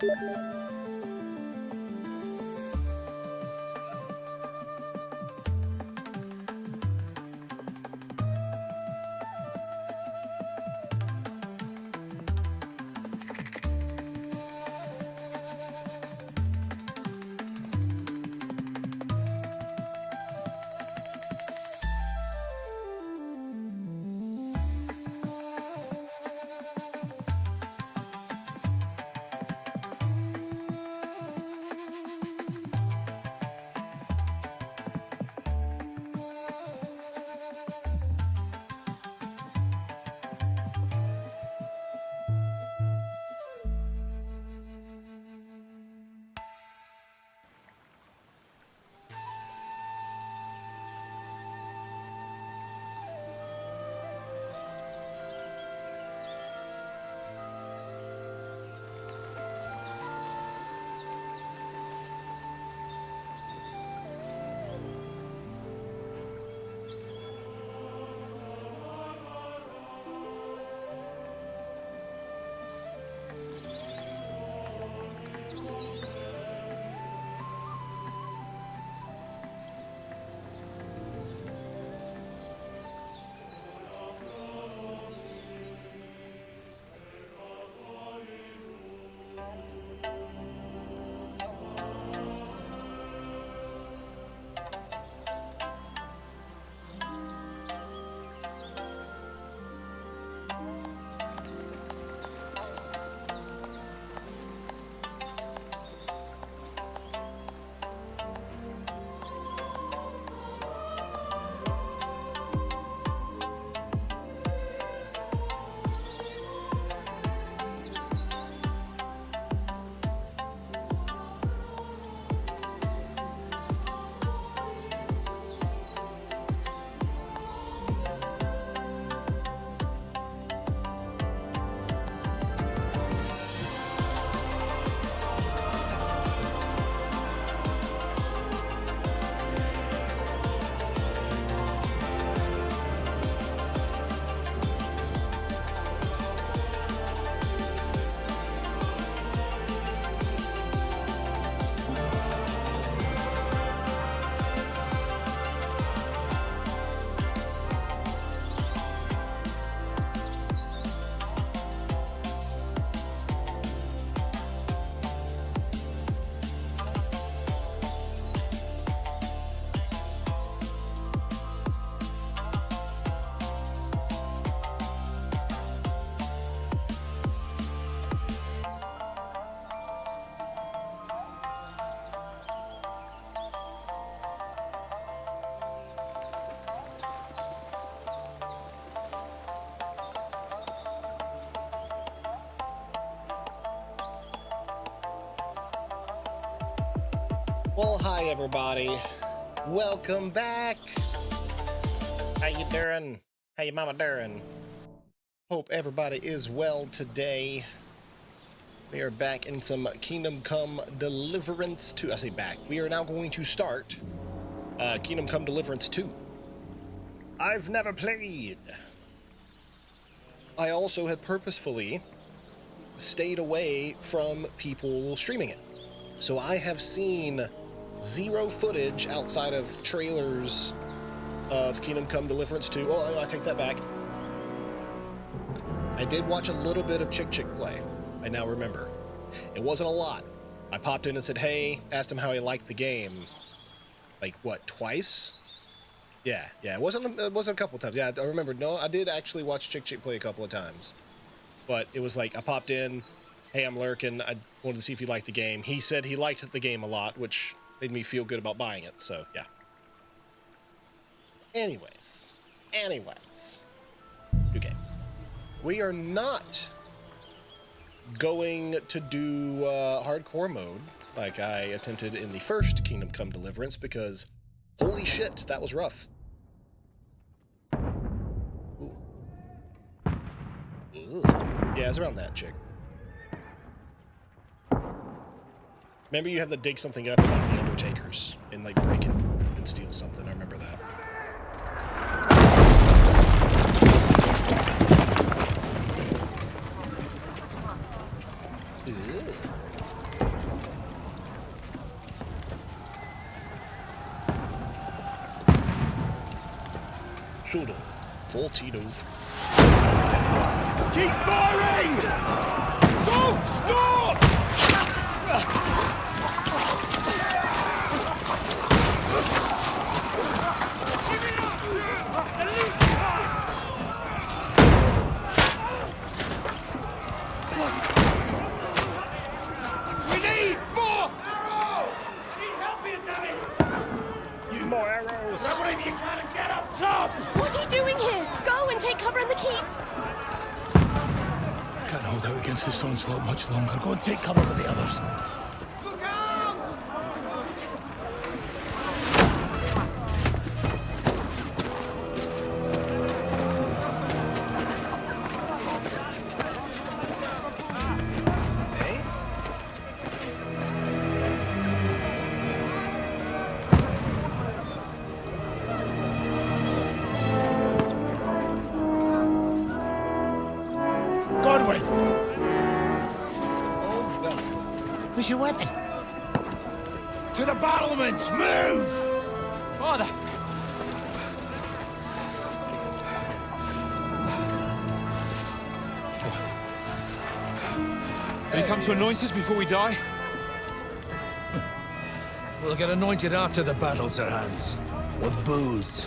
Well, hi everybody. Welcome back. How you doing? How your mama doing? Hope everybody is well today. We are back in some Kingdom Come Deliverance 2. I say back. We are now going to start Kingdom Come Deliverance 2. I've never played. I also had purposefully stayed away from people streaming it. So I have seen zero footage outside of trailers of Kingdom Come Deliverance 2. Oh, I take that back. I did watch a little bit of Chick play. I now remember. It wasn't a lot. I popped in and said, hey, asked him how he liked the game. Like, what, twice? Yeah, it wasn't a couple of times. Yeah, I remember. No, I did actually watch Chick play a couple of times. But it was like, I popped in, hey, I'm lurking. I wanted to see if he liked the game. He said he liked the game a lot, which made me feel good about buying it, so yeah. Anyways. Okay. We are not going to do hardcore mode like I attempted in the first Kingdom Come Deliverance because holy shit, that was rough. Ooh. Ooh. Yeah, it's around that chick. Remember you have to dig something up like the Undertakers and like break and steal something. I remember that. Ew. Shooter. Full Tito 3. Keep firing! Don't stop! We need more arrows! Need help here, damn it! More arrows! Grab whatever you can and get up top! What are you doing here? Go and take cover in the keep. Can't hold out against this onslaught much longer. Go and take cover with the others. Look out! Hey? Godwin! Oh, God. Where's your weapon? To the battlements! Move! Father! Will you come to anoint us before we die? We'll get anointed after the battles are hands. With booze.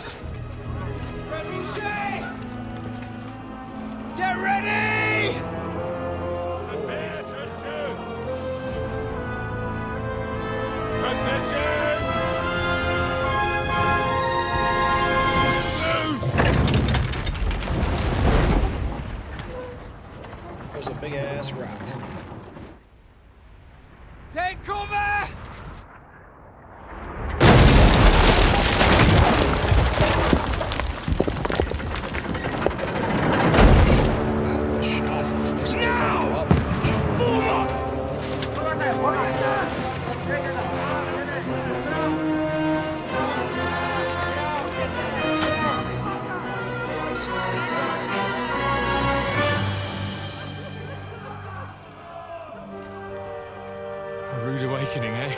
Get ready! There's a big ass rock. Take cover! Wow, a shot. Makes you take down the wall bridge. That's pretty clever, actually. A rude awakening, eh?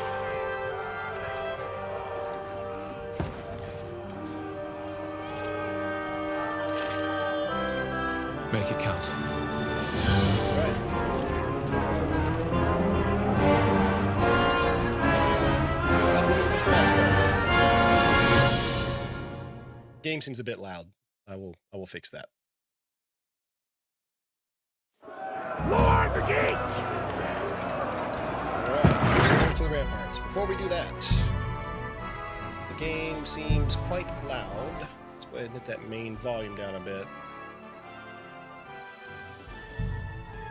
Make it count. Right. That one with the crossbow. Game seems a bit loud. I will fix that. Lord the gate! Alright, let's go to the ramparts. Before we do that, the game seems quite loud. Let's go ahead and hit that main volume down a bit.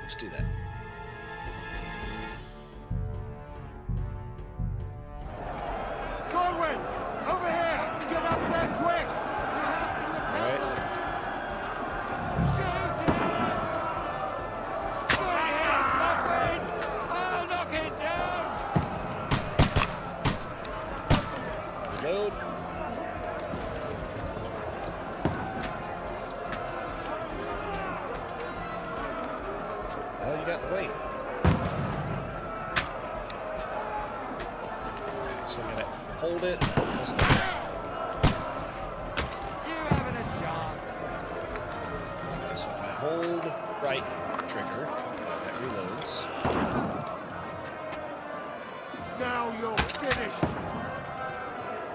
Let's do that. Godwin! Over here! Get up there quick! Alright. I'll knock it down! Reload. Oh, you got to wait. Okay, so I'm gonna hold it. That's not. You having a chance? Okay, so if I hold right trigger, that reloads. Now you're finished!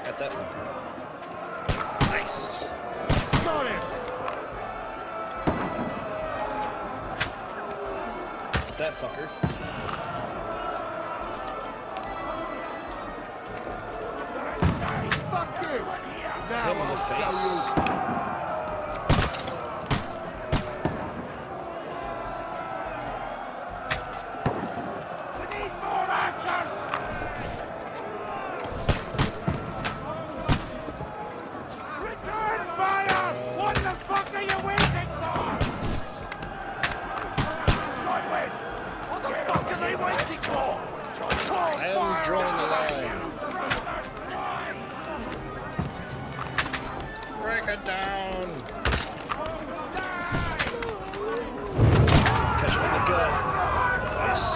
Got that fucker. Nice. Got him! Got that fucker. Fuck you! Now Hit him in the I'll face. show you! We need more archers! Return fire! What the fuck are you waiting for? Godwin! What the fuck are they waiting for? I am drawing the line. Break it down. Catch him in the gut. Nice.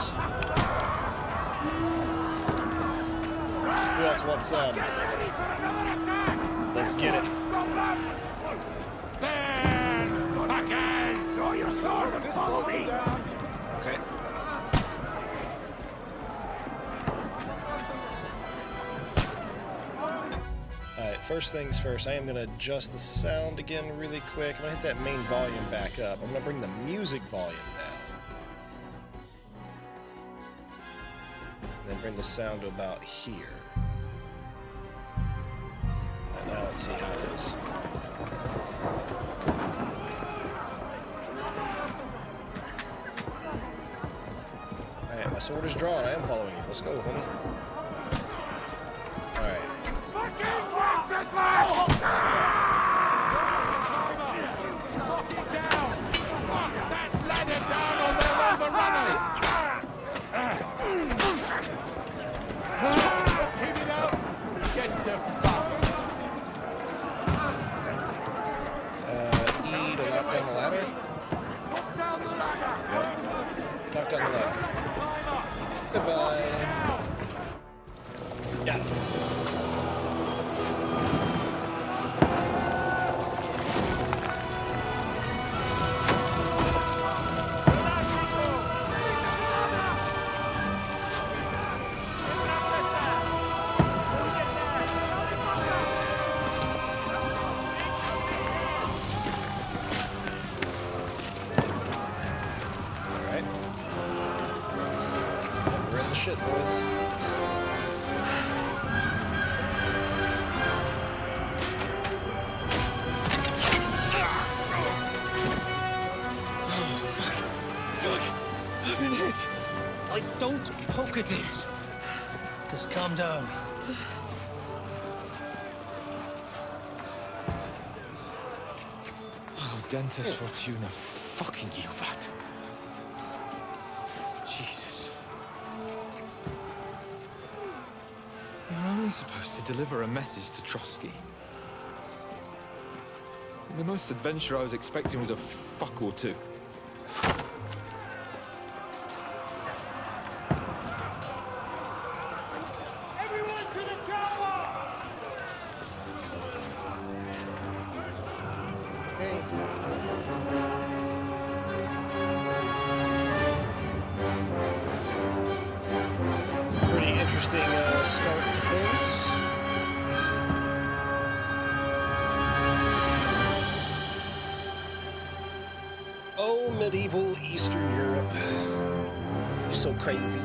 Who else wants some? Let's get it. close! Then, fuckers! Draw your sword and follow me! Okay. Alright, first things first, I am going to adjust the sound again really quick. I'm going to hit that main volume back up. I'm going to bring the music volume down. And then bring the sound to about here. And now let's see how it is. Alright, my sword is drawn. I am following you. Let's go, homie. Alright. Fucking Wenceslas! Knock it down! Knock that ladder down or they'll overrun us! Keep it up! Get to fuck! E to knock down the ladder? Knock down the ladder! Yep. Knock down the ladder. Goodbye. Got it. Alright. We're in the shit, boys. I've been hit. Don't poke at it. Just calm down. Oh, Dentes Fortuna, fucking you, Vat. Jesus. You were only supposed to deliver a message to Trotsky. The most adventure I was expecting was a fuck or two. Everyone to the tower! Pretty interesting start to things. Oh, medieval Eastern Europe. You're so crazy.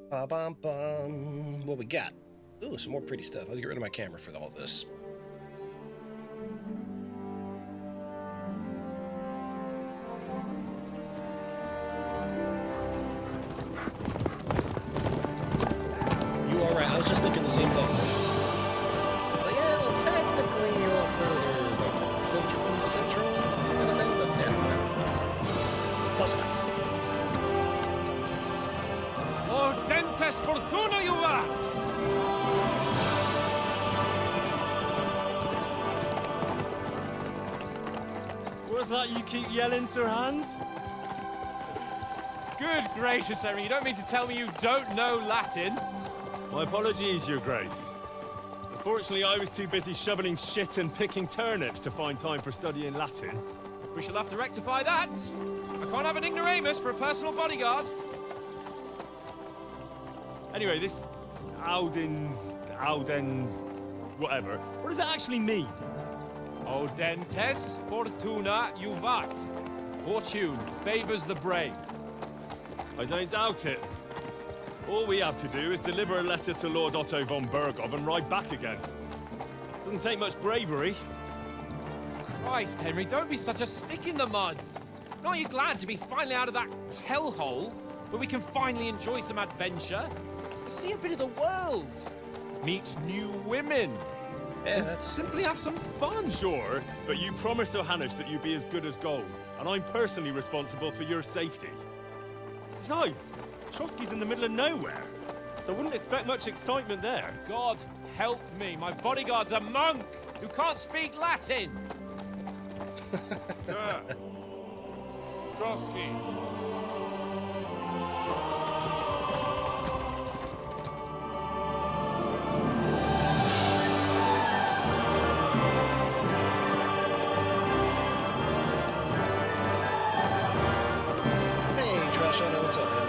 Ba-bum-bum. What we got? Ooh, some more pretty stuff. I'll get rid of my camera for all this. You are right. I was just thinking the same thing. Well, yeah, well, technically a little further, like central, east central kind of thing, but yeah, whatever. Close enough. Oh, Dentes Fortuna, you vat! What's that you keep yelling, Sir Hans? Good gracious, Henry, you don't mean to tell me you don't know Latin? My apologies, Your Grace. Unfortunately, I was too busy shoveling shit and picking turnips to find time for studying Latin. We shall have to rectify that. I can't have an ignoramus for a personal bodyguard. Anyway, this Audens, whatever. What does that actually mean? Audentes fortuna juvat. Fortune favors the brave. I don't doubt it. All we have to do is deliver a letter to Lord Otto von Bergov and ride back again. Doesn't take much bravery. Christ, Henry, don't be such a stick in the mud. Aren't you glad to be finally out of that hellhole where we can finally enjoy some adventure? See a bit of the world. Meet new women. Yeah, that's Simply have some fun. Sure, but you promised Johannes that you'd be as good as gold, and I'm personally responsible for your safety. Besides, Trotsky's in the middle of nowhere, so I wouldn't expect much excitement there. God help me, my bodyguard's a monk who can't speak Latin. Sir! Trotsky! Hey, Trash Hunter, what's up, man?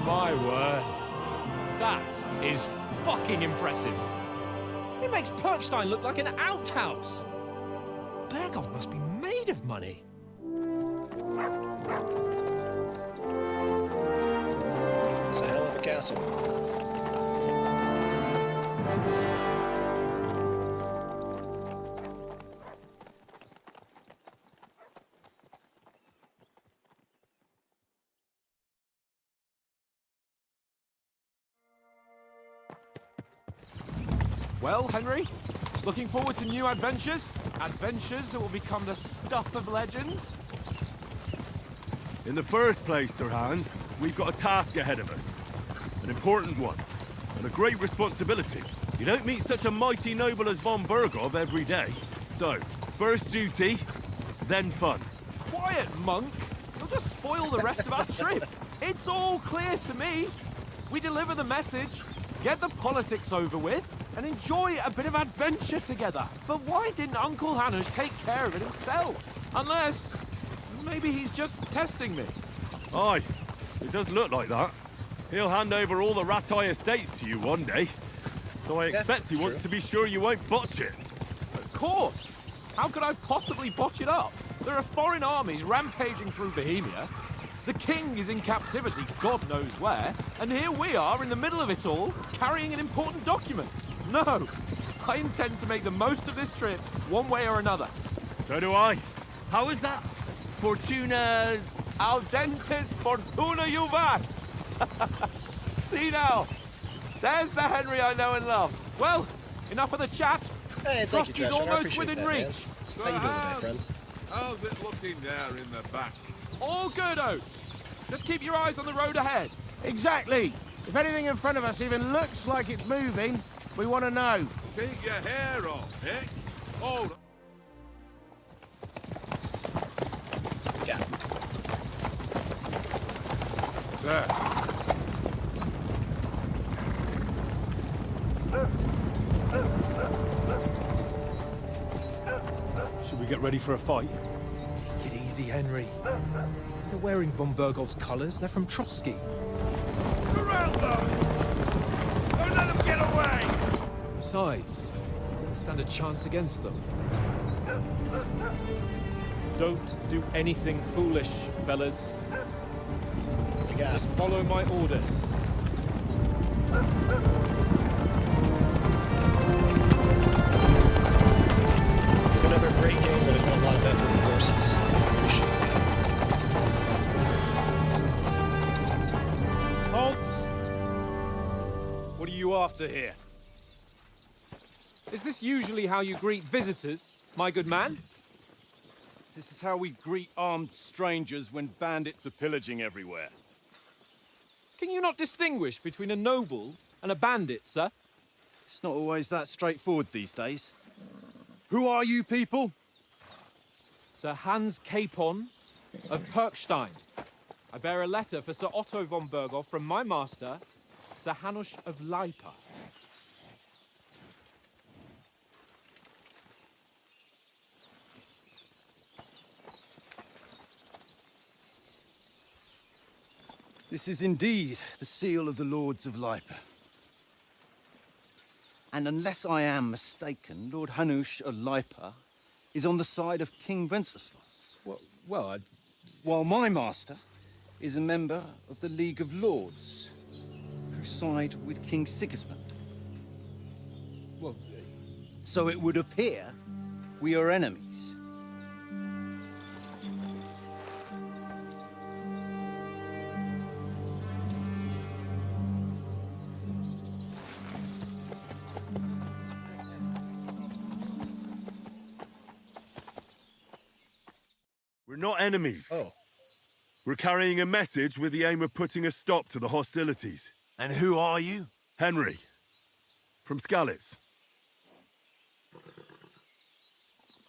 My word. That is fucking impressive. It makes Perkstein look like an outhouse. Berghoff must be made of money. It's a hell of a castle. Well, Henry, looking forward to new adventures? Adventures that will become the stuff of legends? In the first place, Sir Hans, we've got a task ahead of us. An important one, and a great responsibility. You don't meet such a mighty noble as von Bergov every day. So, first duty, then fun. Quiet, monk! You'll just spoil the rest of our trip. It's all clear to me. We deliver the message, get the politics over with, and enjoy a bit of adventure together. But why didn't Uncle Hanush take care of it himself? Unless, maybe he's just testing me. Aye, it does look like that. He'll hand over all the Ratai estates to you one day. So I expect he wants to be sure you won't botch it. Of course. How could I possibly botch it up? There are foreign armies rampaging through Bohemia. The king is in captivity, God knows where. And here we are in the middle of it all, carrying an important document. No, I intend to make the most of this trip, one way or another. So do I. How is that? Fortuna... Audentes fortuna juvat! See now, there's the Henry I know and love. Well, enough of the chat. Hey, thank you, Frosty's Trash Hunter. I almost appreciate within that, man. reach. How you doing today, friend? How's it looking there in the back? All good, Oates. Just keep your eyes on the road ahead. Exactly. If anything in front of us even looks like it's moving, we want to know. Keep your hair off, eh? Hold on. Yeah. Sir. Should we get ready for a fight? Take it easy, Henry. They're wearing von Bergov's colours. They're from Trotsky. Corral them! Don't let them get away! Besides, we won't stand a chance against them. Don't do anything foolish, fellas. You got Just follow my orders. It's another great game, but it put a lot of effort into horses. I appreciate that. Halt! What are you after here? Is this usually how you greet visitors, my good man? This is how we greet armed strangers when bandits are pillaging everywhere. Can you not distinguish between a noble and a bandit, sir? It's not always that straightforward these days. Who are you people? Sir Hans Capon of Perkstein. I bear a letter for Sir Otto von Berghoff from my master, Sir Hanush of Lipa. This is indeed the seal of the Lords of Lipa. And unless I am mistaken, Lord Hanush of Lipa is on the side of King Wenceslas. Well, While my master is a member of the League of Lords, who side with King Sigismund. well, So it would appear we are enemies. We're not enemies. Oh. We're carrying a message with the aim of putting a stop to the hostilities. And who are you? Henry. From Skalitz.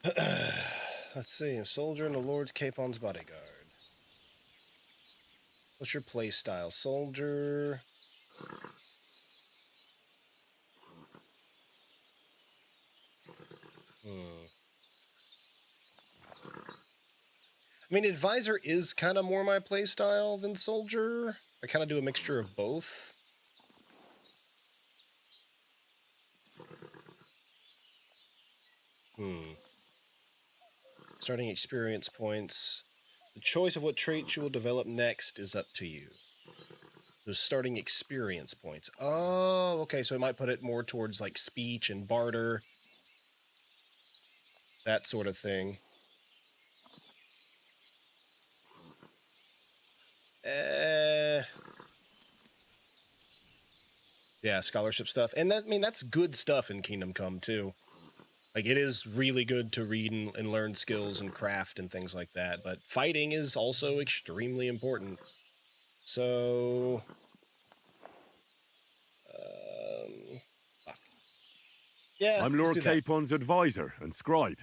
Let's see. A soldier in the Lord's Capon's bodyguard. What's your play style? Soldier. I mean, advisor is kind of more my play style than soldier. I kind of do a mixture of both. Starting experience points. The choice of what traits you will develop next is up to you. So starting experience points. Oh, okay. So I might put it more towards like speech and barter. That sort of thing. Yeah, scholarship stuff. And that, I mean, that's good stuff in Kingdom Come too. Like, it is really good to read and learn skills and craft and things like that. But fighting is also extremely important. So, fuck. Yeah, I'm let's Lord do that. Capon's advisor and scribe,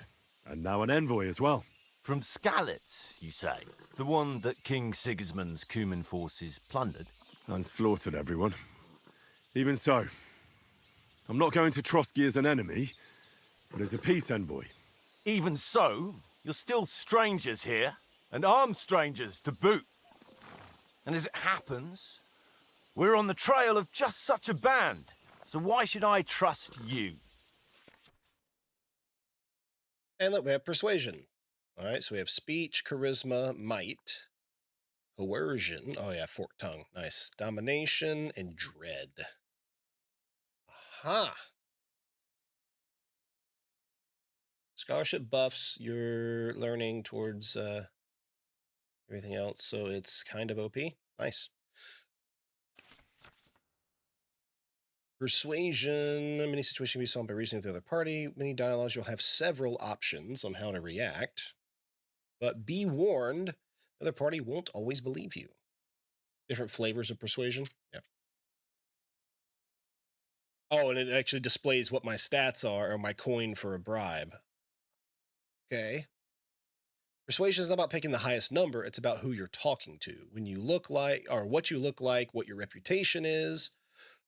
and now an envoy as well. From Skalitz, you say? The one that King Sigismund's Cuman forces plundered? And slaughtered everyone. Even so, I'm not going to Trotsky as an enemy, but as a peace envoy. Even so, you're still strangers here, and armed strangers to boot. And as it happens, we're on the trail of just such a band, so why should I trust you? And look, we have persuasion. All right, so we have speech, charisma, might, coercion. Oh, yeah, forked tongue. Nice. Domination and dread. Aha. Scholarship buffs you're learning towards everything else, so it's kind of OP. Nice. Persuasion. Many situations can be solved by reasoning with the other party. Many dialogues, you'll have several options on how to react. But be warned, the other party won't always believe you. Different flavors of persuasion. Yeah. Oh, and it actually displays what my stats are, or my coin for a bribe. Okay. Persuasion is not about picking the highest number. It's about who you're talking to. When you look like, or what you look like, what your reputation is.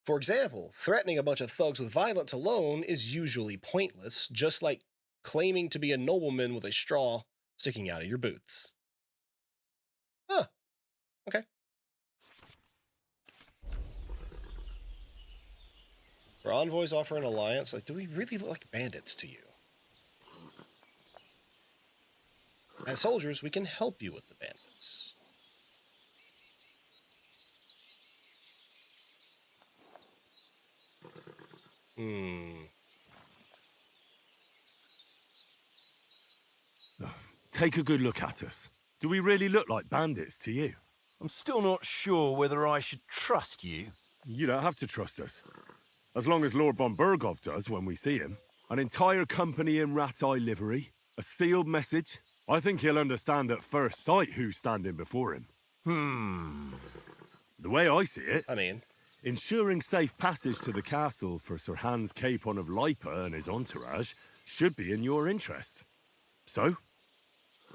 For example, threatening a bunch of thugs with violence alone is usually pointless, just like claiming to be a nobleman with a straw sticking out of your boots. Huh. Okay. For envoys offer an alliance, like, do we really look like bandits to you? As soldiers, we can help you with the bandits. Take a good look at us. Do we really look like bandits to you? I'm still not sure whether I should trust you. You don't have to trust us. As long as Lord von Burgov does when we see him. An entire company in rat-eye livery, a sealed message. I think he'll understand at first sight who's standing before him. The way I see it, I mean, ensuring safe passage to the castle for Sir Hans Capon of Lipa and his entourage should be in your interest. So?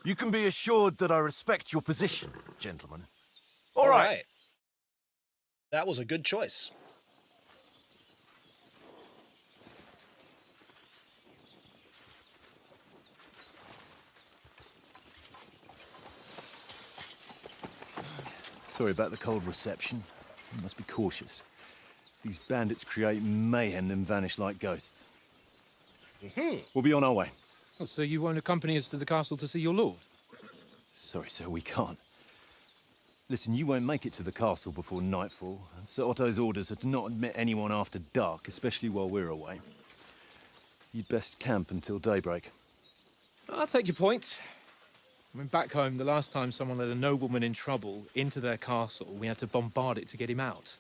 You can be assured that I respect your position, gentlemen. all right. That was a good choice. Sorry about the cold reception. You must be cautious. These bandits create mayhem then vanish like ghosts. We'll be on our way. Oh, so you won't accompany us to the castle to see your lord? Sorry, sir, we can't. Listen, you won't make it to the castle before nightfall, and Sir Otto's orders are to not admit anyone after dark, especially while we're away. You'd best camp until daybreak. I'll take your point. I mean, back home, the last time someone led a nobleman in trouble into their castle, we had to bombard it to get him out.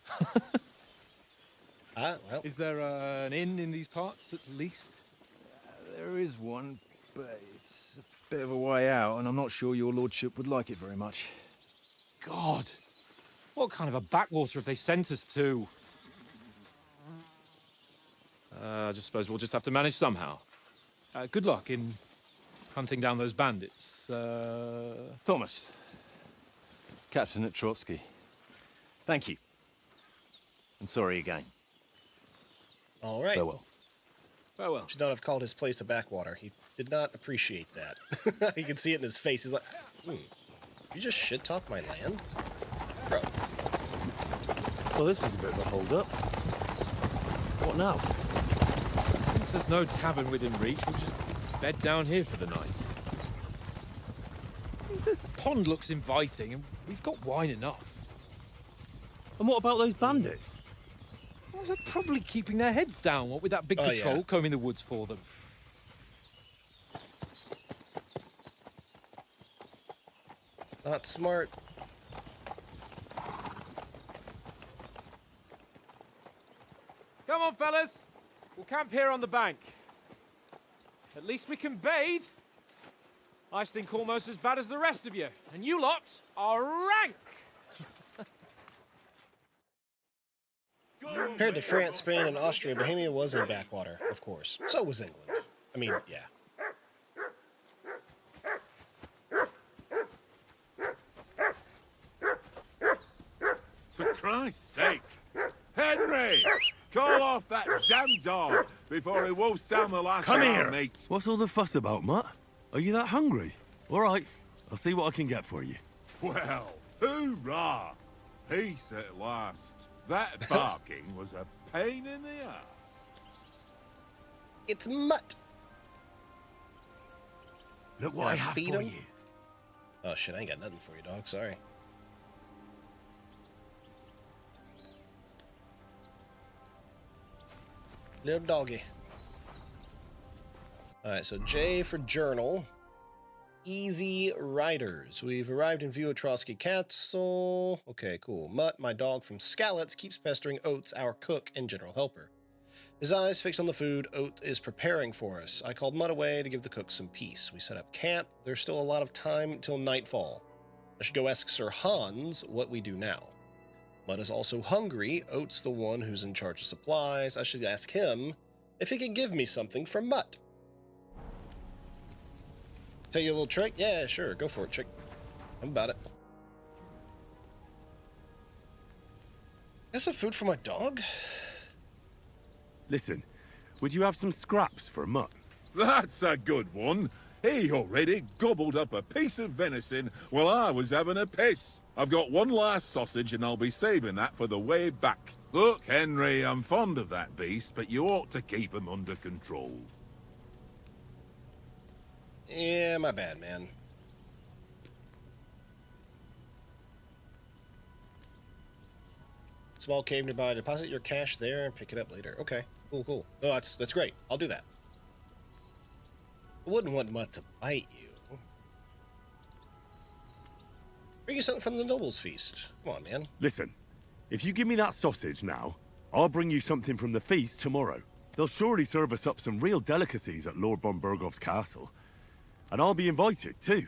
Well. Is there an inn in these parts, at least? There is one, but it's bit of a way out, and I'm not sure your lordship would like it very much. God, what kind of a backwater have they sent us to? I just suppose we'll just have to manage somehow. Good luck in hunting down those bandits. Thomas, Captain at Trotsky. Thank you. And sorry again. All right. Farewell. Farewell. Should not have called his place a backwater. He did not appreciate that. You can see it in his face. He's like, you just shit talk my land? Bro. Well, this is a bit of a hold-up. What now? Since there's no tavern within reach, we'll just bed down here for the night. The pond looks inviting, and we've got wine enough. And what about those bandits? Well, they're probably keeping their heads down, what with that big patrol combing the woods for them. Not smart. Come on, fellas. We'll camp here on the bank. At least we can bathe. I stink almost as bad as the rest of you, and you lot are rank. Compared to France, Spain, and Austria, Bohemia was a backwater, of course. So was England. I mean, yeah. For Christ's sake! Henry! Call off that damn dog before he wolfs down the last Come of here. our mates. What's all the fuss about, Mutt? Are you that hungry? All right, I'll see what I can get for you. Well, hoorah! Peace at last. That barking was a pain in the ass. It's Mutt. Look what Can I I have feed for him? you. Oh shit, I ain't got nothing for you, dog. Sorry. Little doggy. Alright, so J for journal. Easy Riders. We've arrived in view of Trotsky Castle. Okay, cool. Mutt, my dog from Skalitz, keeps pestering Oates, our cook and general helper. His eyes fixed on the food Oates is preparing for us. I called Mutt away to give the cook some peace. We set up camp. There's still a lot of time till nightfall. I should go ask Sir Hans what we do now. Mutt is also hungry. Oates the one who's in charge of supplies. I should ask him if he could give me something from Mutt. Tell you a little trick? Yeah, sure. Go for it, chick. I'm about it. Got some food for my dog? Listen, would you have some scraps for Mutt? That's a good one. He already gobbled up a piece of venison while I was having a piss. I've got one last sausage and I'll be saving that for the way back. Look, Henry, I'm fond of that beast, but you ought to keep him under control. Yeah, my bad, man. Small cave nearby. Deposit your cash there and pick it up later. Okay, cool, cool. No, that's great. I'll do that. I wouldn't want Mutt to bite you. Bring you something from the Noble's Feast. Come on, man. Listen, if you give me that sausage now, I'll bring you something from the feast tomorrow. They'll surely serve us up some real delicacies at Lord von Bergov's castle. And I'll be invited, too.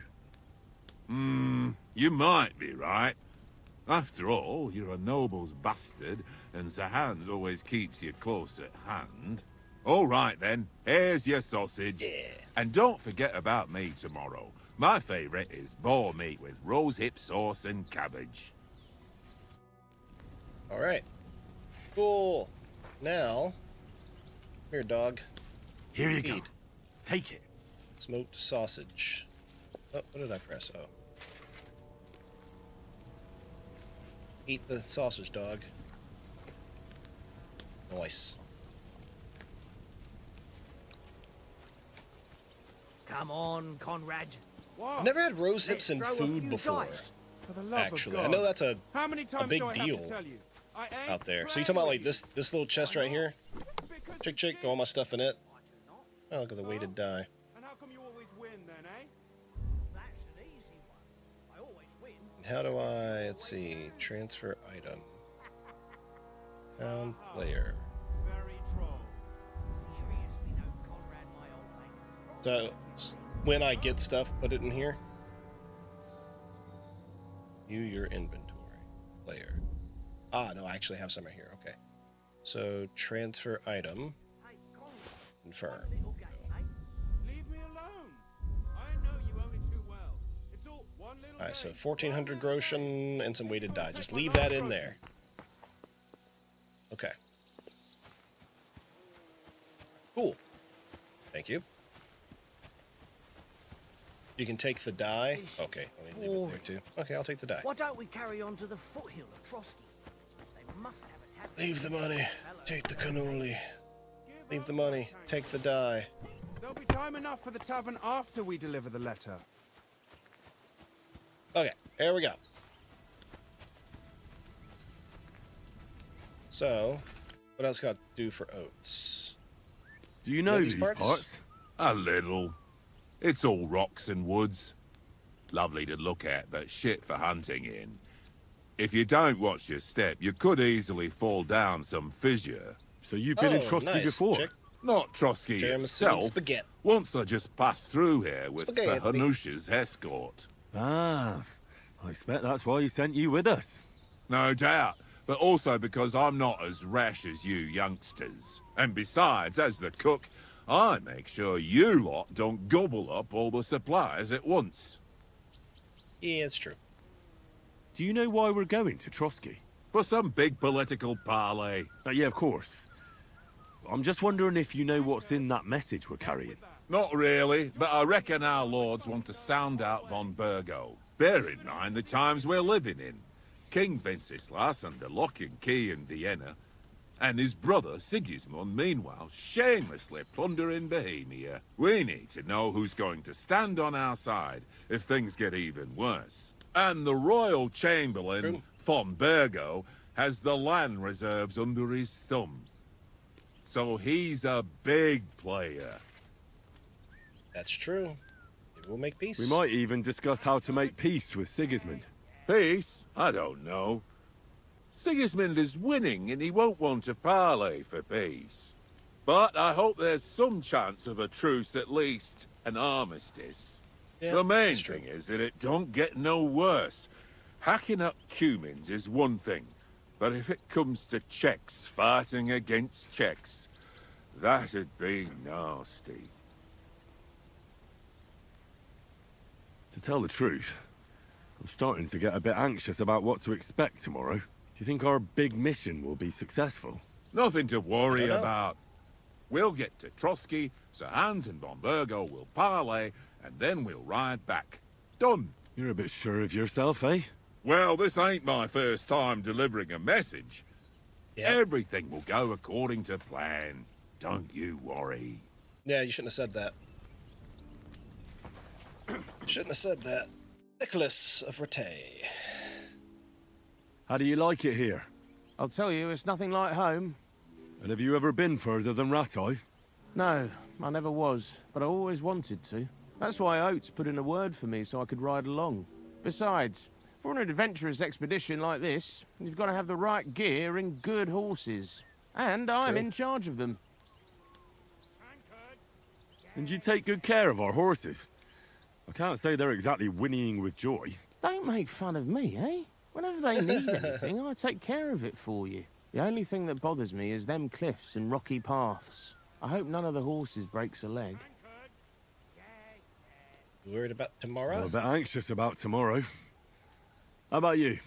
You might be right. After all, you're a noble's bastard, and Sir Hans always keeps you close at hand. All right, then. Here's your sausage. Yeah. And don't forget about me tomorrow. My favourite is boar meat with rosehip sauce and cabbage. All right. Cool. Now, here, dog. Here you Feed. go. Take it. Smoked sausage. Oh, what did I press? Oh. Eat the sausage, dog. Nice. Come on, Conrad. I've never had rose hips in throw a food few before. For the love Actually, of I God. know that's a How many times big do I deal have to tell you? I ain't out there. So you talking about like this little chest right here? because Chick, throw all my stuff in it. Oh, look at the weighted die. And how come you always win then, eh? That's an easy one. I always win. How do I, let's see, transfer item. Found player. Very droll. Seriously, no, Conrad, my old mate. So, when I get stuff, put it in here. View your inventory. Player. Ah, no, I actually have some right here. Okay. So, transfer item. Confirm. Leave me alone. I know you only too well. It's all one little Alright, so 1400 groschen and some weighted dye. Just leave that in there. Okay. Cool. Thank you. You can take the dye. Okay, let me leave it there too. Okay, I'll take the dye. Why don't we carry on to the foothill of Trotsky? They must have a tavern. Leave the money. Take the cannoli. Leave the money. Take the dye. There'll be time enough for the tavern after we deliver the letter. Okay, here we go. So, what else got to do for oats? Do you know these these parts? A little. It's all rocks and woods. Lovely to look at, but shit for hunting in. If you don't watch your step, you could easily fall down some fissure. So you've been in Trotsky nice. before? Check. Not Trotsky itself. Spaghetti. Once I just passed through here with Spaghetti. Hanusha's escort. Ah, I expect that's why he sent you with us. No doubt, but also because I'm not as rash as you youngsters. And besides, as the cook, I make sure you lot don't gobble up all the supplies at once. Yeah, it's true. Do you know why we're going to Trotsky? For some big political parley. Yeah, of course. I'm just wondering if you know what's in that message we're carrying. Not really, but I reckon our lords want to sound out von Burgo. Bear in mind the times we're living in. King Wenceslas under lock and key in Vienna, and his brother Sigismund, meanwhile, shamelessly plundering Bohemia. We need to know who's going to stand on our side if things get even worse. And the royal chamberlain, von Burgo, has the land reserves under his thumb. So he's a big player. That's true. Maybe we'll make peace. We might even discuss how to make peace with Sigismund. Peace? I don't know. Sigismund is winning and he won't want to parley for peace. But I hope there's some chance of a truce at least, an armistice. Yeah, the main that's true. thing is that it don't get no worse. Hacking up Cumans is one thing, but if it comes to Czechs fighting against Czechs, that'd be nasty. To tell the truth, I'm starting to get a bit anxious about what to expect tomorrow. Do you think our big mission will be successful? Nothing to worry about. We'll get to Trotsky, Sir Hans and von Burgo will parley, and then we'll ride back. Done. You're a bit sure of yourself, eh? Well, this ain't my first time delivering a message. Yeah. Everything will go according to plan. Don't you worry. Yeah, you shouldn't have said that. Shouldn't have said that. Nicholas of Rattay. How do you like it here? I'll tell you, it's nothing like home. And have you ever been further than Rattay? No, I never was, but I always wanted to. That's why Oates put in a word for me so I could ride along. Besides, for an adventurous expedition like this, you've got to have the right gear and good horses. And I'm in charge of them. And you take good care of our horses. I can't say they're exactly whinnying with joy. Don't make fun of me, eh? Whenever they need anything, I take care of it for you. The only thing that bothers me is them cliffs and rocky paths. I hope none of the horses breaks a leg. You worried about tomorrow? I'm a bit anxious about tomorrow. How about you?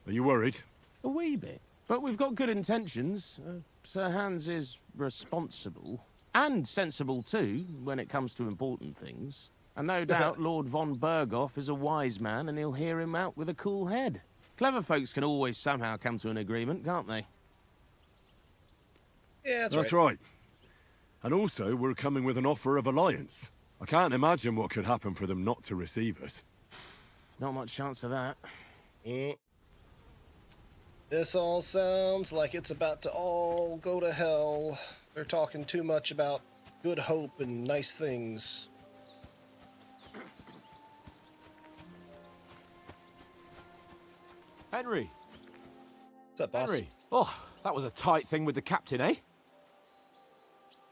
Are you worried? A wee bit. But we've got good intentions. Sir Hans is responsible. And sensible too, when it comes to important things. And no doubt Lord von Berghoff is a wise man and he'll hear him out with a cool head. Clever folks can always somehow come to an agreement, can't they? Yeah, That's right. And also, we're coming with an offer of alliance. I can't imagine what could happen for them not to receive us. Not much chance of that. This all sounds like it's about to all go to hell. They're talking too much about good hope and nice things. Henry. What's up, boss? Henry. Oh, that was a tight thing with the captain, eh?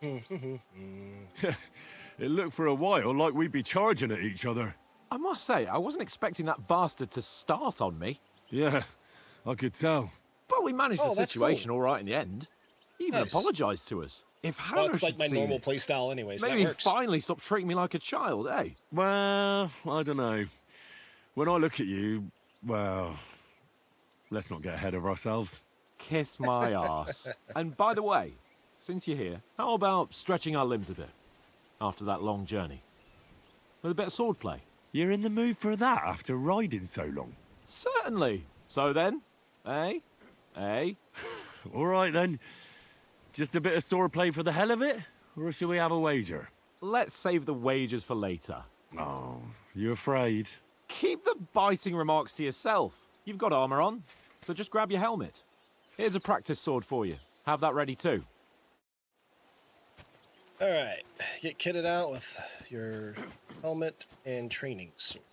It looked for a while like we'd be charging at each other. I must say, I wasn't expecting that bastard to start on me. Yeah, I could tell. But we managed Oh, the that's situation cool. all right in the end. He even Nice. apologized to us. If Hannah Well, it's like should my see normal this, playstyle anyway, so maybe that he works. finally stopped treating me like a child, eh? Well, I don't know. When I look at you, well, let's not get ahead of ourselves. Kiss my arse. And by the way, since you're here, how about stretching our limbs a bit after that long journey? With a bit of swordplay? You're in the mood for that after riding so long? Certainly. So then, eh? Eh? All right then. Just a bit of swordplay for the hell of it? Or shall we have a wager? Let's save the wagers for later. Oh, you afraid? Keep the biting remarks to yourself. You've got armor on, so just grab your helmet. Here's a practice sword for you. Have that ready too. All right, get kitted out with your helmet and training sword.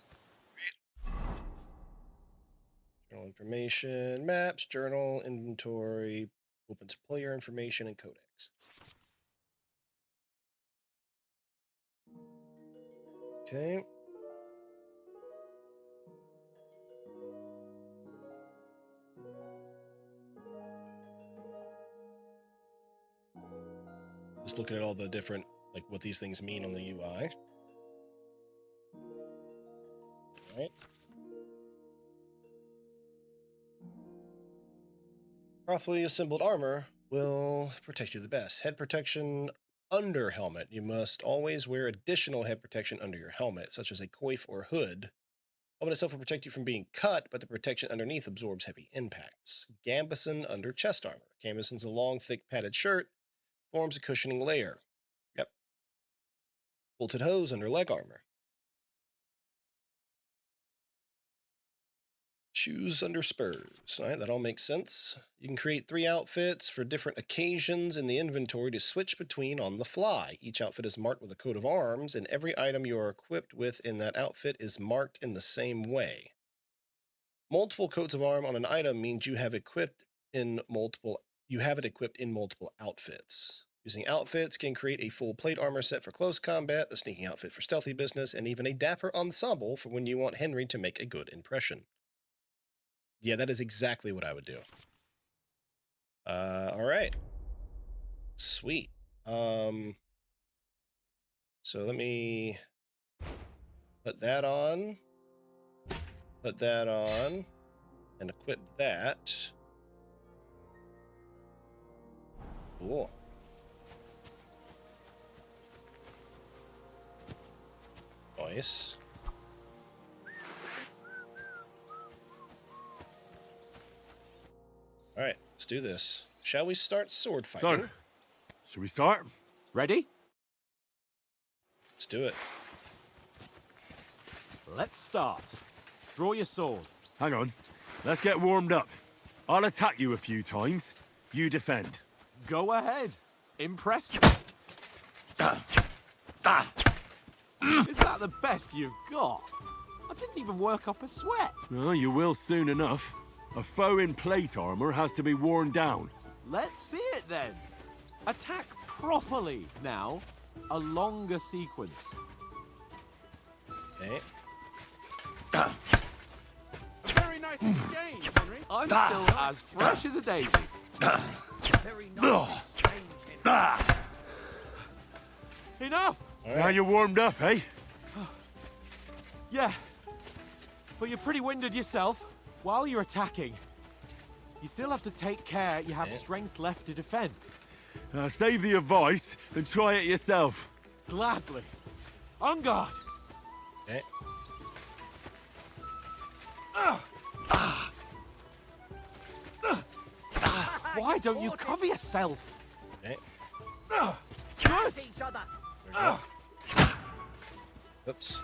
Journal information, maps, journal, inventory, opens player information, and codex. Okay. Just looking at all the different, like what these things mean on the UI. Right. Properly assembled armor will protect you the best. Head protection under helmet. You must always wear additional head protection under your helmet, such as a coif or hood. Helmet itself will protect you from being cut, but the protection underneath absorbs heavy impacts. Gambeson under chest armor. Gambeson's a long, thick, padded shirt. Forms a cushioning layer. Yep. Bolted hose under leg armor. Shoes under spurs. All right, that all makes sense. You can create 3 outfits for different occasions in the inventory to switch between on the fly. Each outfit is marked with a coat of arms, and every item you are equipped with in that outfit is marked in the same way. Multiple coats of arm on an item means you have it equipped in multiple outfits. Using outfits can create a full plate armor set for close combat, the sneaking outfit for stealthy business, and even a dapper ensemble for when you want Henry to make a good impression. Yeah, that is exactly what I would do. All right. Sweet. So let me put that on, and equip that. Cool. Nice. All right, let's do this. Shall we start sword fighting? So, should we start? Ready? Let's do it. Let's start. Draw your sword. Hang on. Let's get warmed up. I'll attack you a few times. You defend. Go ahead. Impress me. Is that the best you've got? I didn't even work up a sweat. Oh, you will soon enough. A foe in plate armor has to be worn down. Let's see it then. Attack properly now. A longer sequence. Okay. Very nice exchange, Henry. I'm still as fresh as a daisy. Very nice exchange, Henry. Enough! Now you're warmed up, eh? Yeah. But you're pretty winded yourself. While you're attacking, you still have to take care you have strength left to defend. Save the advice and try it yourself. Gladly. On guard. Okay. Why don't you cover yourself? Okay. Good. Each other. Oops.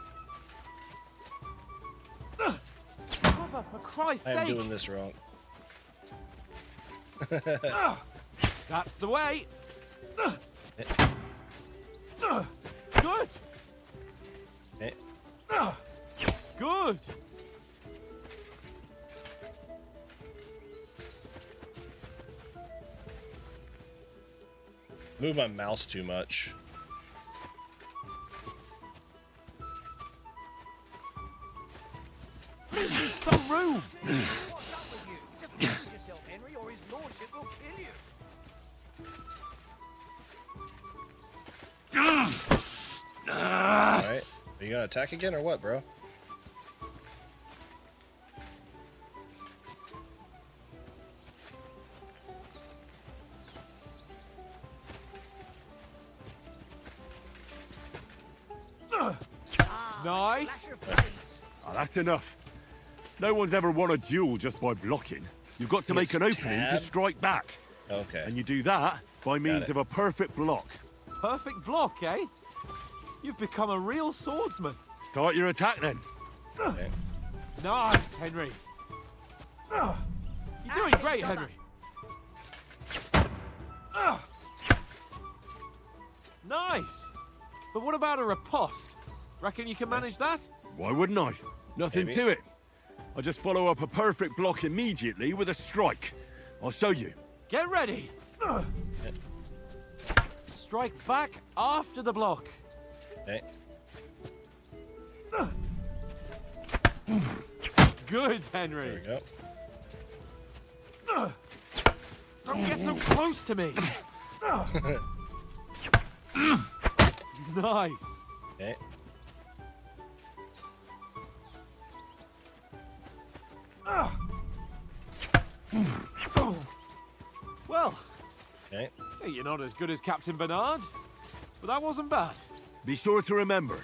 Cover, for Christ's I am sake. doing this wrong. That's the way. Good. Okay. Good. Move my mouse too much. Some room! What's up with you? Just manage yourself, Henry, or his lordship will kill you. Alright. Are you gonna attack again or what, bro? Nice! Oh, that's enough. No one's ever won a duel just by blocking. You've got to make an opening to strike back. Okay. And you do that by means of a perfect block. Perfect block, eh? You've become a real swordsman. Start your attack then. Okay. Nice, Henry. You're doing great, Henry. Nice. But what about a riposte? Reckon you can manage that? Why wouldn't I? Nothing Maybe. to it. I'll just follow up a perfect block immediately with a strike. I'll show you. Get ready. Strike back after the block. Okay. Good, Henry. There we go. Don't get so close to me. Nice. Okay. Well, Okay. hey, you're not as good as Captain Bernard, but that wasn't bad. Be sure to remember,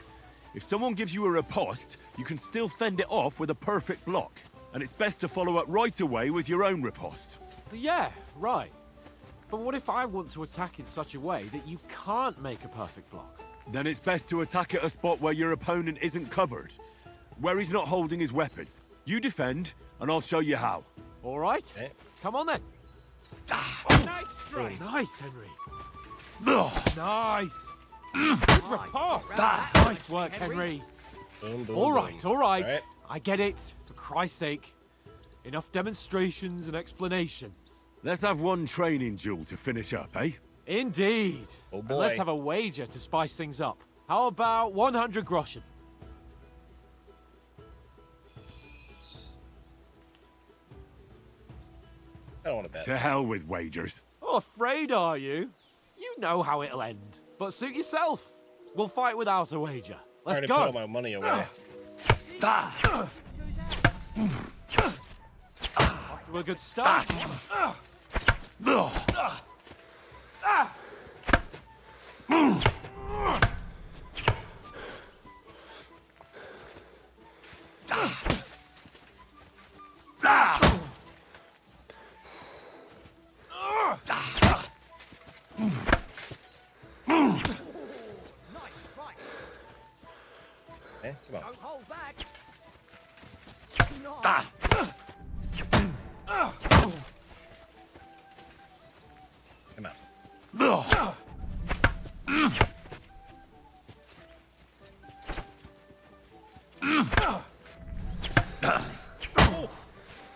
if someone gives you a riposte, you can still fend it off with a perfect block. And it's best to follow up right away with your own riposte. Yeah, right. But what if I want to attack in such a way that you can't make a perfect block? Then it's best to attack at a spot where your opponent isn't covered, where he's not holding his weapon. You defend, and I'll show you how. All right. Okay. Come on then. Nice strike. Nice, Henry. Nice. Good riposte. Nice work, Henry. Boom, boom, All right, boom. all right. All right. I get it. For Christ's sake. Enough demonstrations and explanations. Let's have one training duel to finish up, eh? Indeed. Oh, And let's boy. have a wager to spice things up. How about 100 groschen? I don't want to bet. To hell with wagers. Oh, afraid are you? You know how it'll end. But suit yourself. We'll fight without a wager. I Let's already go. put all my money away. To a good start. Nice strike. Okay, come on. Don't hold back. Come on.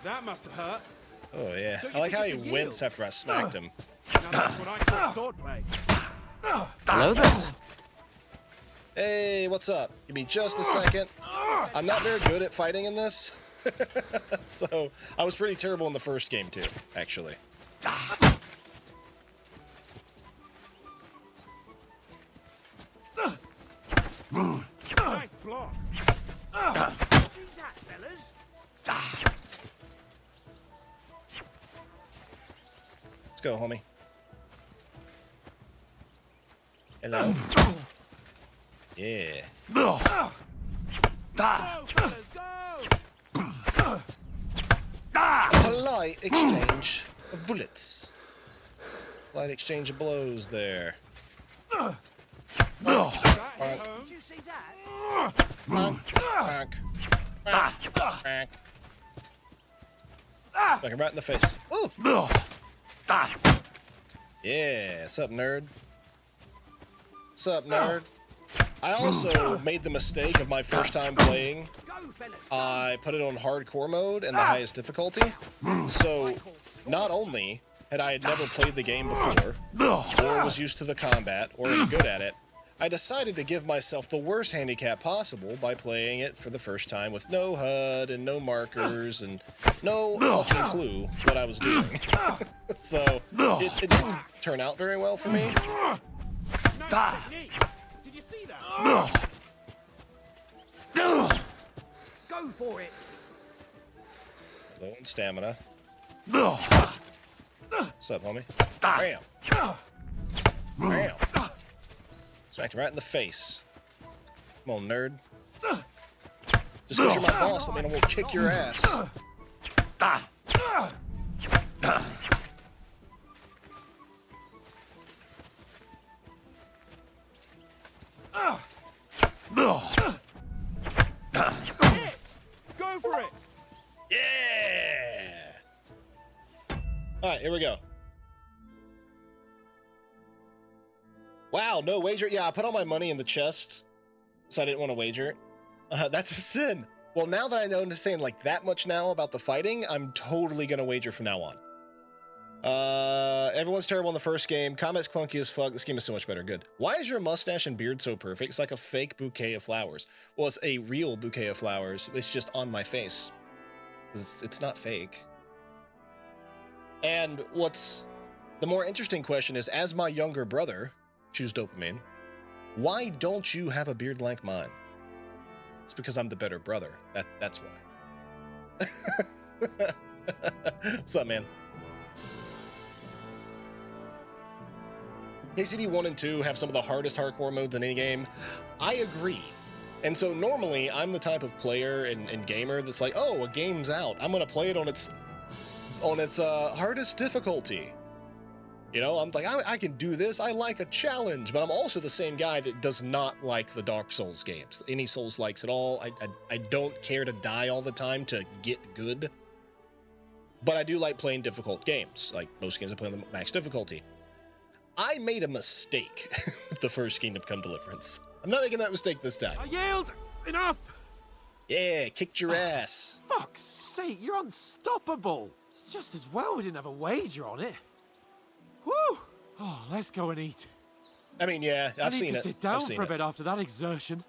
That must have hurt. Oh, yeah. I like how he winced after I smacked him. Now that's what I call swordplay. Hello there. Hey, what's up? Give me just a second. I'm not very good at fighting in this. So, I was pretty terrible in the first game, too, actually. Nice block. See that, fellas? Let's go, homie. Hello. Yeah. Go, fellas, go! A polite exchange of bullets. Polite exchange of blows there. That hit home. Did you see that? Bonk. Bonk. Bonk. Knock him right in the face. Ooh. Yeah. What's up, nerd? What's up, nerd? I also made the mistake of my first time playing. Go, fellas. I put it on hardcore mode and the highest difficulty. So, not only and I had never played the game before, or was used to the combat, or any good at it, I decided to give myself the worst handicap possible by playing it for the first time with no HUD and no markers and no fucking clue what I was doing. So it didn't turn out very well for me. Did you see that? Go for it. Low on stamina. What's up, homie? Bam! Bam! Smacked him right in the face. Come on, nerd. Just because you're my boss, I mean I won't kick your ass. Go for it. Yeah! Alright, here we go. Wow, no wager. Yeah, I put all my money in the chest, so I didn't want to wager. That's a sin. Well, now that I understand like that much now about the fighting, I'm totally gonna wager from now on. Everyone's terrible in the first game. Combat's clunky as fuck. This game is so much better. Good. Why is your mustache and beard so perfect? It's like a fake bouquet of flowers. Well, it's a real bouquet of flowers. It's just on my face. It's not fake. And what's the more interesting question is, as my younger brother, choose dopamine, why don't you have a beard like mine? It's because I'm the better brother. That's why. What's up, man? KCD 1 and 2 have some of the hardest hardcore modes in any game. I agree. And so normally I'm the type of player and gamer that's like, oh, a game's out, I'm gonna play it on its hardest difficulty. You know, I'm like, I can do this. I like a challenge, but I'm also the same guy that does not like the Dark Souls games. Any Souls likes at all. I don't care to die all the time to get good. But I do like playing difficult games. Like most games I play on the max difficulty. I made a mistake with the first Kingdom Come Deliverance. I'm not making that mistake this time. I yield! Enough! Yeah, kicked your ass. Fuck's sake, you're unstoppable! It's just as well we didn't have a wager on it. Whew! Oh, let's go and eat. I mean, yeah, I've seen it. I need to sit down for a bit after that exertion.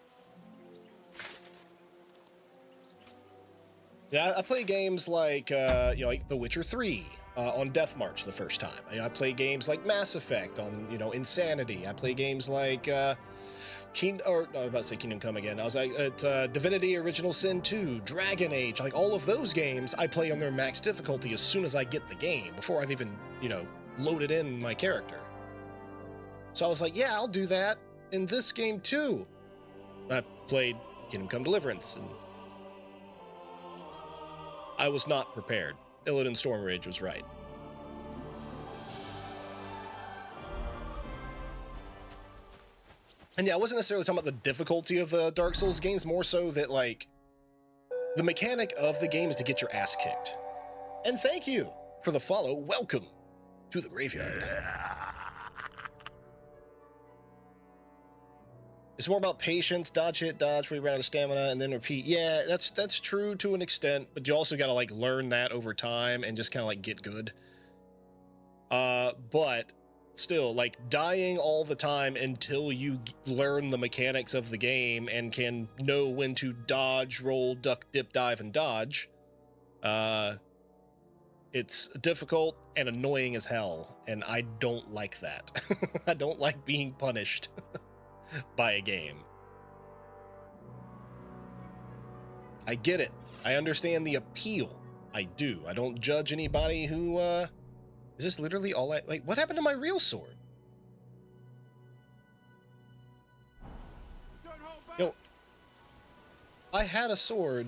Yeah, I play games like, like The Witcher 3 on Death March the first time. I play games like Mass Effect on, Insanity. I play games like, I was about to say Kingdom Come again. I was like, Divinity Original Sin 2, Dragon Age, like all of those games I play on their max difficulty as soon as I get the game, before I've even, loaded in my character. So I was like, yeah, I'll do that in this game too. I played Kingdom Come Deliverance, and I was not prepared. Illidan Stormrage was right. And yeah, I wasn't necessarily talking about the difficulty of the Dark Souls games, more so that, like, the mechanic of the game is to get your ass kicked. And thank you for the follow. Welcome to the graveyard. It's more about patience, dodge, hit, dodge, before you run out of stamina, and then repeat. Yeah, that's true to an extent, but you also gotta, like, learn that over time and just kind of, like, get good. But still, like, dying all the time until you learn the mechanics of the game and can know when to dodge, roll, duck, dip, dive, and dodge, it's difficult and annoying as hell, and I don't like that. I don't like being punished by a game. I get it. I understand the appeal. I do. I don't judge anybody who, is this literally all like, what happened to my real sword? Yo, I had a sword.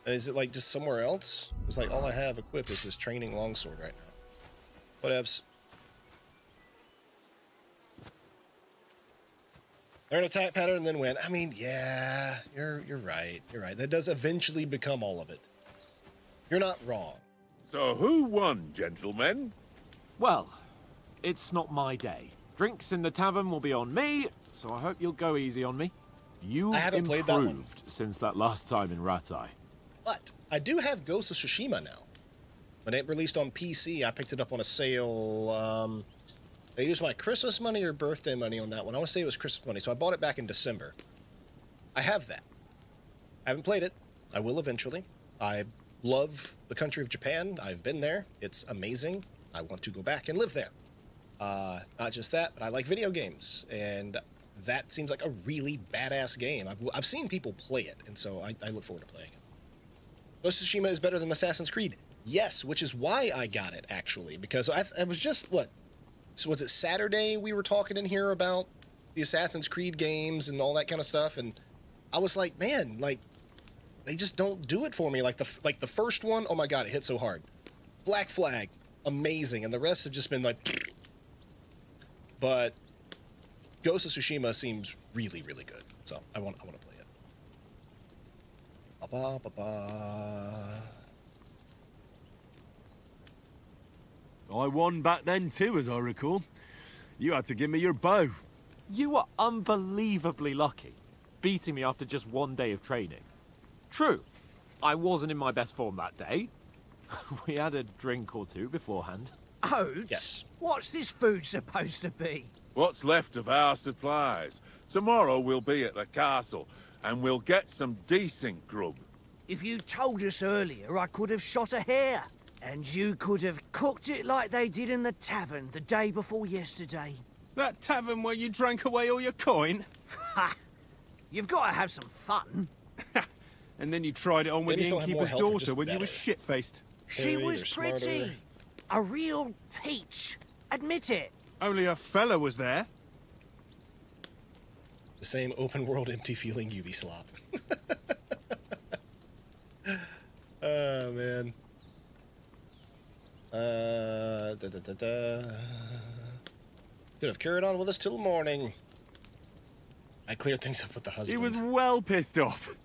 Is it like just somewhere else? It's like all I have equipped is this training longsword right now. Whatevs. Learn attack pattern and then win. I mean, yeah, you're right. You're right. That does eventually become all of it. You're not wrong. So who won, gentlemen? Well, it's not my day. Drinks in the tavern will be on me, so I hope you'll go easy on me. You've I haven't played that one improved since that last time in Ratai. But I do have Ghost of Tsushima now. When it released on PC, I picked it up on a sale. I used my Christmas money or birthday money on that one. I want to say it was Christmas money, so I bought it back in December. I have that. I haven't played it. I will eventually. I love the country of Japan. I've been there. It's amazing. I want to go back and live there. Not just that, but I like video games, and that seems like a really badass game. I've seen people play it, and so I look forward to playing it. Ghost of Tsushima is better than Assassin's Creed. Yes, which is why I got it, actually, because I was just, so was it Saturday we were talking in here about the Assassin's Creed games and all that kind of stuff, and I was like, man, like, they just don't do it for me. Like the first one, oh my god, it hit so hard. Black Flag, amazing, and the rest have just been like, but Ghost of Tsushima seems really, really good, so I want to play it. I won back then too, as I recall. You had to give me your bow. You were unbelievably lucky, beating me after just one day of training. True, I wasn't in my best form that day. We had a drink or two beforehand. Oats? Yes. What's this food supposed to be? What's left of our supplies. Tomorrow we'll be at the castle, and we'll get some decent grub. If you told us earlier, I could have shot a hare. And you could have cooked it like they did in the tavern the day before yesterday. That tavern where you drank away all your coin? Ha! You've got to have some fun. And then you tried it on with Maybe the still have more innkeeper's health or daughter just when you were better. shit-faced. She Buried was or smarter. pretty. A real peach. Admit it. Only a fella was there. The same open world empty feeling Ubislop. Oh man. Could have carried on with us till morning. I cleared things up with the husband. He was well pissed off.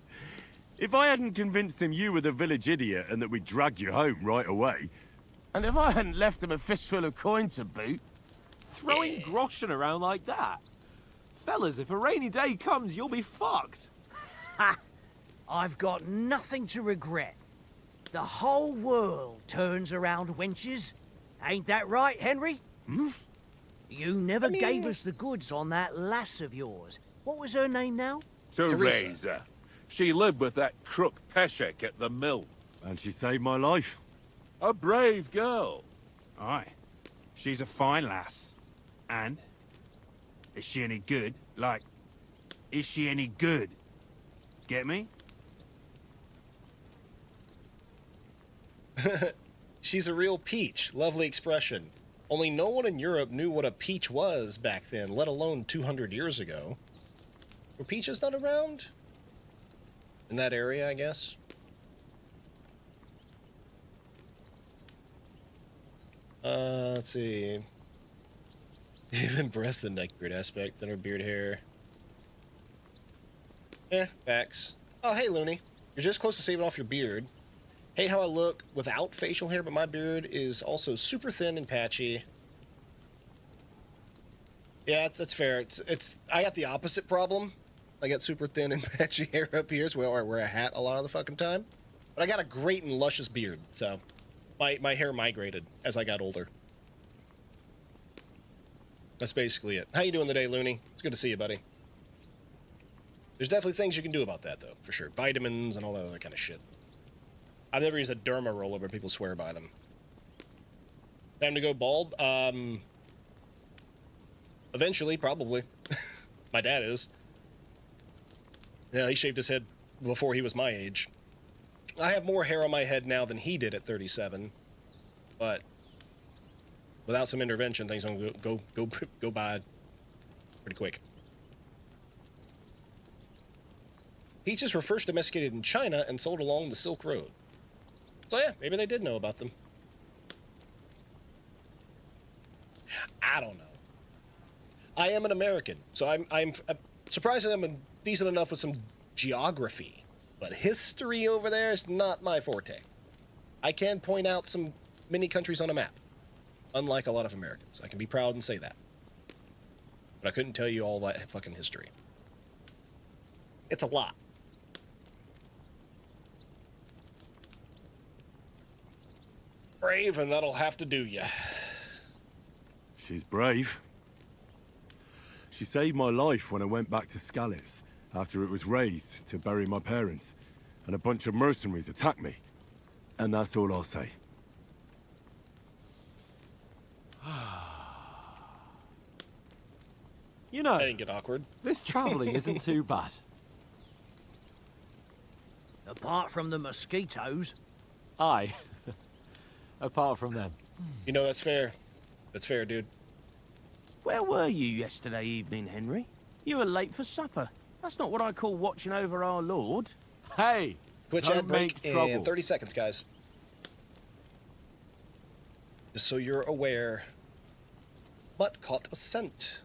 If I hadn't convinced him you were the village idiot and that we'd drag you home right away... And if I hadn't left him a fistful of coin to boot, Throwing groschen around like that. Fellas, if a rainy day comes, you'll be fucked. Ha! I've got nothing to regret. The whole world turns around wenches. Ain't that right, Henry? Hmm? You never gave us the goods on that lass of yours. What was her name now? Teresa. She lived with that crook Peshek at the mill. And she saved my life. A brave girl. Aye. She's a fine lass. And? Is she any good? Like, is she any good? Get me? She's a real peach. Lovely expression. Only no one in Europe knew what a peach was back then, let alone 200 years ago. Were peaches not around? In that area, I guess? Let's see. Even breast and neck beard aspect, thinner beard hair. Facts. Oh, hey, Looney. You're just close to saving off your beard. Hate how I look without facial hair, but my beard is also super thin and patchy. Yeah, that's fair. I got the opposite problem. I got super thin and patchy hair up here, so I wear a hat a lot of the fucking time. But I got a great and luscious beard, so my hair migrated as I got older. That's basically it. How you doing today, Looney? It's good to see you, buddy. There's definitely things you can do about that, though, for sure. Vitamins and all that other kind of shit. I've never used a derma roller, but people swear by them. Time to go bald? Eventually, probably. My dad is. Yeah, he shaved his head before he was my age. I have more hair on my head now than he did at 37, but without some intervention, things don't go by pretty quick. Peaches were first domesticated in China and sold along the Silk Road. So yeah, maybe they did know about them. I don't know. I am an American, so I'm surprised that I'm decent enough with some geography. But history over there is not my forte. I can point out some mini countries on a map, unlike a lot of Americans. I can be proud and say that. But I couldn't tell you all that fucking history. It's a lot. Brave, and that'll have to do ya. She's brave. She saved my life when I went back to Skalitz after it was razed to bury my parents, and a bunch of mercenaries attacked me. And that's all I'll say. You know, That didn't get awkward. this travelling isn't too bad. Apart from the mosquitoes. Aye. Apart from them. You know, that's fair. That's fair, dude. Where were you yesterday evening, Henry? You were late for supper. That's not what I call watching over our Lord. Hey! Twitch don't ad break make in trouble. 30 seconds, guys. Just so you're aware, Mutt caught a scent.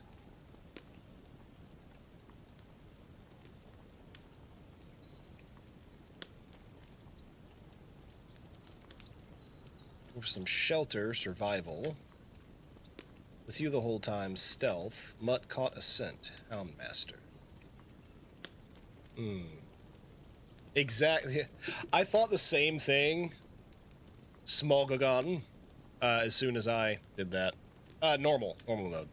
For some shelter, survival. With you the whole time, stealth. Mutt caught a scent. Houndmaster. Exactly. I thought the same thing. Smolgagon. As soon as I did that. Normal mode.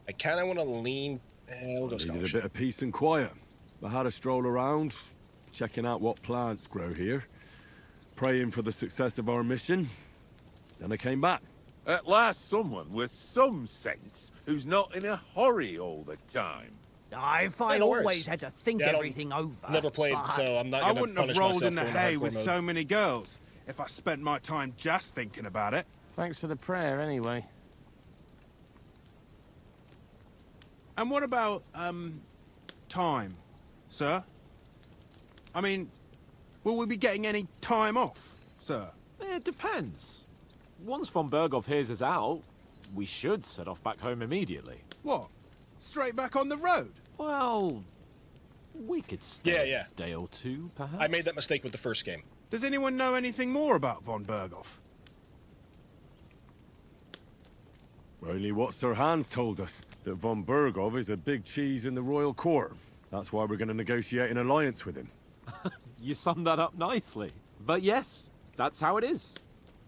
I kind of want to lean. We'll go Needed a scholarship. bit of peace and quiet. I had a stroll around, checking out what plants grow here, praying for the success of our mission. Then I came back. At last, someone with some sense who's not in a hurry all the time. If I no worries. always had to think Yeah, I don't- everything over. Never played, but- so I'm not I going to wouldn't punish have rolled myself in the going to hay hardcore with mode. so many girls if I spent my time just thinking about it. Thanks for the prayer, anyway. And what about, time, sir? I mean, will we be getting any time off, sir? It depends. Once von Berghoff hears us out, we should set off back home immediately. What? Straight back on the road? Well, we could stay Yeah. a day or two, perhaps. I made that mistake with the first game. Does anyone know anything more about von Berghoff? Only what Sir Hans told us, that von Berghoff is a big cheese in the royal court. That's why we're going to negotiate an alliance with him. You summed that up nicely. But yes, that's how it is.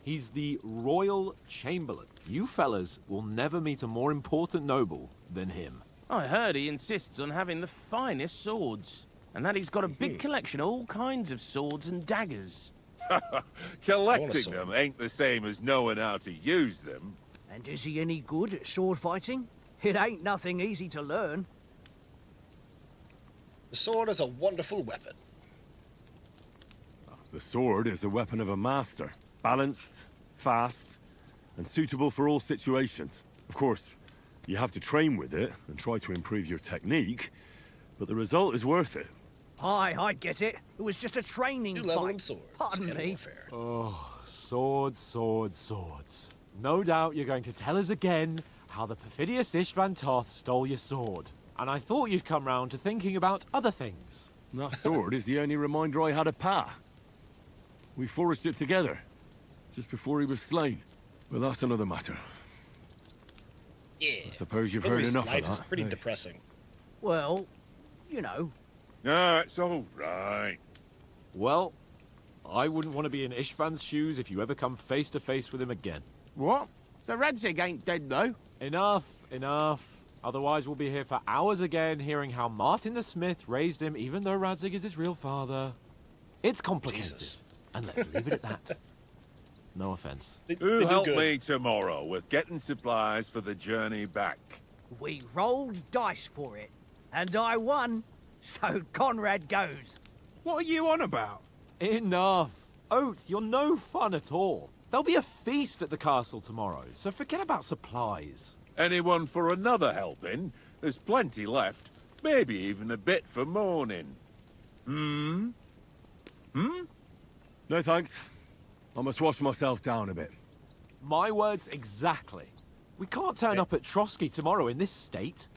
He's the Royal Chamberlain. You fellas will never meet a more important noble than him. I heard he insists on having the finest swords, and that he's got a big collection of all kinds of swords and daggers. Collecting them ain't the same as knowing how to use them. And is he any good at sword fighting? It ain't nothing easy to learn. The sword is a wonderful weapon. The sword is the weapon of a master. Balanced, fast, and suitable for all situations. Of course, you have to train with it and try to improve your technique, but the result is worth it. Aye, I get it. It was just a training New level fight. in swords. Pardon and me. warfare. Oh, swords, swords, swords. No doubt you're going to tell us again how the perfidious Istvan Toth stole your sword. And I thought you'd come round to thinking about other things. That sword is the only reminder I had of Pa. We forged it together, just before he was slain. But that's another matter. Yeah. I suppose you've Henry's heard enough life of is that. pretty depressing. Well, you know. No, it's all right. Well, I wouldn't want to be in Istvan's shoes if you ever come face to face with him again. What? So Radzig ain't dead, though? Enough, enough. Otherwise we'll be here for hours again hearing how Martin the Smith raised him even though Radzig is his real father. It's complicated. Jesus. And let's leave it at that. No offense. They Who'll do help good. me tomorrow with getting supplies for the journey back? We rolled dice for it. And I won. So Conrad goes. What are you on about? Enough. Oath, you're no fun at all. There'll be a feast at the castle tomorrow, so forget about supplies. Anyone for another helping? There's plenty left. Maybe even a bit for morning. No thanks. I must wash myself down a bit. My words exactly. We can't turn up at Trotsky tomorrow in this state.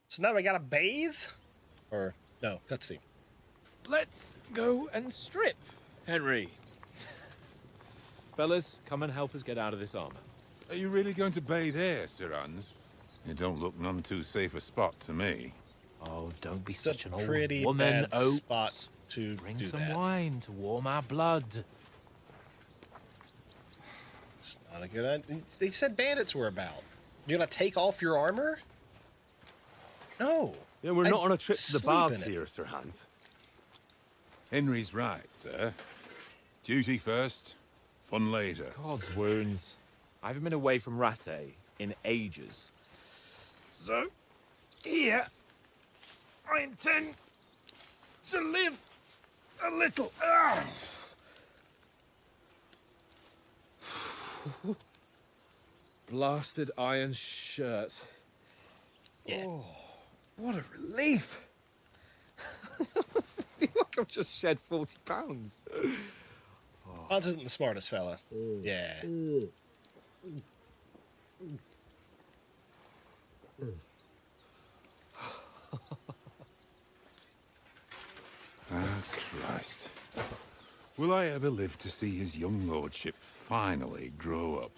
So now we gotta bathe? Or, no, cutscene. Let's go and strip, Henry. Fellas, come and help us get out of this armor. Are you really going to bathe here, Sir Hans? It don't look none too safe a spot to me. Oh, don't be It's such a an old pretty woman, bad Oates. spot to Bring do some that. wine to warm our blood. It's not a good idea. They said bandits were about. You're gonna take off your armor? No. Yeah, we're I'd not on a trip to the sleep in baths it. here, Sir Hans. Henry's right, sir. Duty first, fun later. God's wounds. I haven't been away from Rattay in ages. So, here, I intend to live a little. Blasted iron shirt. Yeah. Oh, what a relief! I feel like I've just shed 40 pounds. Hans isn't the smartest fella. Yeah. Ah, Christ. Will I ever live to see his young lordship finally grow up?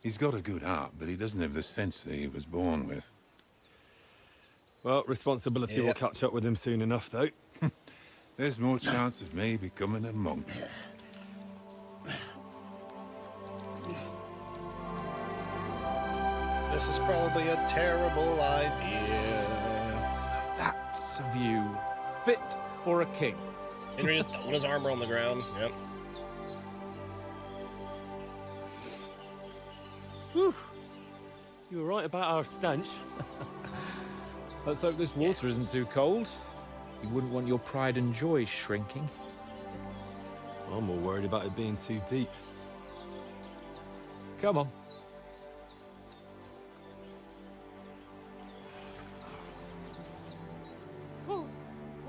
He's got a good heart, but he doesn't have the sense that he was born with. Well, responsibility will catch up with him soon enough, though. There's more chance of me becoming a monk. This is probably a terrible idea. That's a view fit for a king. Henry just throwing his armor on the ground. Yep. Whew. You were right about our stench. Let's hope this water isn't too cold. You wouldn't want your pride and joy shrinking. I'm more worried about it being too deep. Come on.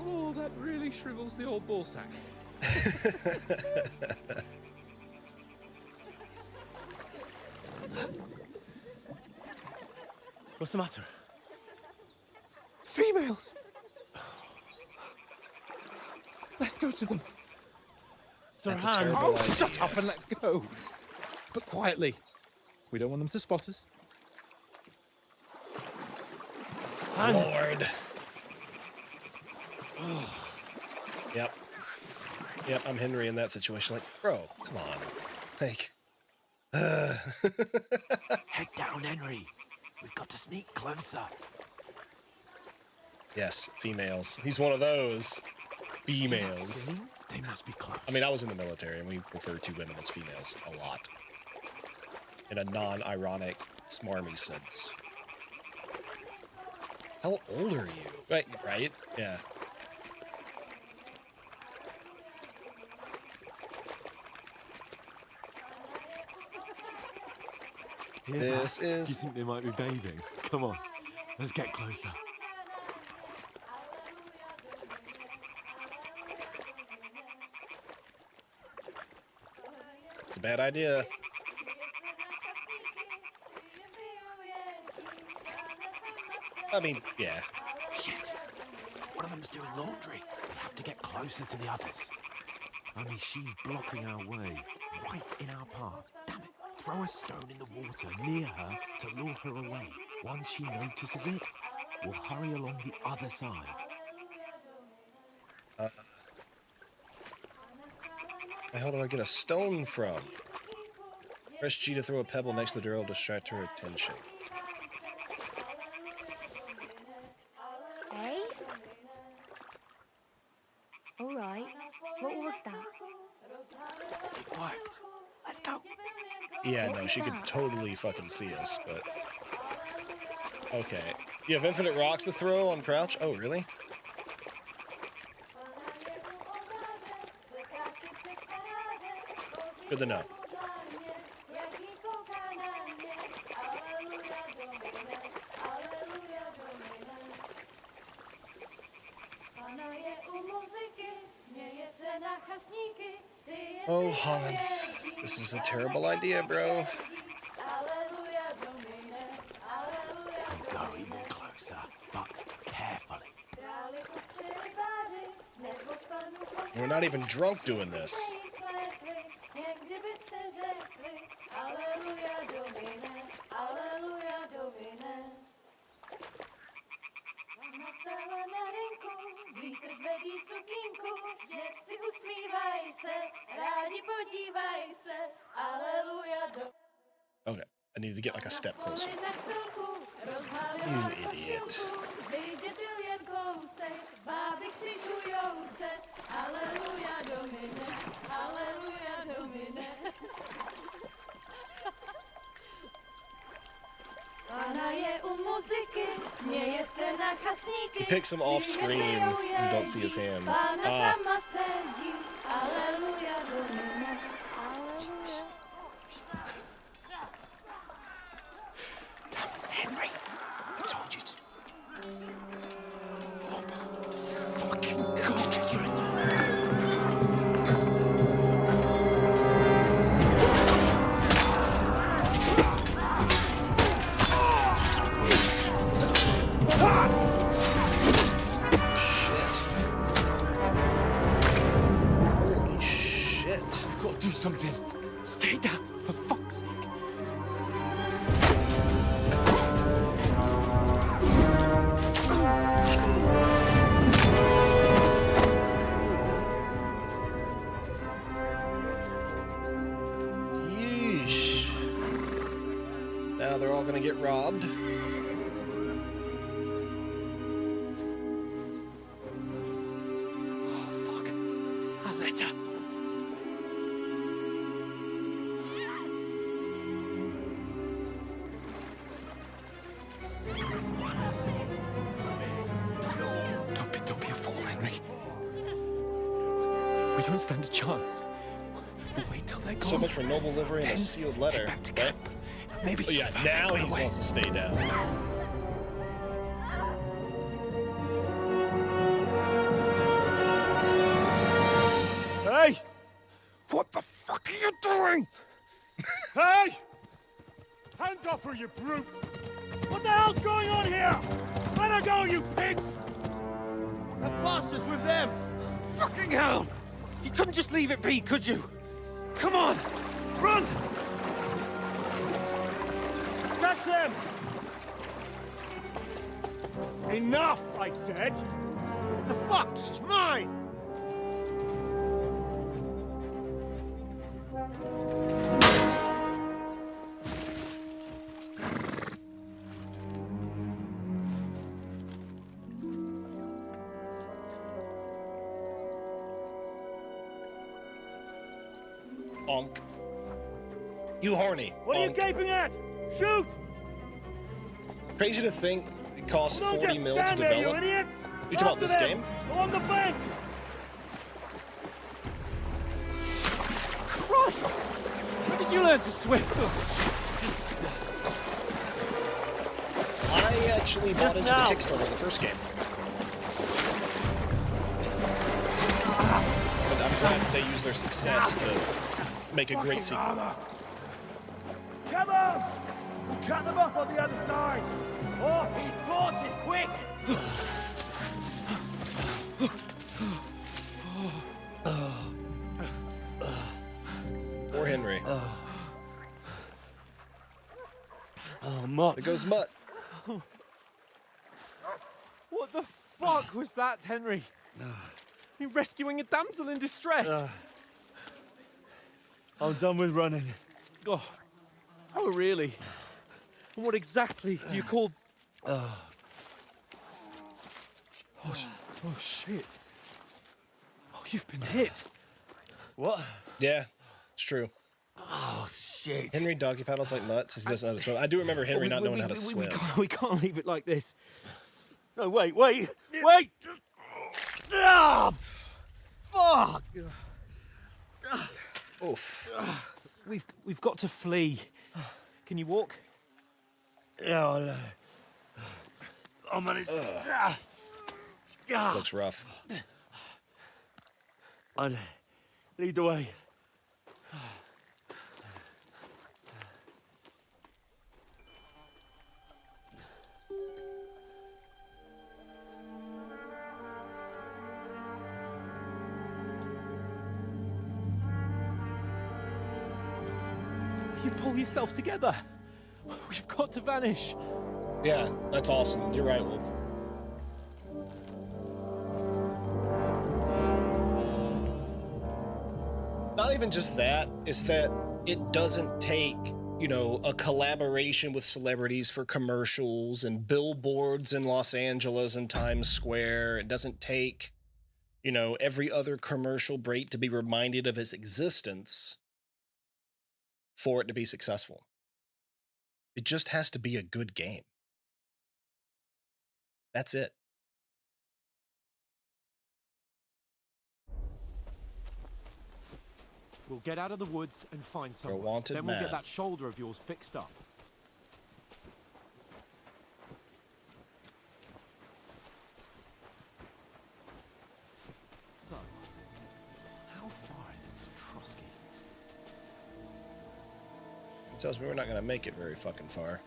Oh, that really shrivels the old ball sack. What's the matter? Females! Let's go to them. Sir That's a Hans. terrible Oh, idea. shut up and let's go. But quietly. We don't want them to spot us. Hans. Lord. Yep. Yep, I'm Henry in that situation. Like, bro, come on. Like, Head down, Henry. We've got to sneak closer. yes, females. He's one of those females. They must be close. I mean, I was in the military, and we refer to women as females a lot. In a non-ironic, smarmy sense. How old are you? Right? Yeah. Hear This that? is- You think they might be bathing? Come on, let's get closer. It's a bad idea. I mean, yeah. Shit. One of them's doing laundry. We have to get closer to the others. Only she's blocking our way. Right in our path. Damn it. Throw a stone in the water near her to lure her away. Once she notices it, we'll hurry along the other side. Where the hell do I get a stone from? Press G to throw a pebble next to the girl to distract her attention. Eh? All right. What was that? It worked. Let's go. Yeah, no, she could totally fucking see us, but... Okay. You have infinite rocks to throw on crouch? Oh, really? Good to know. Oh, Hans. This is a terrible idea, bro. We'll go even closer, but carefully. We're not even drunk doing this. Okay, I need to get like a step closer. You idiot. He picks him off screen. You don't see his hands. Ah. Henry, I told you to. Oh my fucking God, you're a Holy shit. You've got to do something. Stay down, for fuck's sake. Yeesh. Now they're all gonna get robbed. Oh, fuck. A letter. Don't be a fool, Henry. We don't stand a chance. We'll wait till they're gone. So much for noble livery and a Then sealed letter. head back to Right? camp. Maybe Oh, yeah, some now got he away. wants to stay down. Hey! What the fuck are you doing? Hey! Hands off her, you brute! What the hell's going on here? Let her go, you pigs! That bastard's with them! Fucking hell! You couldn't just leave it be, could you? Come on! Run! Catch them! Enough, I said! What the fuck? She's mine! Bonk. You horny. What are you Bonk. gaping at? Shoot! Crazy to think it costs Don't 40 just mil to stand there, develop. you idiot! You talking about this After them! game? Along the bank! Christ! When did you learn to swim? I actually bought into now. the Kickstarter of the first game. But I'm glad they used their success to make a great sequel. Come on! We'll cut them off on the other side! Oh, these horses, quick! Poor Henry. Oh, Mutt. There goes Mutt. What the fuck was that, Henry? You rescuing a damsel in distress? I'm done with running. Oh, really? And what exactly do you call... Oh, shit. Oh, you've been hit. What? Yeah, it's true. Oh, shit. Henry doggy paddles like nuts. He doesn't know how to swim. I do remember Henry not knowing how to swim. We can't leave it like this. No, wait! Wait! Ah, fuck! Oof. We've got to flee. Can you walk? Yeah, I'll manage. Looks rough. I'd lead the way. You pull yourself together. We've got to vanish. Yeah, that's awesome. You're right, Wolf. not even just that, it's that it doesn't take, you know, a collaboration with celebrities for commercials and billboards in Los Angeles and Times Square. It doesn't take, you know, every other commercial break to be reminded of its existence for it to be successful. It just has to be a good game. That's it. We'll get out of the woods and find You're a someone. wanted Then we'll man. get that shoulder of yours fixed up. So, how far is it to Trotsky? It tells me we're not going to make it very fucking far.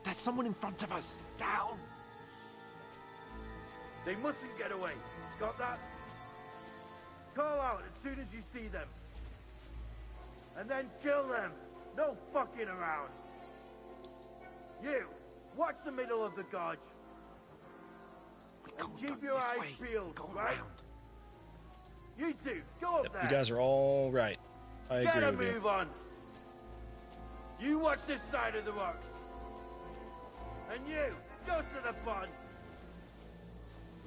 There's someone in front of us. Down. They mustn't get away. Got that? Call out as soon as you see them. And then kill them. No fucking around. You, watch the middle of the gorge. And keep your eyes peeled, right? You two, go up there. You guys are all right. I agree Get a with you. move on. You watch this side of the rocks. And you, go to the pond.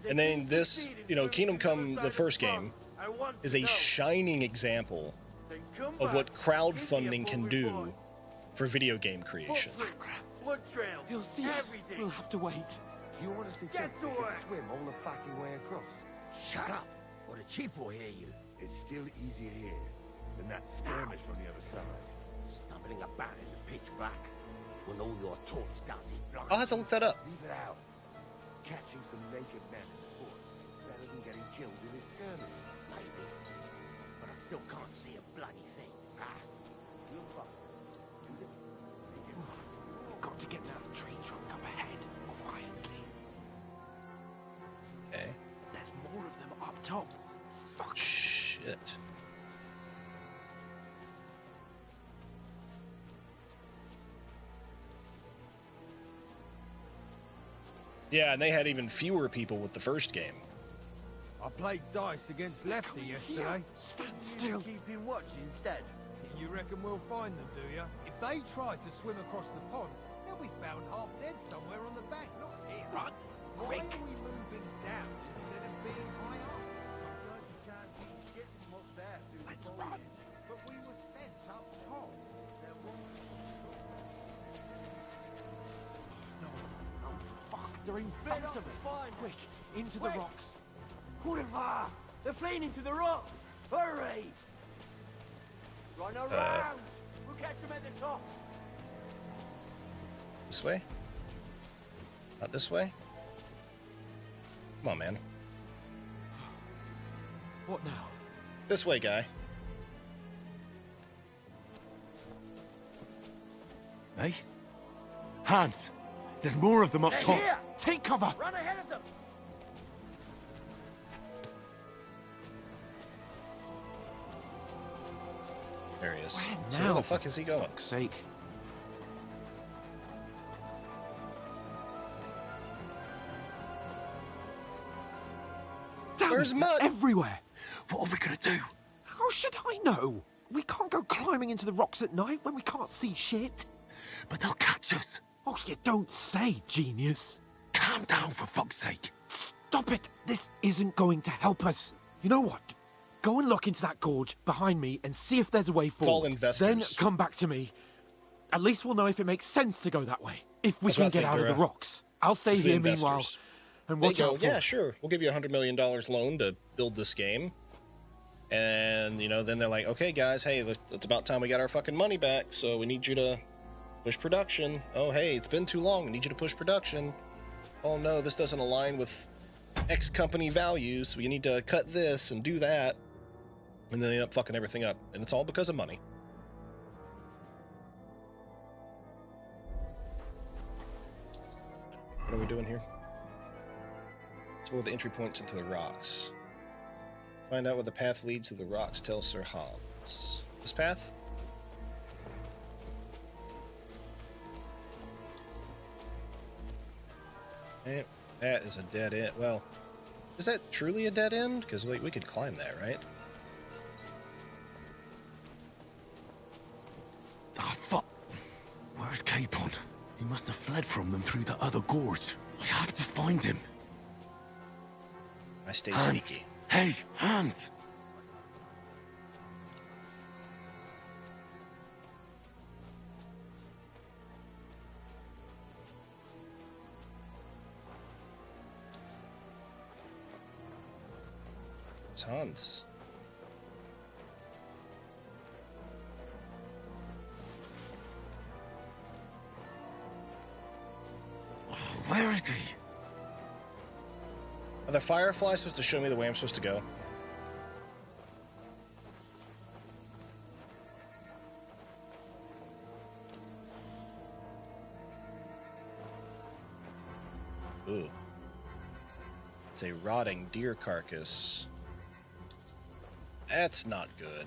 And then this, you know, Kingdom Come, the first game, is a shining example of what crowdfunding can do for video game creation. Blood trail. He'll see everything. We'll have to wait. You honestly Get think to you can work. swim all the fucking way across? Shut up, or the chief will hear you. It's still easier here than that skirmish on the other side. Stumbling about in the pitch black when all your torch does is blind. I'll have to look that up. Leave it out. Catching some naked men in the forest is better than getting killed in a skirmish. Maybe. But I still can't see a bloody thing. You'll fuck. Do this. We've got to get to the tree trunk up ahead, quietly. Okay. There's more of them up top. Fuck. Shit. Yeah, and they had even fewer people with the first game. I played dice against Lefty yesterday. Stand still. Keeping watch instead. You reckon we'll find them, do you? If they tried to swim across the pond, they'll be found half dead somewhere on the bank, not here. Run, Why quick. are we moving down instead of being high up? Sometimes you can't keep getting what's there to Let's avoid run. it. But we were sent up top. There was Fuck, they're in front of us. Quick, into the rocks. Boulevard! They're fleeing into the rocks! Hurry! Run around! We'll catch them at the top! This way? Not this way? Come on, man. What now? This way, guy. Hey? Hans! There's more of them up top. Here! Take cover! Run ahead of them! There he is. Where So now, where the fuck is he going? Fuck's sake. Damn Where's it, mud? they're everywhere. What are we gonna do? How should I know? We can't go climbing into the rocks at night when we can't see shit. But they'll catch us. Oh, you don't say, genius. Calm down, for fuck's sake. Stop it! This isn't going to help us. You know what? Go and look into that gorge behind me and see if there's a way forward. all investors. Then come back to me. At least we'll know if it makes sense to go that way. If we That's can what I get think, out of the Ura. rocks. I'll stay It's the here meanwhile investors. and They watch go, out for yeah, sure. We'll give you $100 million loan to build this game. And, you know, then they're like, okay, guys, hey, it's about time we got our fucking money back, so we need you to push production. Oh, hey, it's been too long. We need you to push production. Oh, no, this doesn't align with X company values. We need to cut this and do that. And then they end up fucking everything up. And it's all because of money. What are we doing here? Explore the entry points into the rocks. Find out where the path leads to the rocks. Tell Sir Hans. This path? Eh, that is a dead end. Well, is that truly a dead end? Because we could climb that, right? Where's Capon? He must have fled from them through the other gorge. I have to find him. I stay Hans. sneaky. Hey, Hans! It's Hans. Where is he? Are the fireflies supposed to show me the way I'm supposed to go? Ooh. It's a rotting deer carcass. That's not good.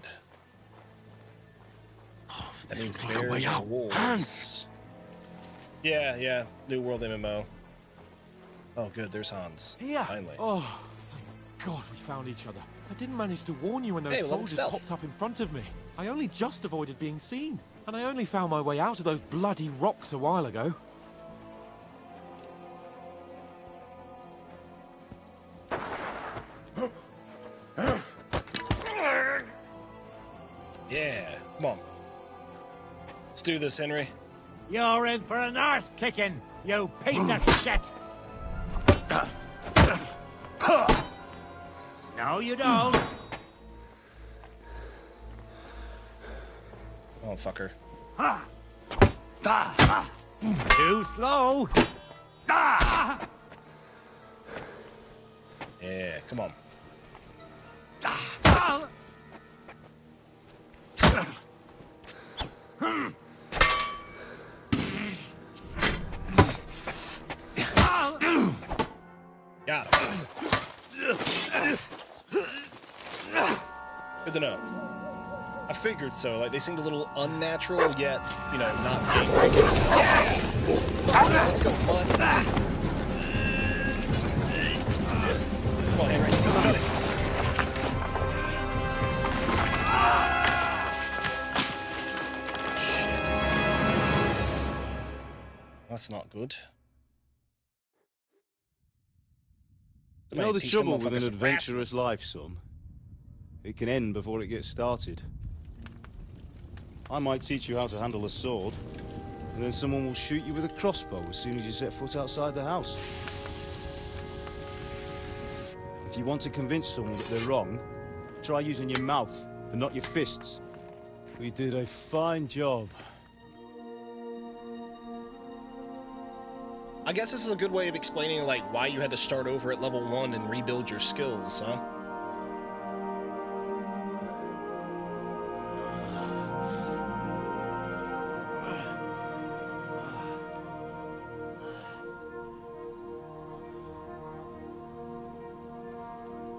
That means looks like a way bears out. and wolves. Hans! Yeah. New World MMO. Oh, good. There's Hans. Yeah. Finally. Oh, thank God we found each other. I didn't manage to warn you when those Hey, we leveled soldiers stealth. popped up in front of me. I only just avoided being seen. And I only found my way out of those bloody rocks a while ago. Yeah. Come on. Let's do this, Henry. You're in for an arse kicking, you piece of shit! No, you don't. Come on, fucker. Too slow. Yeah, come on. Got him. Good to know. I figured so. Like, they seemed a little unnatural, yet, you know, not game breaking. Yeah! Let's go, bud. Come on, Henry. Cut it. Shit. That's not good. You know the trouble with an adventurous life, son? It can end before it gets started. I might teach you how to handle a sword, and then someone will shoot you with a crossbow as soon as you set foot outside the house. If you want to convince someone that they're wrong, try using your mouth and not your fists. We did a fine job. I guess this is a good way of explaining, like, why you had to start over at level 1 and rebuild your skills, huh?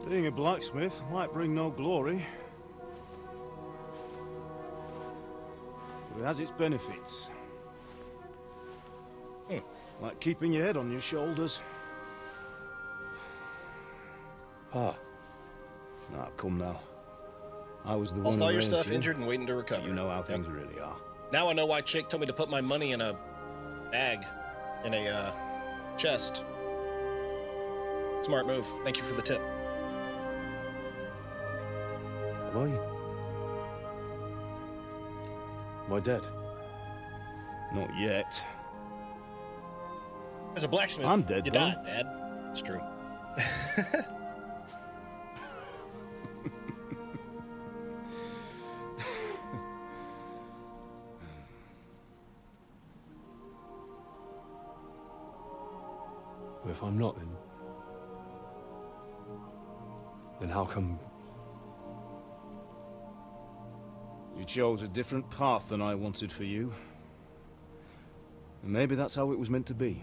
Being a blacksmith might bring no glory, but it has its benefits. Like keeping your head on your shoulders. Ah. Now, come now. I was the one Lost who all your raised stuff you. injured and waiting to recover. You know how things really are. Now I know why Chick told me to put my money in a bag, in a chest. Smart move. Thank you for the tip. Am I dead? Not yet. As a blacksmith, I'm dead, you though. died, Dad. It's true. Well, if I'm not, then how come... You chose a different path than I wanted for you. And maybe that's how it was meant to be.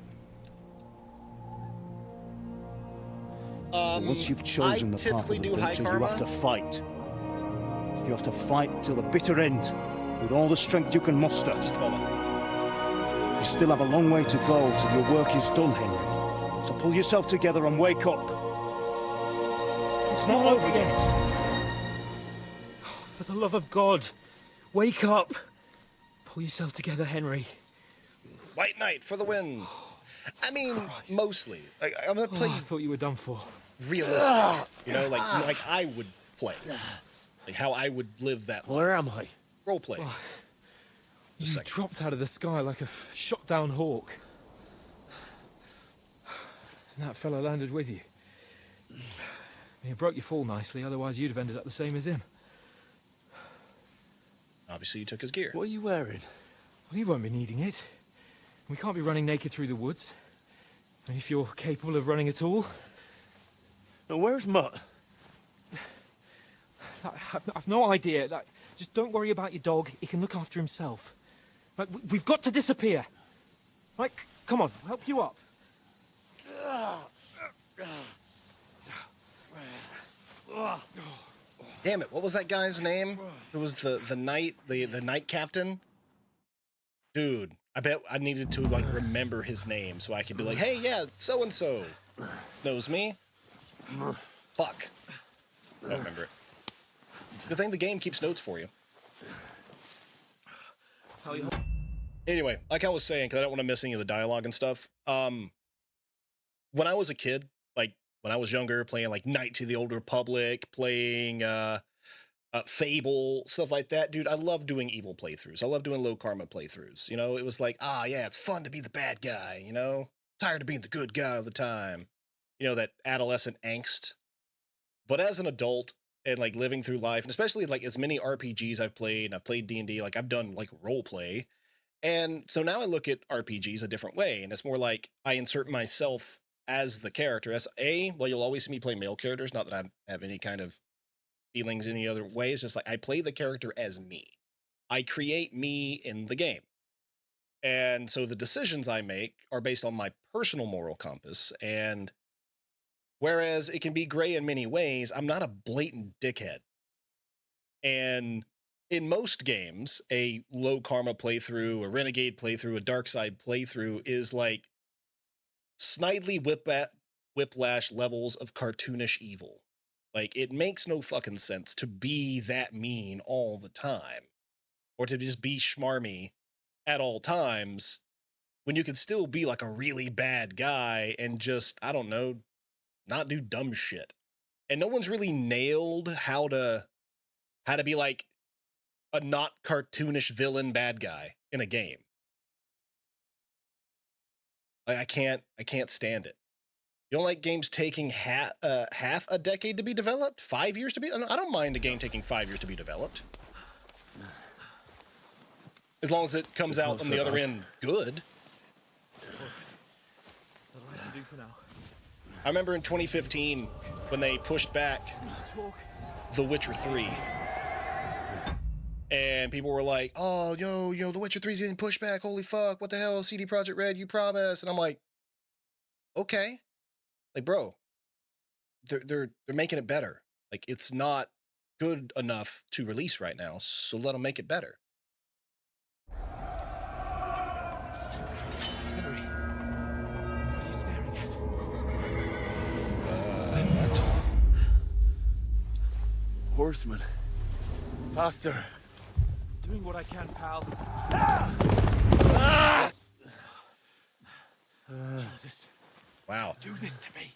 But once you've chosen the path of adventure, you have to fight. You have to fight till the bitter end, with all the strength you can muster. Just a moment. You still have a long way to go till your work is done, Henry. So pull yourself together and wake up. It's not over yet. For the love of God, wake up. Pull yourself together, Henry. White Knight for the win. I mean, mostly. Like, I'm gonna play. I thought you were done for. Realistic. You know, like I would play. Like how I would live that life. Where am I? Role play. You dropped out of the sky like a shot down hawk. And that fella landed with you. He broke your fall nicely, otherwise you'd have ended up the same as him. Obviously, you took his gear. What are you wearing? Well, you won't be needing it. We can't be running naked through the woods. And if you're capable of running at all... Now, where's Mutt? I've no idea. Just don't worry about your dog. He can look after himself. We've got to disappear. Right, come on, I'll help you up. Damn it! What was that guy's name? Who was the night captain? Dude, I bet I needed to like remember his name so I could be like, hey, yeah, so and so knows me. Fuck, I don't remember it. Good thing the game keeps notes for you. Anyway, like I was saying, because I don't want to miss any of the dialogue and stuff. When I was a kid, like when I was younger, playing like Knights of the Old Republic, playing Fable, stuff like that, dude, I love doing evil playthroughs. I love doing low karma playthroughs. You know, it was like, yeah, it's fun to be the bad guy, you know? Tired of being the good guy all the time. You know, that adolescent angst. But as an adult, and like living through life, and especially like as many RPGs I've played, and I've played D&D, like I've done like role play. And so now I look at RPGs a different way, and it's more like I insert myself as the character. Well, you'll always see me play male characters, not that I have any kind of feelings any other way. It's just like I play the character as me. I create me in the game. And so the decisions I make are based on my personal moral compass, and whereas it can be gray in many ways, I'm not a blatant dickhead. And in most games, a low karma playthrough, a renegade playthrough, a dark side playthrough is like snidely whiplash levels of cartoonish evil. Like, it makes no fucking sense to be that mean all the time, or to just be schmarmy at all times, when you could still be like a really bad guy and just, I don't know, not do dumb shit. And no one's really nailed how to be like a not cartoonish villain bad guy in a game. Like I can't stand it. You don't like games taking half a decade to be developed? 5 years to be? I don't mind a game taking 5 years to be developed. As long as it comes out on the other end good. I remember in 2015 when they pushed back The Witcher 3. And people were like, oh, yo, The Witcher 3's getting pushed back. Holy fuck, what the hell? CD Projekt Red, you promised. And I'm like, okay. Like, bro, they're making it better. Like, it's not good enough to release right now, so let them make it better. Horseman. Faster. Doing what I can, pal. Jesus. Wow. Do this to me.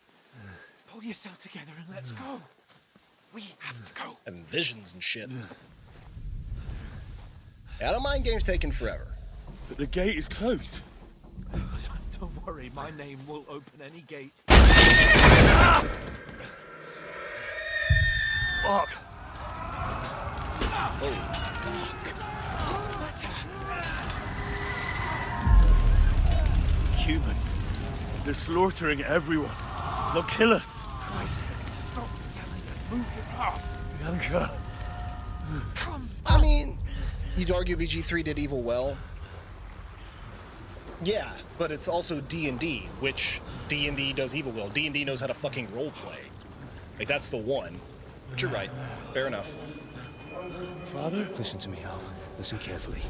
Pull yourself together and let's go. We have to go. And visions and shit. Yeah, I don't mind games taking forever. But the gate is closed. Don't worry, my name will open any gate. Fuck. Oh, Humans. They're slaughtering everyone. They'll kill us. Christ, stop yelling and move your ass. Bianca. I mean, you'd argue VG3 did evil well. Yeah, but it's also D&D, which D&D does evil well. D&D knows how to fucking roleplay. Like, that's the one. But you're right. Fair enough. Father? Listen to me, Hal. Listen carefully.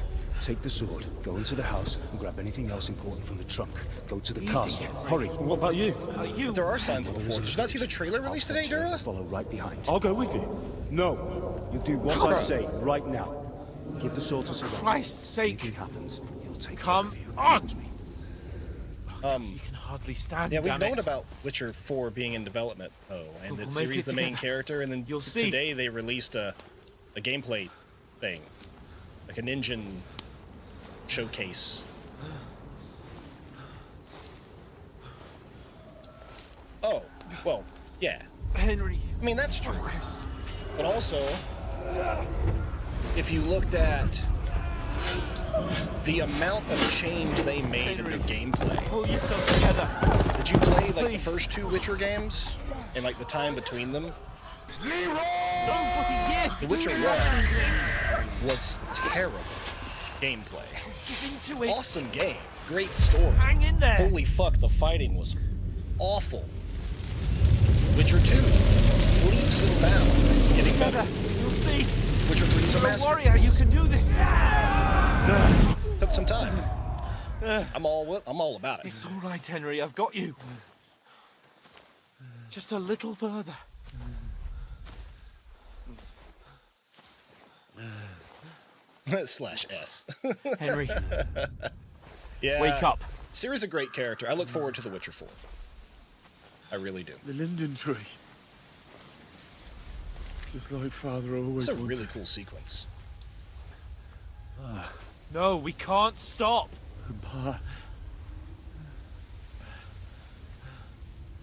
Take the sword, go into the house, and grab anything else important from the trunk. Go to the castle. Hurry. What about you? But there are signs of the Force. Did you not see the trailer released today, Dura? Follow right behind. I'll go with you. No. You do what I say right now. Give the sword to Sir. For Christ's sake. Anything happens, he'll take Come care of you. on. You can hardly stand. Yeah, we've damn known it. about Witcher 4 being in development. Oh, and We'll it's make series it the main together. character, and then You'll see. today they released a gameplay thing, like an engine showcase. Oh, well, yeah. Henry. I mean, that's true. But also, if you looked at the amount of change they made in their gameplay. Pull yourself together. Did you play like the first 2 Witcher games and like the time between them? The Witcher 1 was terrible gameplay. Get into it. Awesome game, great story. Hang in there. Holy fuck, the fighting was awful. Witcher 2, leaps and bounds, getting better. You'll see. Witcher 3 is a You're a masterpiece. warrior. You can do this. Took some time. I'm all about it. It's all right, Henry. I've got you. Just a little further. /S. Henry. Yeah. Wake up. Ciri's a great character. I look forward to The Witcher 4. I really do. The linden tree. Just like Father always It's a wanted. really cool sequence. No, we can't stop. Pa,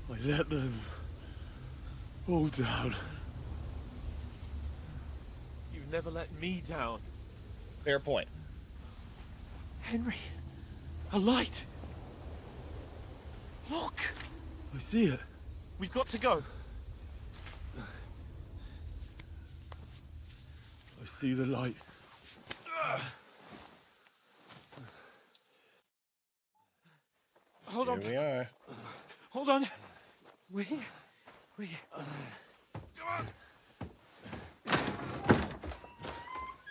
I let them all down. You've never let me down. Fair point. Henry, a light. Look. I see it. We've got to go. I see the light. Hold on. Here we are. Hold on. We're here. We're here.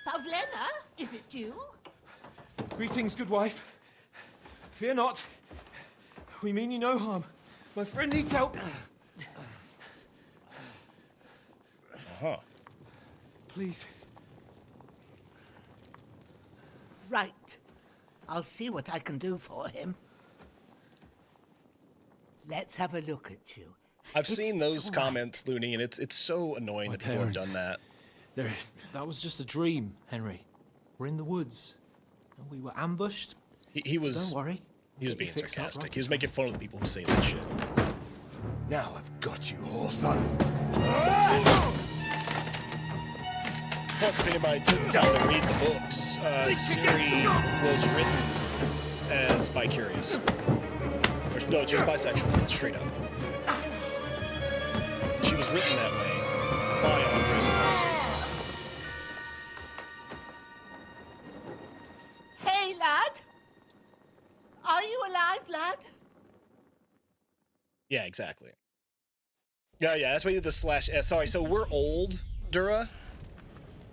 Pavlena, is it you? Greetings, good wife. Fear not. We mean you no harm. My friend needs help. Uh-huh. Please. Right. I'll see what I can do for him. Let's have a look at you. I've seen those comments, Looney, and it's so annoying that people have done that. That was just a dream, Henry. We're in the woods. And we were ambushed. He was. Don't worry. He was Get you being fixed up sarcastic. right He was as making fun of the people who say that shit. Now I've got you, whore sons. Plus, if anybody took the time to read the books, Ciri was written as bi-curious. Or, no, just bisexual, straight up. She was written that way by Andres Anassi. Hey, lad. Are you alive, lad? Yeah, exactly. Yeah, that's why you did the /S. Sorry, so we're old, Dura.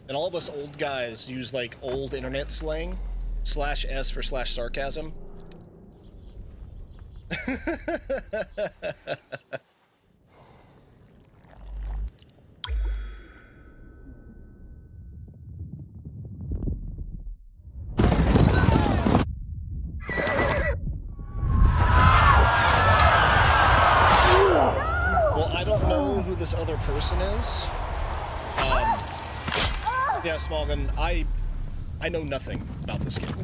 And all of us old guys use, like, old internet slang. /S for /sarcasm. Well, I don't know who this other person is. Yeah, Smallgun, I know nothing about this game.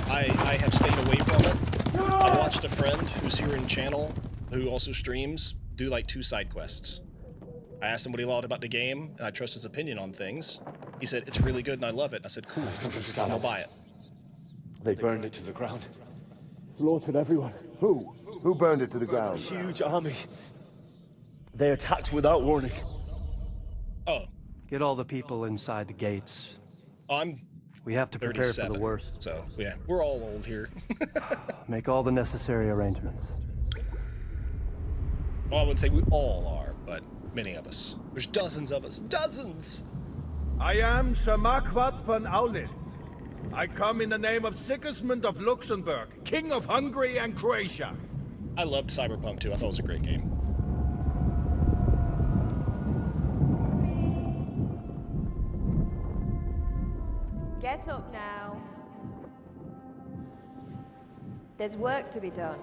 I have stayed away from it. I watched a friend who's here in channel, who also streams, do like 2 side quests. I asked him what he thought about the game, and I trust his opinion on things. He said, it's really good and I love it. And I said, cool, I'll buy it. They burned it to the ground. Slaughtered everyone. Who? Who burned it to the ground? A huge army. They attacked without warning. Oh. Get all the people inside the gates. We have to prepare for 37, the worst. So, yeah, we're all old here. Make all the necessary arrangements. Well, I wouldn't say we all are, but many of us. There's dozens of us. Dozens! I am Sir Marquardt von Aulitz. I come in the name of Sigismund of Luxembourg, King of Hungary and Croatia. I loved Cyberpunk 2. I thought it was a great game. Get up now. There's work to be done.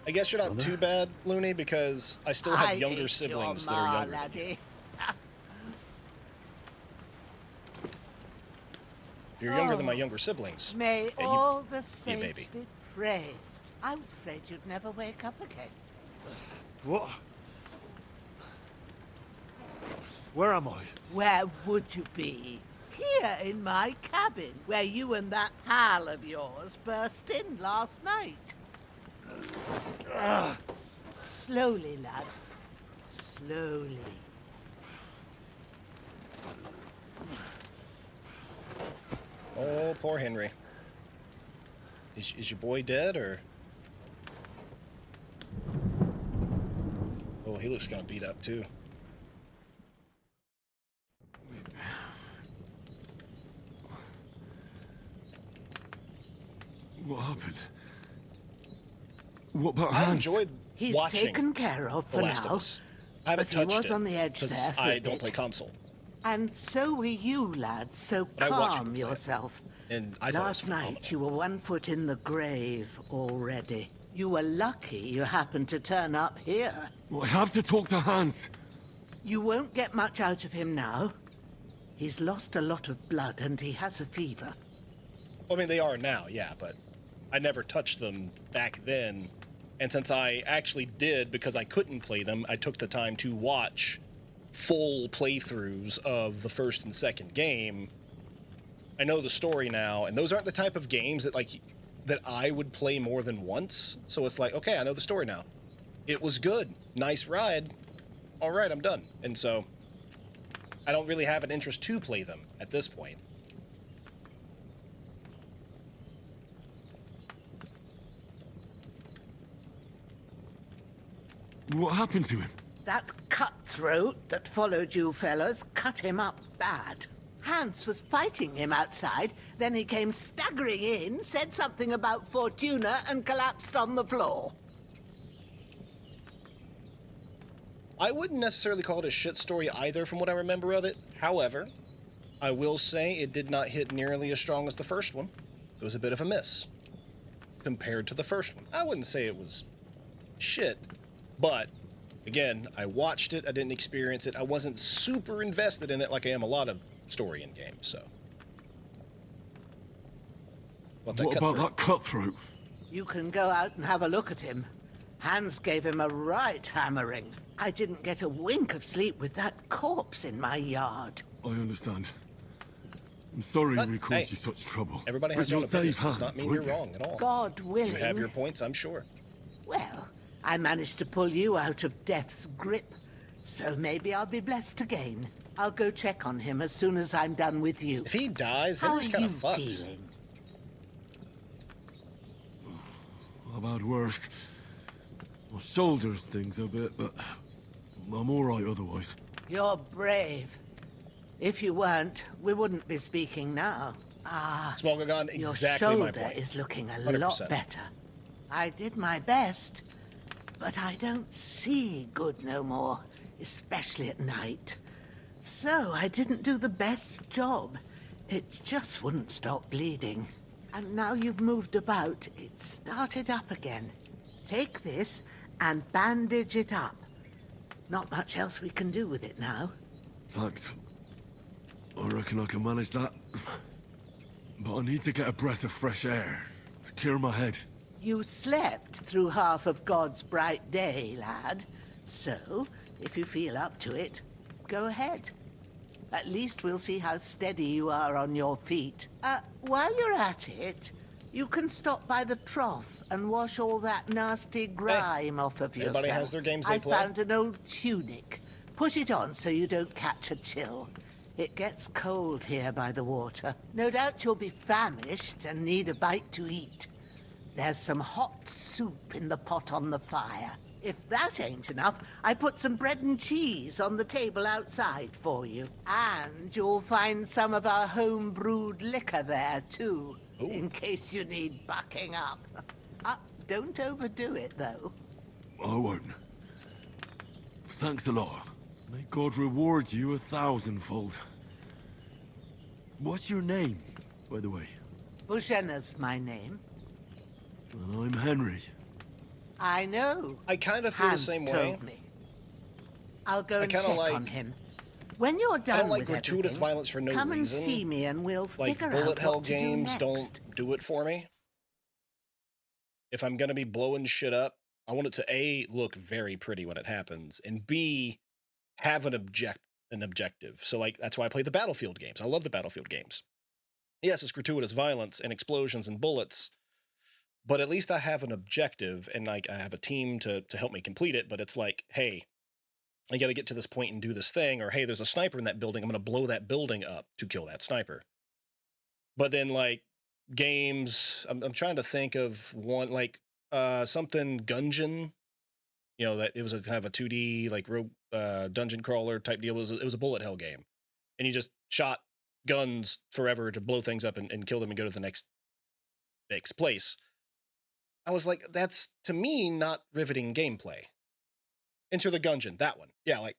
I guess you're not too bad, Looney, because I still have younger hate siblings your that are ma, younger than you. laddie. You're younger than my younger siblings. May Yeah, all the yeah, saints baby. be praised. I was afraid you'd never wake up again. What? Where am I? Where would you be? Here in my cabin, where you and that pal of yours burst in last night. Slowly, lad. Slowly. Oh, poor Henry. Is your boy dead, or? Oh, he looks kind of beat up, too. What happened? What about I Hans? enjoyed He's watching taken care of The for Last of now. Us. I haven't But he touched was it on the edge 'cause there for a I don't bit. play console. And so were you, lad, so But I watched calm yourself. And I thought it was Last night you were 1 foot in the grave already. You were lucky you happened to turn up here. Well, I have to talk to Hans. You won't get much out of him now. He's lost a lot of blood and he has a fever. I mean, they are now, yeah, but I never touched them back then. And since I actually did, because I couldn't play them, I took the time to watch full playthroughs of the first and second game. I know the story now, and those aren't the type of games that I would play more than once. So it's like, okay, I know the story now. It was good. Nice ride. All right, I'm done. And so I don't really have an interest to play them at this point. What happened to him? That cutthroat that followed you fellas cut him up bad. Hans was fighting him outside, then he came staggering in, said something about Fortuna, and collapsed on the floor. I wouldn't necessarily call it a shit story either from what I remember of it. However, I will say it did not hit nearly as strong as the first one. It was a bit of a miss compared to the first one. I wouldn't say it was shit, but again, I watched it, I didn't experience it. I wasn't super invested in it like I am a lot of story in games, so. What about that cutthroat? You can go out and have a look at him. Hans gave him a right hammering. I didn't get a wink of sleep with that corpse in my yard. I understand. I'm sorry we caused you such trouble. Everybody But has their own you'll opinions. save Does not Hans, mean won't you're you? wrong at all. God willing. You have your points, I'm sure. Well, I managed to pull you out of death's grip, so maybe I'll be blessed again. I'll go check on him as soon as I'm done with you. If he dies, How Henry's are kind you of fucked. feeling? I've had worse. My shoulders stings a bit, but I'm all right otherwise. You're brave. If you weren't, we wouldn't be speaking now. Smoker gun, Your exactly my shoulder point. is looking a 100%. lot better. I did my best, but I don't see good no more, especially at night. So I didn't do the best job. It just wouldn't stop bleeding. And now you've moved about, it started up again. Take this and bandage it up. Not much else we can do with it now. Thanks. I reckon I can manage that. But I need to get a breath of fresh air to clear my head. You slept through half of God's bright day, lad. So, if you feel up to it, go ahead. At least we'll see how steady you are on your feet. While you're at it, you can stop by the trough and wash all that nasty grime off of yourself. Everybody has their games they I play. found an old tunic. Put it on so you don't catch a chill. It gets cold here by the water. No doubt you'll be famished and need a bite to eat. There's some hot soup in the pot on the fire. If that ain't enough, I put some bread and cheese on the table outside for you. And you'll find some of our home-brewed liquor there, too, in case you need bucking up. Don't overdo it, though. I won't. Thanks a lot. May God reward you 1,000-fold. What's your name, by the way? Bushena's my name. Well, I'm Henry. I know. I kind of feel Hans the same told way. me. I'll go I and kinda check like- on him. When you're I done don't like with gratuitous everything, violence for no come reason. and see me and we'll Like figure bullet out hell what to do games next. don't do it for me. If I'm gonna be blowing shit up, I want it to A, look very pretty when it happens, and B, have an objective. So like that's why I play the Battlefield games. I love the Battlefield games. Yes, it's gratuitous violence and explosions and bullets, but at least I have an objective and like I have a team to help me complete it. But it's like, hey, I got to get to this point and do this thing, or hey, there's a sniper in that building. I'm going to blow that building up to kill that sniper. But then like games, I'm trying to think of one like something Gungeon. You know, that it was a kind of a 2D like rogue dungeon crawler type deal. It was a bullet hell game, and you just shot guns forever to blow things up and kill them and go to the next place. I was like, that's to me not riveting gameplay. Enter the Gungeon, that one, yeah, like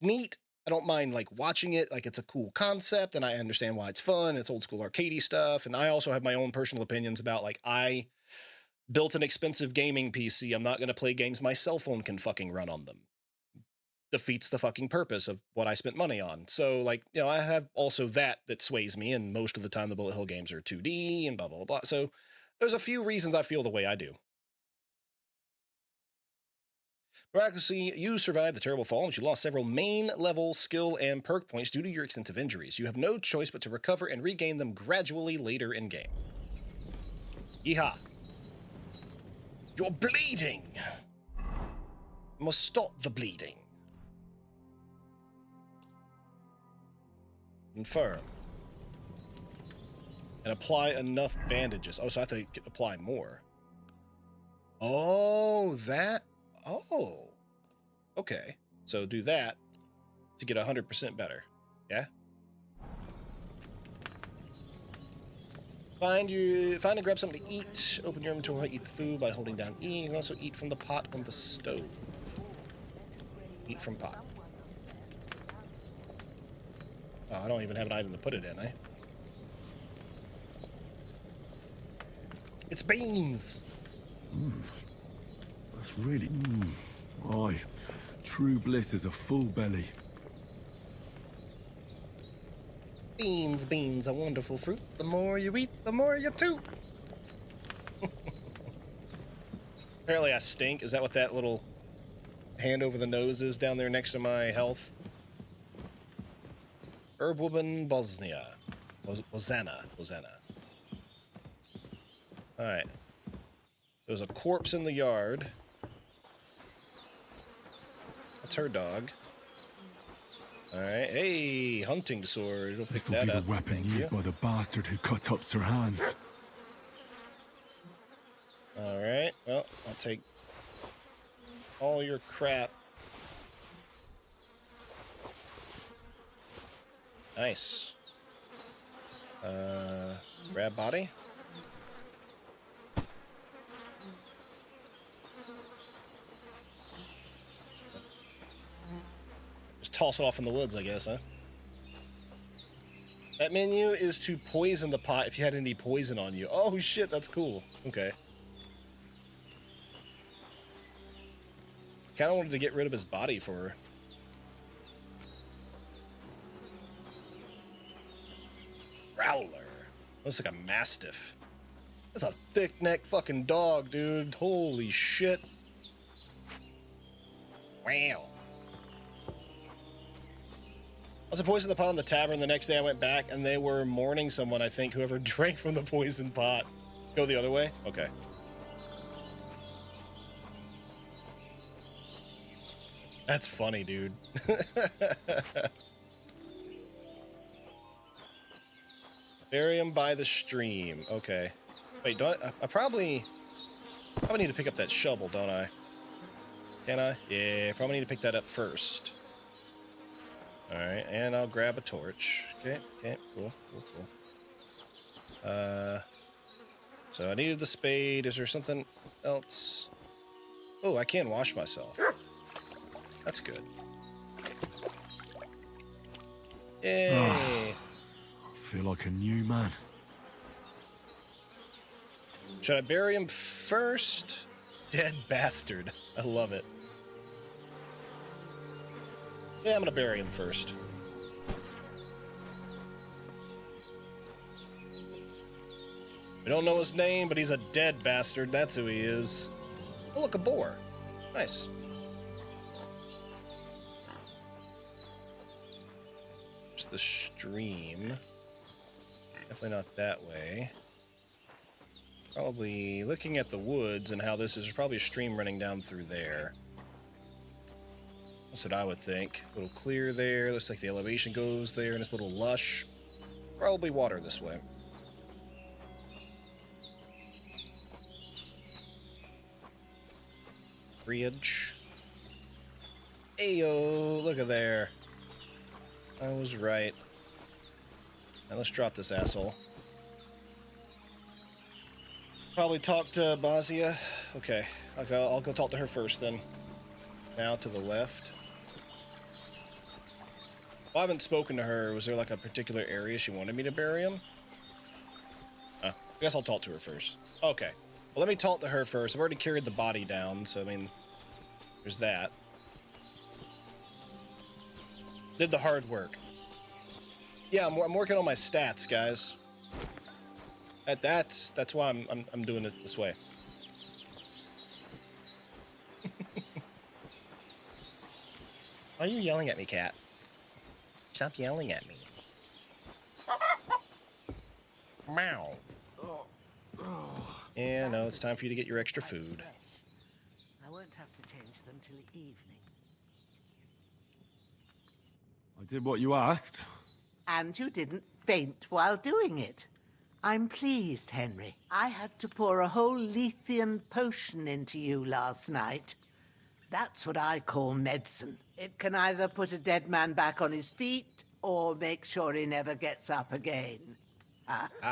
neat. I don't mind like watching it, like it's a cool concept, and I understand why it's fun. It's old school arcadey stuff, and I also have my own personal opinions about like I built an expensive gaming PC. I'm not going to play games my cell phone can fucking run on them. Defeats the fucking purpose of what I spent money on. So, like, you know, I have also that sways me, and most of the time the bullet hell games are 2D and blah, blah, blah. So there's a few reasons I feel the way I do. Miraculously, you survived the terrible fall, but you lost several main level skill and perk points due to your extensive injuries. You have no choice but to recover and regain them gradually later in game. Yeehaw. You're bleeding! You must stop the bleeding. Confirm. And apply enough bandages. Oh, so I have to apply more. Oh, that? Oh. Okay. So do that to get 100% better. Yeah? Find and grab something to eat. Open your inventory, eat the food by holding down E. You can also eat from the pot on the stove. Eat from pot. Oh, I don't even have an item to put it in, eh? It's beans! That's really... Aye. True bliss is a full belly. Beans, beans, a wonderful fruit. The more you eat, the more you toot. Apparently I stink. Is that what that little hand over the nose is down there next to my health? Herbwoman Bosnia. Bozana. Alright. There's a corpse in the yard. That's her dog. Alright. Hey, hunting sword. It'll pick This will that be the up. weapon used by the bastard who cut up Sir Hans. Alright. Well, I'll take all your crap. Nice. Grab body. Just toss it off in the woods, I guess, huh? That menu is to poison the pot if you had any poison on you. Oh shit, that's cool. Okay. Kinda wanted to get rid of his body for her. Growler. Looks like a mastiff. That's a thick-necked fucking dog, dude. Holy shit. Wow. I was poisoned the pot in the tavern. The next day I went back and they were mourning someone, I think, whoever drank from the poisoned pot. Go the other way? Okay. That's funny, dude. Bury him by the stream. Okay. Wait, don't I probably need to pick up that shovel, don't I? Can I? Yeah, probably need to pick that up first. Alright, and I'll grab a torch. Okay, cool. So I needed the spade. Is there something else? Oh, I can wash myself. That's good. Yay! feel like a new man. Should I bury him first? Dead bastard. I love it. Yeah, I'm gonna bury him first. We don't know his name, but he's a dead bastard. That's who he is. Oh, look, a boar. Nice. There's the stream. Definitely not that way. Probably looking at the woods and how this is probably a stream running down through there. That's what I would think. A little clear there. Looks like the elevation goes there and it's a little lush. Probably water this way. Bridge. Ayo, look at there. I was right. Now let's drop this asshole. Probably talk to Bazia. Okay, I'll go talk to her first then. Now to the left. Well, I haven't spoken to her. Was there like a particular area she wanted me to bury him? I guess I'll talk to her first. Okay. Well, let me talk to her first. I've already carried the body down, so I mean, there's that. Did the hard work. Yeah, I'm working on my stats, guys. That's why I'm doing it this way. Why are you yelling at me, cat? Stop yelling at me. Meow. Yeah, no, it's time for you to get your extra food. I won't have to change them till evening. I did what you asked. And you didn't faint while doing it. I'm pleased, Henry. I had to pour a whole Lethean potion into you last night. That's what I call medicine. It can either put a dead man back on his feet or make sure he never gets up again.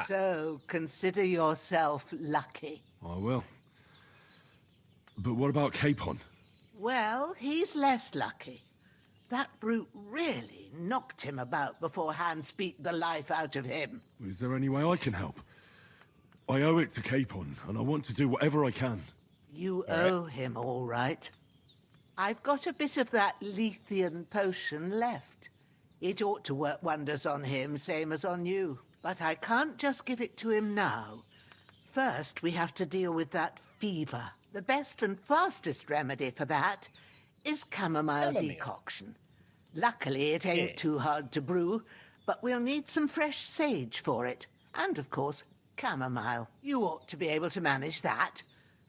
So consider yourself lucky. I will. But what about Capon? Well, he's less lucky. That brute really knocked him about before Hans beat the life out of him. Is there any way I can help? I owe it to Capon, and I want to do whatever I can. You owe him, all right. I've got a bit of that Lethean potion left. It ought to work wonders on him, same as on you. But I can't just give it to him now. First, we have to deal with that fever. The best and fastest remedy for that is chamomile decoction. Luckily, it ain't too hard to brew, but we'll need some fresh sage for it. And, of course, chamomile. You ought to be able to manage that.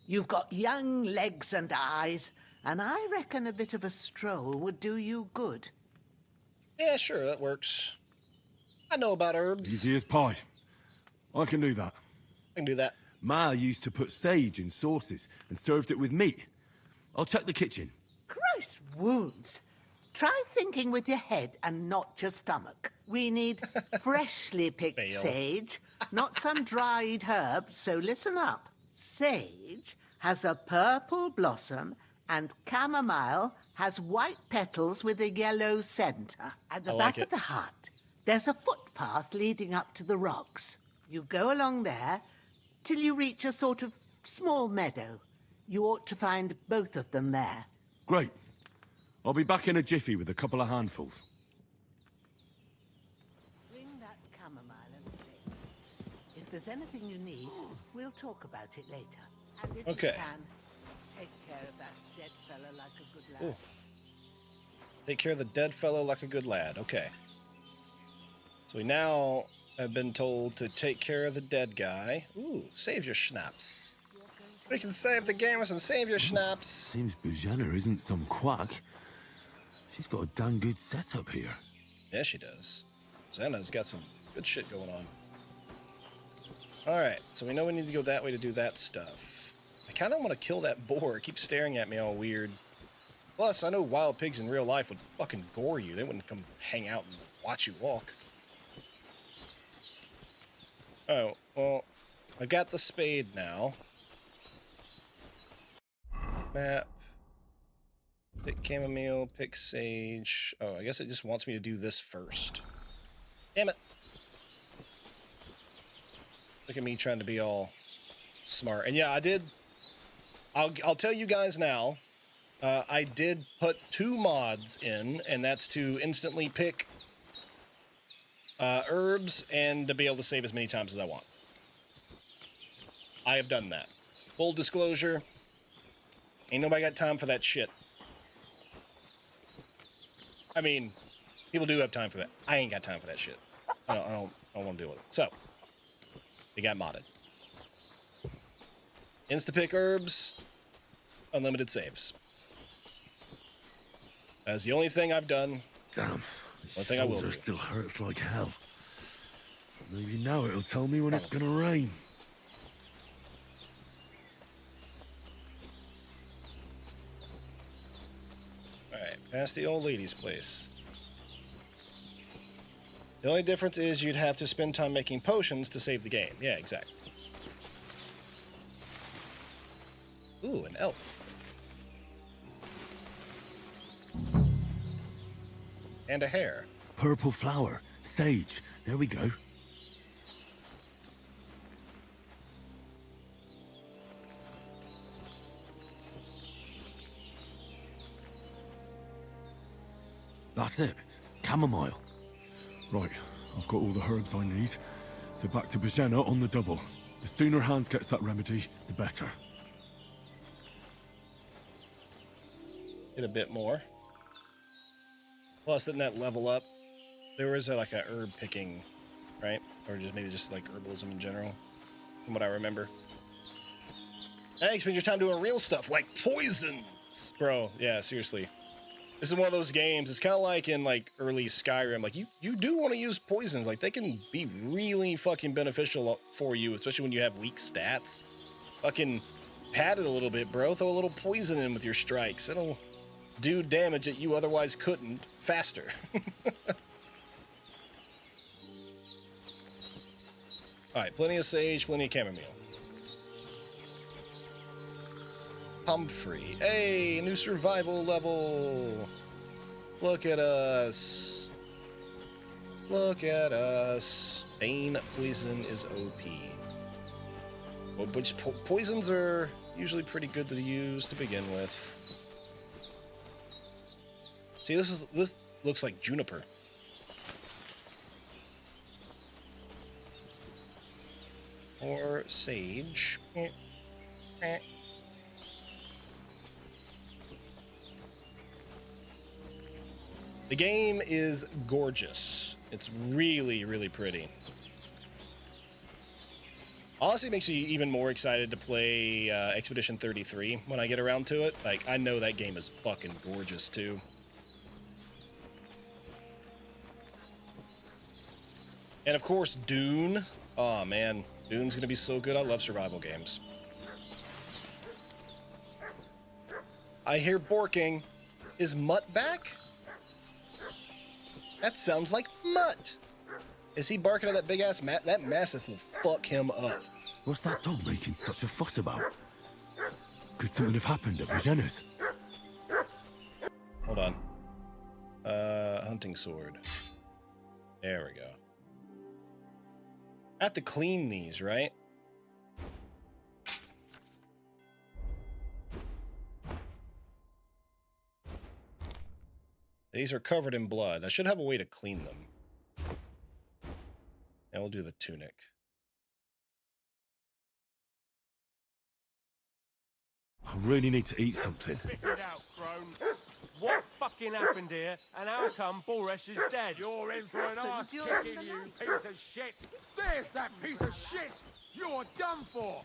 You've got young legs and eyes, and I reckon a bit of a stroll would do you good. Yeah, sure, that works. I know about herbs. Easy as pie. I can do that. I can do that. Ma used to put sage in sauces and served it with meat. I'll check the kitchen. Christ wounds. Try thinking with your head and not your stomach. We need freshly picked sage, not some dried herb, so listen up. Sage has a purple blossom and chamomile has white petals with a yellow center. At the back of the hut, there's a footpath leading up to the rocks. You go along there till you reach a sort of small meadow. You ought to find both of them there. Great. I'll be back in a jiffy with a couple of handfuls. Bring that chamomile and plate. If there's anything you need, we'll talk about it later. And if you can, take care of that dead fellow like a good lad. Ooh. Take care of the dead fellow like a good lad. Okay. So we now have been told to take care of the dead guy. Ooh, save your schnapps. We can save the game with some save your schnapps. Seems Bujana isn't some quack. She's got a damn good setup here. Yeah, she does. Xana's got some good shit going on. Alright, so we know we need to go that way to do that stuff. I kind of want to kill that boar. It keeps staring at me all weird. Plus, I know wild pigs in real life would fucking gore you. They wouldn't come hang out and watch you walk. Oh, well, I've got the spade now. Map. Pick chamomile, pick sage. Oh, I guess it just wants me to do this first. Damn it. Look at me trying to be all smart. And yeah, I did. I'll tell you guys now. I did put 2 mods in, and that's to instantly pick herbs and to be able to save as many times as I want. I have done that. Full disclosure, ain't nobody got time for that shit. I mean, people do have time for that. I ain't got time for that shit. I don't want to deal with it. So, they got modded. Insta-pick herbs, unlimited saves. That's the only thing I've done. Damn, One thing I will do. Still hurts like hell. Maybe now it'll tell me when it's gonna rain. Alright, past the old lady's place. The only difference is you'd have to spend time making potions to save the game. Yeah, exactly. Ooh, an elf. And a hare. Purple flower, sage. There we go. That's it. Chamomile. Right, I've got all the herbs I need. So back to Bajena on the double. The sooner Hans gets that remedy, the better. Get a bit more. Plus, didn't that level up? There was like a herb picking, right? Or just maybe just like herbalism in general, from what I remember. Hey, spend your time doing real stuff like poisons, bro. Yeah, seriously. This is one of those games. It's kind of like in like early Skyrim. Like you do want to use poisons. Like they can be really fucking beneficial for you, especially when you have weak stats. Fucking pad it a little bit, bro. Throw a little poison in with your strikes. It'll do damage that you otherwise couldn't faster. All right, plenty of sage, plenty of chamomile. Humphrey. Hey, new survival level. Look at us. Look at us. Bane poison is OP. Well, which poisons are usually pretty good to use to begin with. See, this looks like juniper. Or sage. The game is gorgeous. It's really, really pretty. Honestly, it makes me even more excited to play Expedition 33 when I get around to it. Like, I know that game is fucking gorgeous, too. And, of course, Dune. Oh, man. Dune's gonna be so good. I love survival games. I hear borking. Is Mutt back? That sounds like Mutt. Is he barking at that big-ass that mastiff will fuck him up. What's that dog making such a fuss about? Could something have happened at Bajena's? Hold on. Hunting sword. There we go. I have to clean these, right? These are covered in blood. I should have a way to clean them. And we'll do the tunic. I really need to eat something. Figure it out, Crone. What fucking happened here, and how come Boresh is dead? You're in for an arse kicking, you piece of shit! There's that piece of shit! You're done for!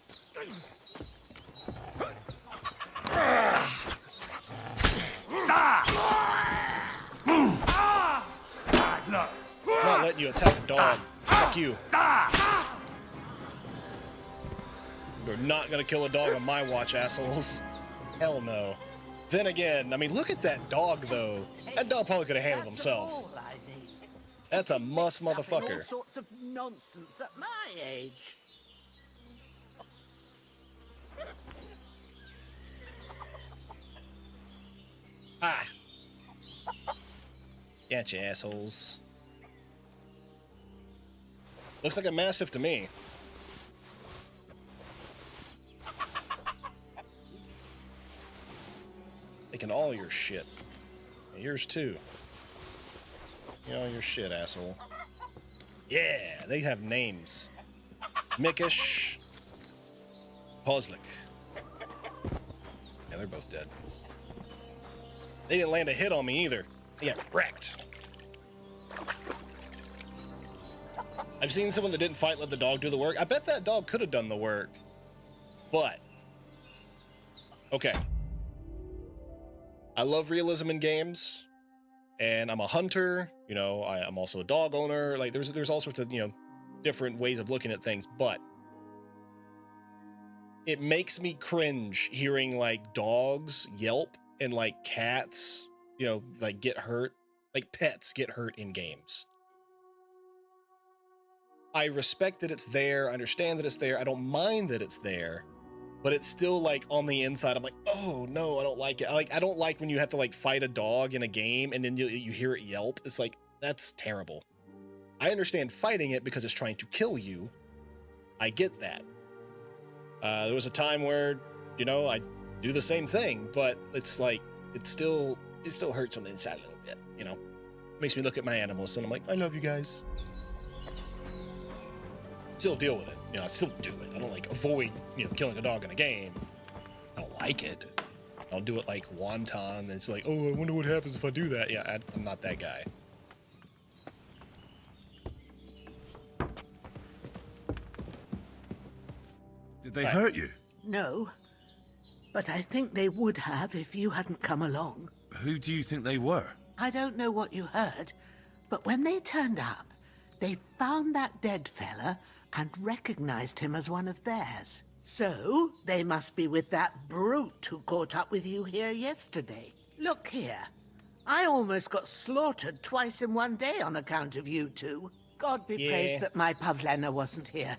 I'm not letting you attack a dog. Fuck you. You're not gonna kill a dog on my watch, assholes. Hell no. Then again, I mean, look at that dog, though. That dog probably could have handled himself. That's a muss motherfucker. All sorts of nonsense at my age. Ah. Gotcha, assholes. Looks like a mastiff to me. Taking all your shit. And yours too. You know, your shit, asshole. Yeah, they have names. Mickish. Kozlik. Yeah, they're both dead. They didn't land a hit on me either. They got wrecked. I've seen someone that didn't fight, let the dog do the work. I bet that dog could have done the work. But, okay. I love realism in games, and I'm a hunter. You know, I'm also a dog owner. Like, there's all sorts of, you know, different ways of looking at things, but it makes me cringe hearing, like, dogs yelp and, like, cats, you know, like, get hurt. Like, pets get hurt in games. I respect that it's there. I understand that it's there. I don't mind that it's there, but it's still like on the inside. I'm like, oh no, I don't like it. I don't like when you have to like fight a dog in a game and then you hear it yelp. It's like, that's terrible. I understand fighting it because it's trying to kill you. I get that. There was a time where, you know, I do the same thing, but it's like, it still hurts on the inside a little bit, you know? Makes me look at my animals and I'm like, I love you guys. Still deal with it. You know, I still do it. I don't like avoid, you know, killing a dog in a game. I don't like it. I'll do it like wonton. It's like, oh, I wonder what happens if I do that. Yeah, I'm not that guy. Did they hurt you? No, but I think they would have if you hadn't come along. Who do you think they were? I don't know what you heard, but when they turned up, they found that dead fella and recognized him as one of theirs. So, they must be with that brute who caught up with you here yesterday. Look here. I almost got slaughtered twice in one day on account of you two. God be praised that my Pavlena wasn't here.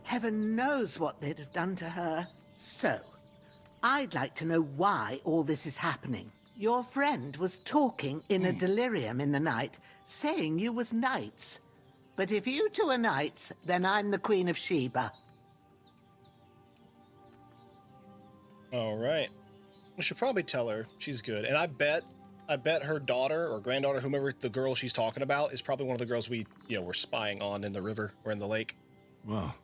Heaven knows what they'd have done to her. So, I'd like to know why all this is happening. Your friend was talking in a delirium in the night, saying you was knights. But if you two are knights, then I'm the Queen of Sheba. All right. We should probably tell her she's good. And I bet her daughter or granddaughter, whomever the girl she's talking about, is probably one of the girls we, you know, were spying on in the river or in the lake. Well,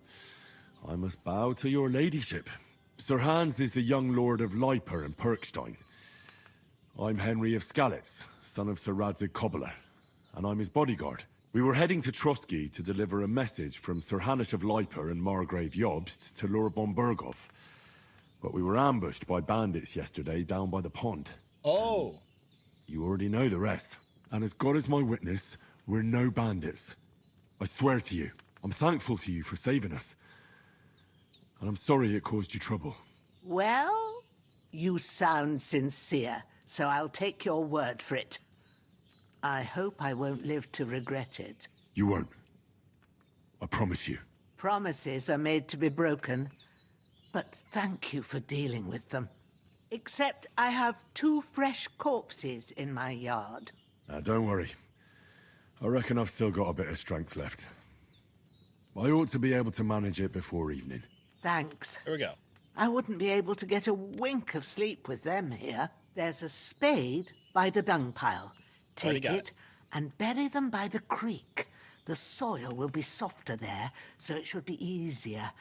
I must bow to your ladyship. Sir Hans is the young lord of Leiper and Perkstein. I'm Henry of Skalitz, son of Sir Radzig Kobyla, and I'm his bodyguard. We were heading to Trotsky to deliver a message from Sir Hanish of Leiper and Margrave Jobst to Lord von Berghoff. But we were ambushed by bandits yesterday down by the pond. Oh! You already know the rest. And as God is my witness, we're no bandits. I swear to you, I'm thankful to you for saving us. And I'm sorry it caused you trouble. Well, you sound sincere, so I'll take your word for it. I hope I won't live to regret it. You won't. I promise you. Promises are made to be broken, but thank you for dealing with them. Except I have 2 fresh corpses in my yard. Now, don't worry. I reckon I've still got a bit of strength left. I ought to be able to manage it before evening. Thanks. Here we go. I wouldn't be able to get a wink of sleep with them here. There's a spade by the dung pile. Take it and bury them by the creek. The soil will be softer there, so it should be easier,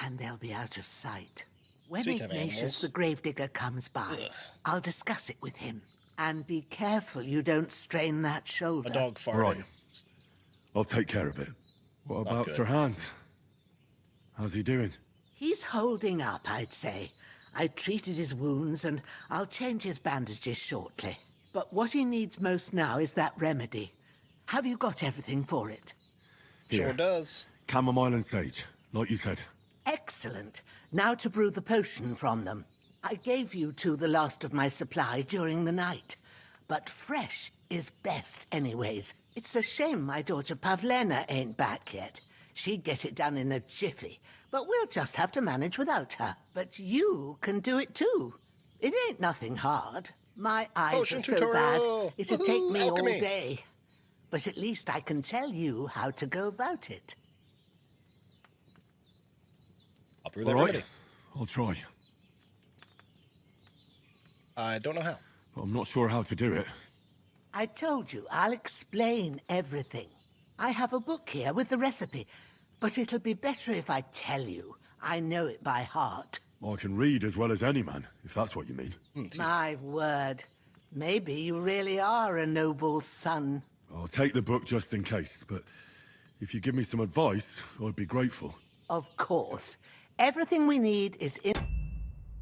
and they'll be out of sight. When Ignatius the gravedigger comes by, I'll discuss it with him. And be careful you don't strain that shoulder. A dog farted. Right. I'll take care of it. What about Sir Hans? How's he doing? He's holding up, I'd say. I treated his wounds, and I'll change his bandages shortly. But what he needs most now is that remedy. Have you got everything for it? Here. Sure does. Chamomile and sage, like you said. Excellent. Now to brew the potion from them. I gave you two the last of my supply during the night. But fresh is best anyways. It's a shame my daughter Pavlena ain't back yet. She'd get it done in a jiffy. But we'll just have to manage without her. But you can do it too. It ain't nothing hard. My eyes Potion are so tutorial. bad, it'd take me Alchemy. all day. But at least I can tell you how to go about it. I'll brew that All right. remedy. I'll try. I don't know how. I'm not sure how to do it. I told you, I'll explain everything. I have a book here with the recipe, but it'll be better if I tell you. I know it by heart. I can read as well as any man, if that's what you mean. My word. Maybe you really are a noble son. I'll take the book just in case, but if you give me some advice, I'd be grateful. Of course. Everything we need is in...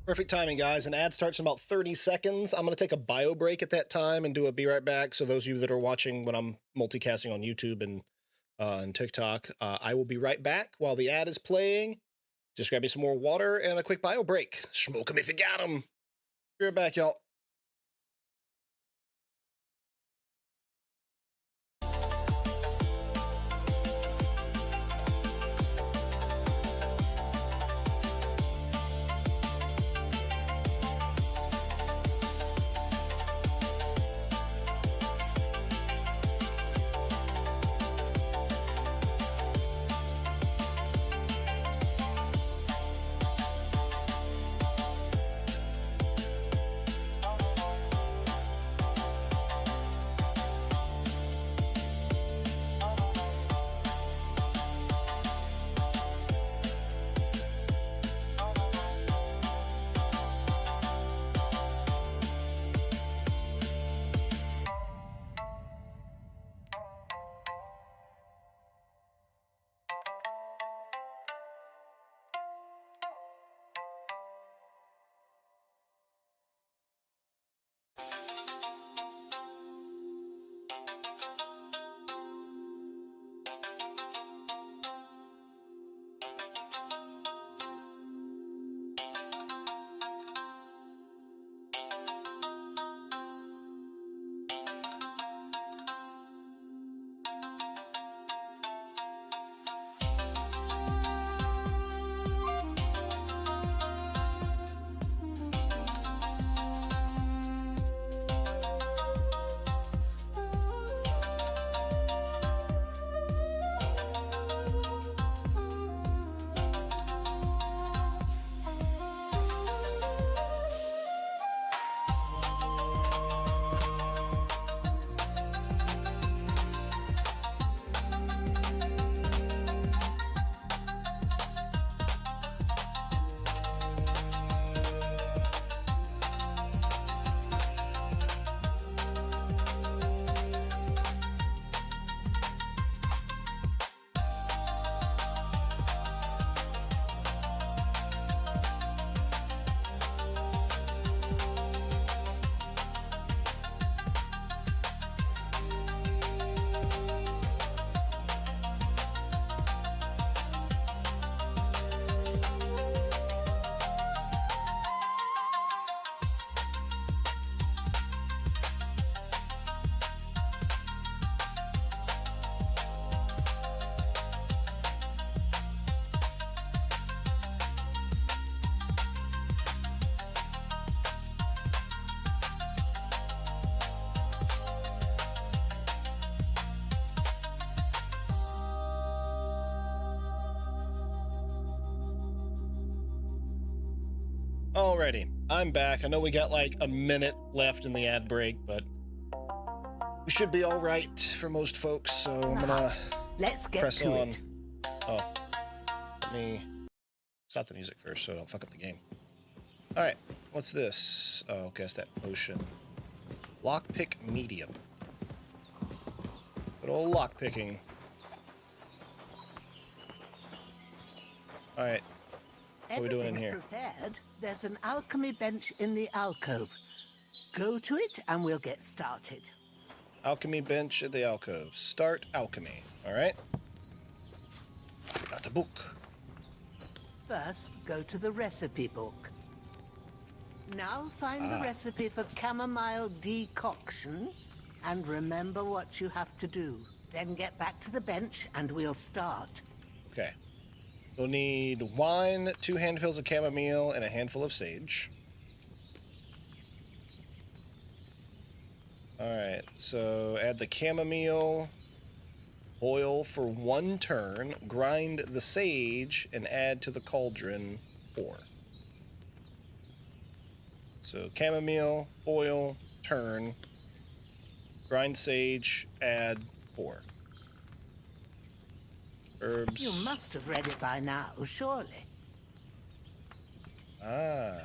Perfect timing, guys. An ad starts in about 30 seconds. I'm going to take a bio break at that time and do a be right back. So those of you that are watching when I'm multicasting on YouTube and TikTok, I will be right back while the ad is playing. Just grab me some more water and a quick bio break. Smoke 'em if you got 'em. Be right back, y'all. Alrighty, I'm back. I know we got like a minute left in the ad break, but we should be all right for most folks. So I'm gonna press on. Oh, let me stop the music first so I don't fuck up the game. All right, what's this? Oh, okay, that's that potion. Lockpick medium. Good old lockpicking. All right. What are we doing in here? Prepared. There's an alchemy bench in the alcove. Go to it and we'll get started. Alchemy bench at the alcove. Start alchemy. All right. Got the book. First, go to the recipe book. Now find the recipe for chamomile decoction and remember what you have to do. Then get back to the bench and we'll start. Okay. We'll need wine, 2 handfuls of chamomile, and a handful of sage. Alright, so add the chamomile, boil for 1 turn, grind the sage, and add to the cauldron 4. So chamomile, boil, turn. Grind sage, add 4. Herbs. You must have read it by now, surely. Ah.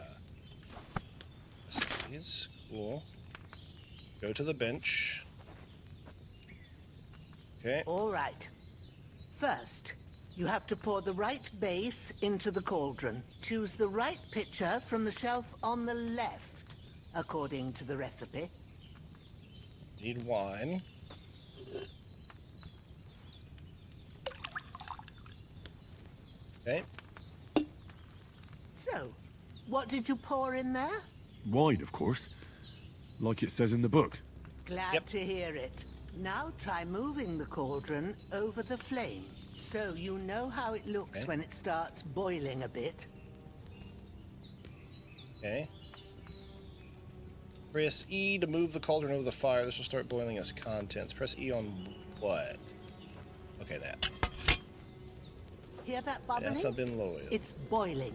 Recipes. Cool. Go to the bench. Okay. All right. First, you have to pour the right base into the cauldron. Choose the right pitcher from the shelf on the left, according to the recipe. Need wine. Okay. So, what did you pour in there? Wine, of course. Like it says in the book. Glad to hear it. Now try moving the cauldron over the flame, so you know how it looks when it starts boiling a bit. Okay. Press E to move the cauldron over the fire. This will start boiling as contents. Press E on what? Okay, that. Hear that bubbling? Yes, I've been low. It's boiling.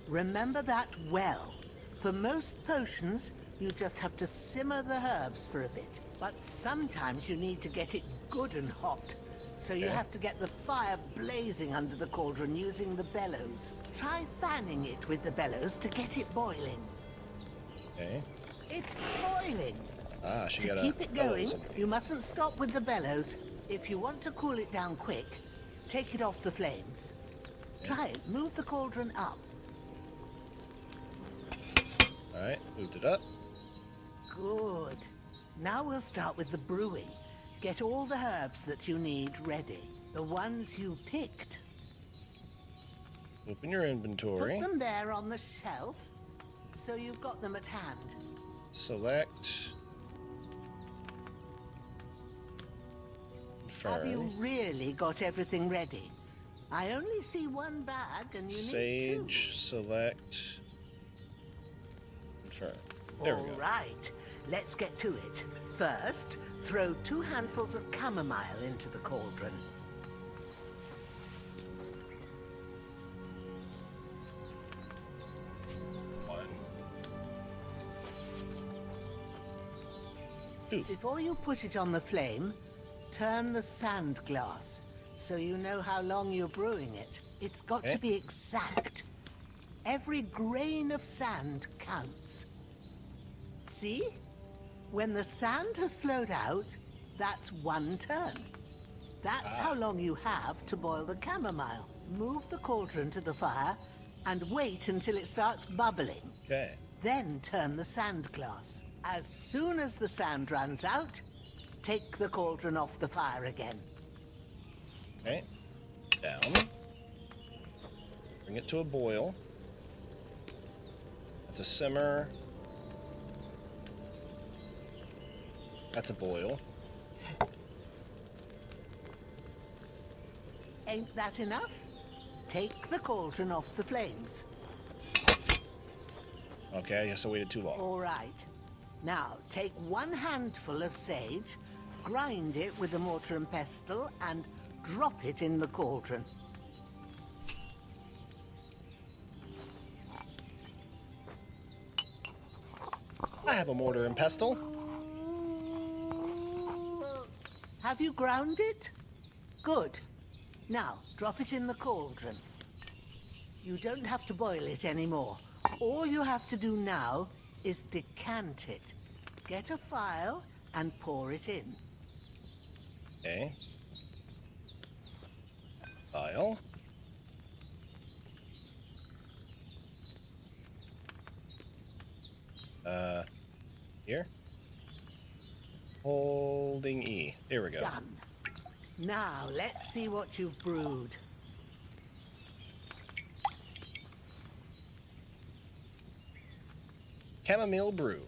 Remember that well. For most potions, you just have to simmer the herbs for a bit. But sometimes you need to get it good and hot. So you have to get the fire blazing under the cauldron using the bellows. Try fanning it with the bellows to get it boiling. Okay. It's boiling. Ah, she To got keep it going, you mustn't stop with the bellows. If you want to cool it down quick, take it off the flames. Try it. Move the cauldron up. Alright, moved it up. Good. Now we'll start with the brewing. Get all the herbs that you need ready. The ones you picked. Open your inventory. Put them there on the shelf, so you've got them at hand. Select. Confirm. Have you really got everything ready? I only see one bag and you need Sage, select. Confirm. There we go. All right, let's get to it. First, throw 2 handfuls of chamomile into the cauldron. Before you put it on the flame, turn the sand glass so you know how long you're brewing it. It's got to be exact. Every grain of sand counts. See? When the sand has flowed out, that's 1 turn. That's how long you have to boil the chamomile. Move the cauldron to the fire and wait until it starts bubbling. Okay. Then turn the sand glass. As soon as the sand runs out, take the cauldron off the fire again. Okay. Down. Bring it to a boil. That's a simmer. That's a boil. Ain't that enough? Take the cauldron off the flames. Okay, I guess I waited too long. All right. Now, take 1 handful of sage, grind it with a mortar and pestle, and drop it in the cauldron. I have a mortar and pestle. Have you ground it? Good. Now, drop it in the cauldron. You don't have to boil it anymore. All you have to do now is decant it. Get a phial and pour it in. Okay. Phial. Here. Holding E. There we go. Done. Now, let's see what you've brewed. Chamomile brew.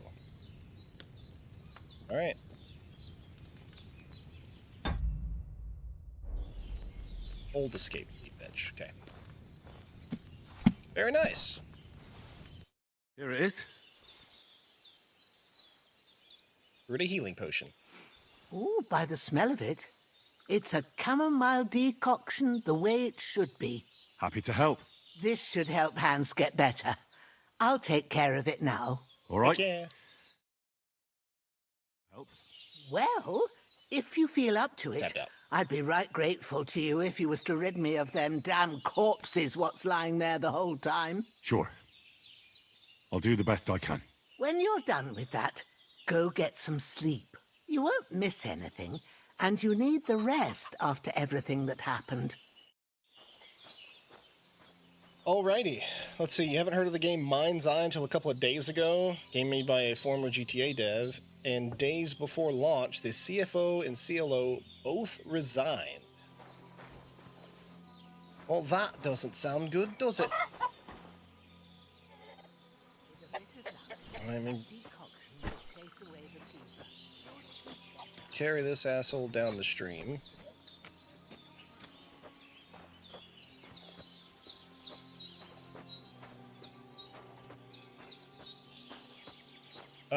All right. Old escape bench. Okay. Very nice. Here it is. Brewed a healing potion. Ooh, by the smell of it, it's a chamomile decoction the way it should be. Happy to help. This should help Hans get better. I'll take care of it now. All right. Okay. Well, if you feel up to it, Tapped out. I'd be right grateful to you if you was to rid me of them damn corpses what's lying there the whole time. Sure. I'll do the best I can. When you're done with that, go get some sleep. You won't miss anything, and you need the rest after everything that happened. Alrighty, let's see. You haven't heard of the game Mind's Eye until a couple of days ago. Game made by a former GTA dev. And days before launch, the CFO and CLO both resigned. Well, that doesn't sound good, does it? I mean, carry this asshole down the stream.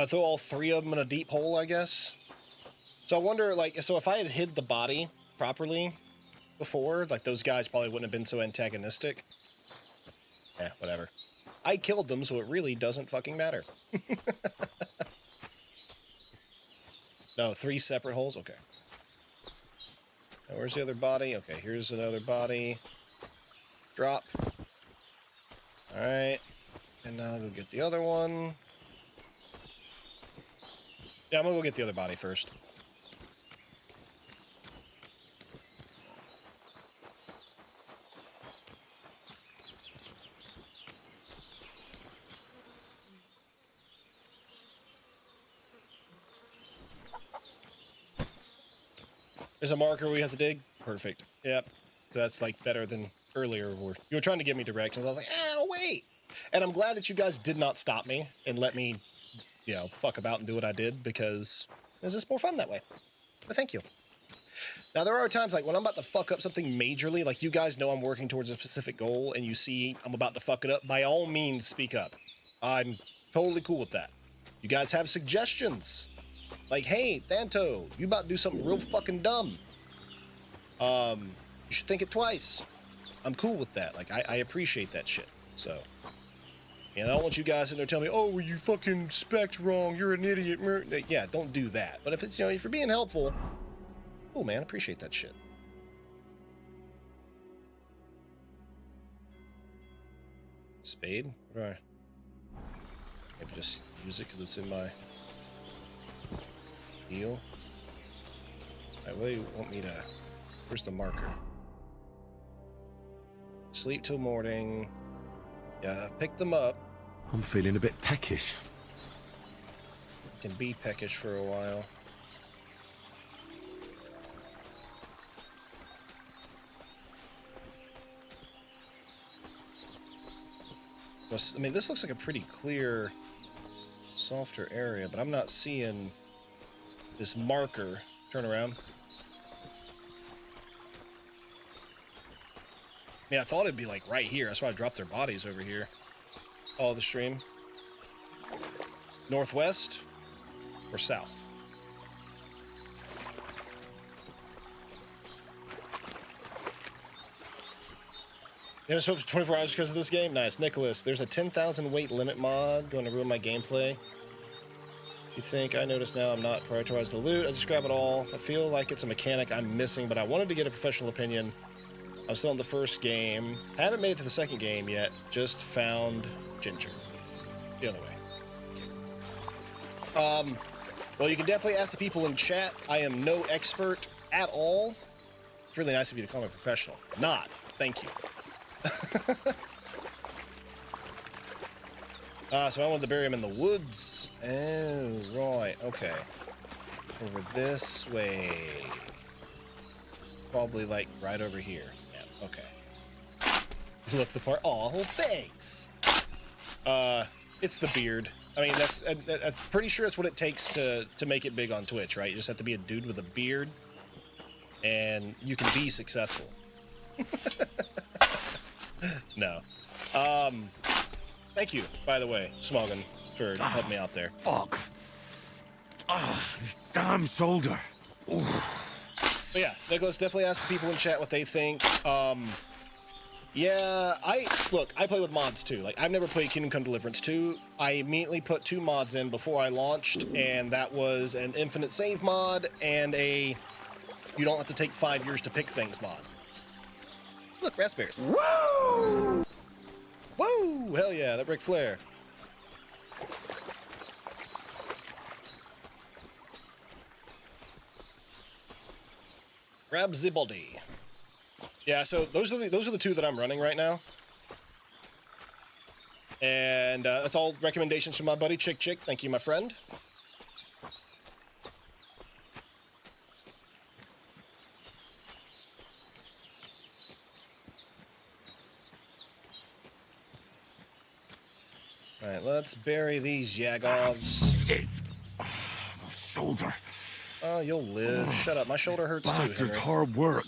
Throw all three of them in a deep hole, I guess. So I wonder, like, so if I had hid the body properly before, like, those guys probably wouldn't have been so antagonistic. Eh, whatever. I killed them, so it really doesn't fucking matter. No, 3 separate holes? Okay. Now, where's the other body? Okay, here's another body. Drop. Alright. And now I'll go get the other one. Yeah, I'm gonna go get the other body first. There's a marker we have to dig. Perfect. Yep. So that's like better than earlier where you were trying to give me directions. I was like, oh, wait. And I'm glad that you guys did not stop me and let me, you know, fuck about and do what I did, because it's just more fun that way. But thank you. Now, there are times like when I'm about to fuck up something majorly, like you guys know I'm working towards a specific goal and you see I'm about to fuck it up, by all means, speak up. I'm totally cool with that. You guys have suggestions. Like, hey, Thanto, you about to do something real fucking dumb. You should think it twice. I'm cool with that. Like, I appreciate that shit. So, you know, I don't want you guys in there telling me, oh, well, you fucking spec'd wrong, you're an idiot. Yeah, don't do that. But if it's, you know, if you're being helpful, cool, man, appreciate that shit. Spade? What do I... Maybe just use it because it's in my deal. Alright, what do you want me to... Where's the marker? Sleep till morning. Yeah, pick them up. I'm feeling a bit peckish. Can be peckish for a while. I mean, this looks like a pretty clear, softer area, but I'm not seeing this marker. Turn around. I mean, I thought it'd be like right here. That's why I dropped their bodies over here. Follow the stream. Northwest or south? You haven't smoked for 24 hours because of this game? Nice. Nicholas, there's a 10,000 weight limit mod going to ruin my gameplay. You think I notice now I'm not prioritized the loot? I just grab it all. I feel like it's a mechanic I'm missing, but I wanted to get a professional opinion. I'm still in the first game. I haven't made it to the second game yet. Just found Ginger. The other way. Okay. Well, you can definitely ask the people in chat. I am no expert at all. It's really nice of you to call me a professional. Not. Thank you. So I wanted to bury him in the woods. Oh, right. Okay. Over this way. Probably like right over here. Yeah, okay. Look the part. Oh, thanks. It's the beard. I mean, I'm pretty sure it's what it takes to make it big on Twitch, right? You just have to be a dude with a beard, and you can be successful. No. Thank you, by the way, Smoggin, for helping me out there. Fuck. This damn shoulder. But yeah, Nicholas, definitely ask the people in chat what they think. Yeah, look, I play with mods too. Like, I've never played Kingdom Come Deliverance 2. I immediately put 2 mods in before I launched, and that was an infinite save mod and a you don't have to take 5 years to pick things mod. Look, raspberries. Woo! Woo! Hell yeah, that Ric Flair. Grab the body. Yeah, so those are the 2 that I'm running right now. And that's all recommendations from my buddy Chick. Thank you, my friend. All right, let's bury these Yagovs. Shit! My shoulder. Oh, you'll live. Shut up. My shoulder hurts too, Bastard's Henry. hard work.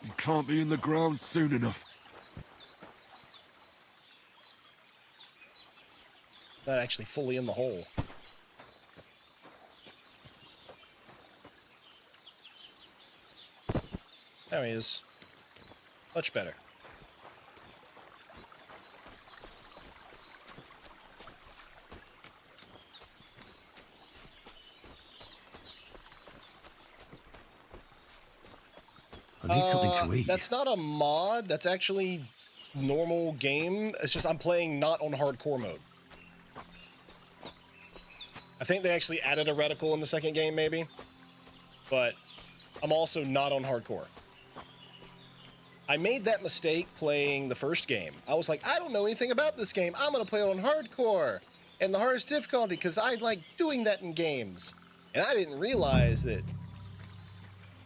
You can't be in the ground soon enough. Not actually fully in the hole. There he is. Much better. I need something to eat. That's not a mod. That's actually normal game. It's just I'm playing not on hardcore mode. I think they actually added a reticle in the second game, maybe. But I'm also not on hardcore. I made that mistake playing the first game. I was like, I don't know anything about this game. I'm going to play it on hardcore and the hardest difficulty because I like doing that in games. And I didn't realize that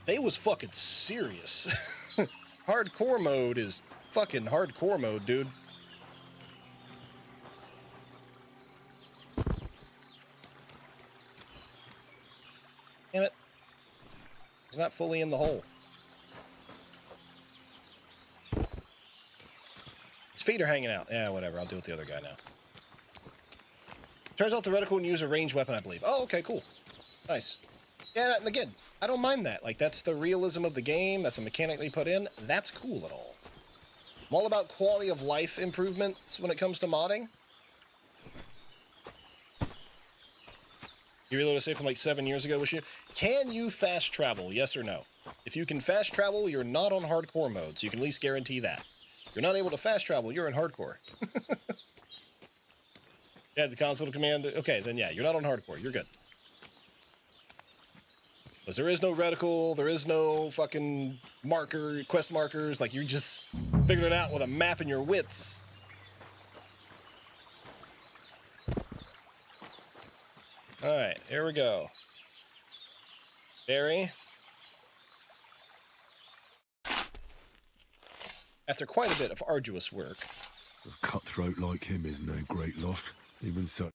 they was fucking serious. Hardcore mode is fucking hardcore mode, dude. Damn it. It's not fully in the hole. His feet are hanging out. Yeah, whatever. I'll deal with the other guy now. Turns out the reticle can use a ranged weapon, I believe. Oh, okay, cool. Nice. Yeah, and again, I don't mind that. Like, that's the realism of the game. That's a mechanic they put in. That's cool at all. I'm all about quality of life improvements when it comes to modding. You reload a save from like 7 years ago, was you? Can you fast travel? Yes or no? If you can fast travel, you're not on hardcore mode, so you can at least guarantee that. If you're not able to fast travel, you're in hardcore. Yeah, the console command. Okay, then yeah, you're not on hardcore. You're good. Because there is no reticle, there is no fucking marker, quest markers. Like, you just figured it out with a map in your wits. All right, here we go. Barry. After quite a bit of arduous work. A cutthroat like him is no great loss, even so.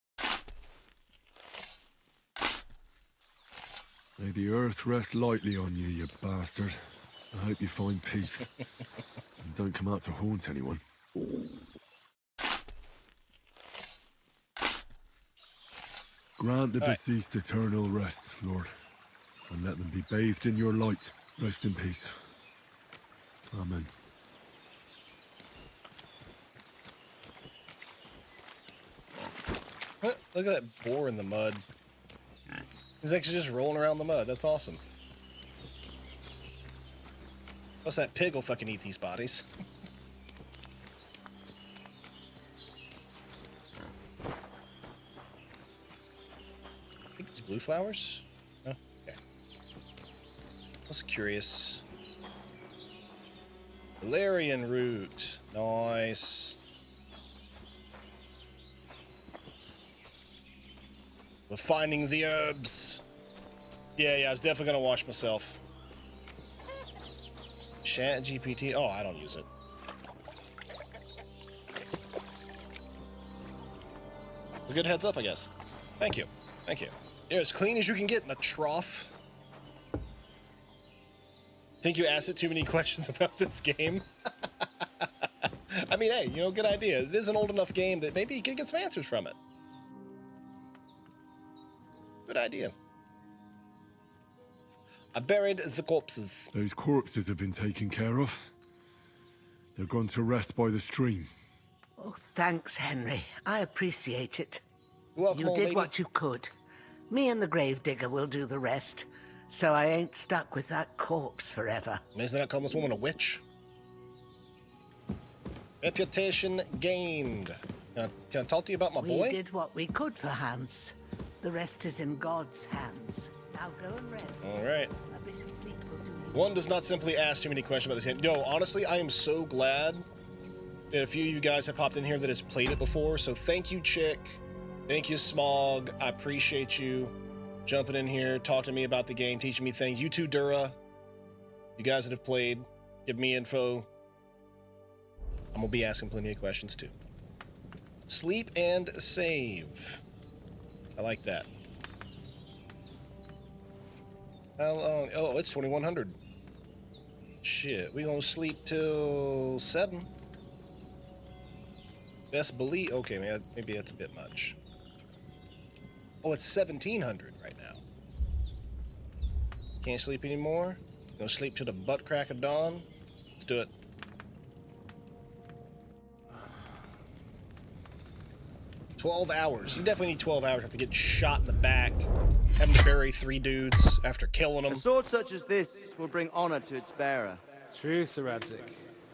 May the earth rest lightly on you, you bastard. I hope you find peace. And don't come out to haunt anyone. Grant the deceased eternal rest, Lord, and let them be bathed in your light. Rest in peace. Amen. Look at that boar in the mud. He's actually just rolling around the mud. That's awesome. Plus that pig will fucking eat these bodies. I think it's blue flowers? Oh, okay. I was curious. Valerian root. Nice. With finding the herbs. Yeah, I was definitely gonna wash myself. Chat GPT. Oh, I don't use it. A good heads up, I guess. Thank you. Thank you. You're as clean as you can get in a trough. Think you asked it too many questions about this game? I mean, hey, you know, good idea. It is an old enough game that maybe you can get some answers from it. Good idea. I buried the corpses. Those corpses have been taken care of. They're going to rest by the stream. Oh, thanks, Henry. I appreciate it. Welcome, You old did lady. what you could. Me and the gravedigger will do the rest, so I ain't stuck with that corpse forever. Isn't that calling this woman a witch? Reputation gained. Can I talk to you about my boy? We did what we could for Hans. The rest is in God's hands. Now go and rest. All right. A bit of sleep will do you. One does not simply ask too many questions about this game. Yo, honestly, I am so glad that a few of you guys have popped in here that has played it before. So thank you, Chick. Thank you, Smog. I appreciate you jumping in here, talking to me about the game, teaching me things. You too, Dura. You guys that have played, give me info. I'm going to be asking plenty of questions too. Sleep and save. I like that. How long? Oh, it's 2100. Shit, we gonna sleep till 7. Best believe. Okay, man, maybe that's a bit much. Oh, it's 1700 right now. Can't sleep anymore. Gonna sleep till the butt crack of dawn. Let's do it. $12 hours. You definitely need 12 hours after getting shot in the back, having to bury 3 dudes after killing them. A sword such as this will bring honor to its bearer. True, Sir Radzik.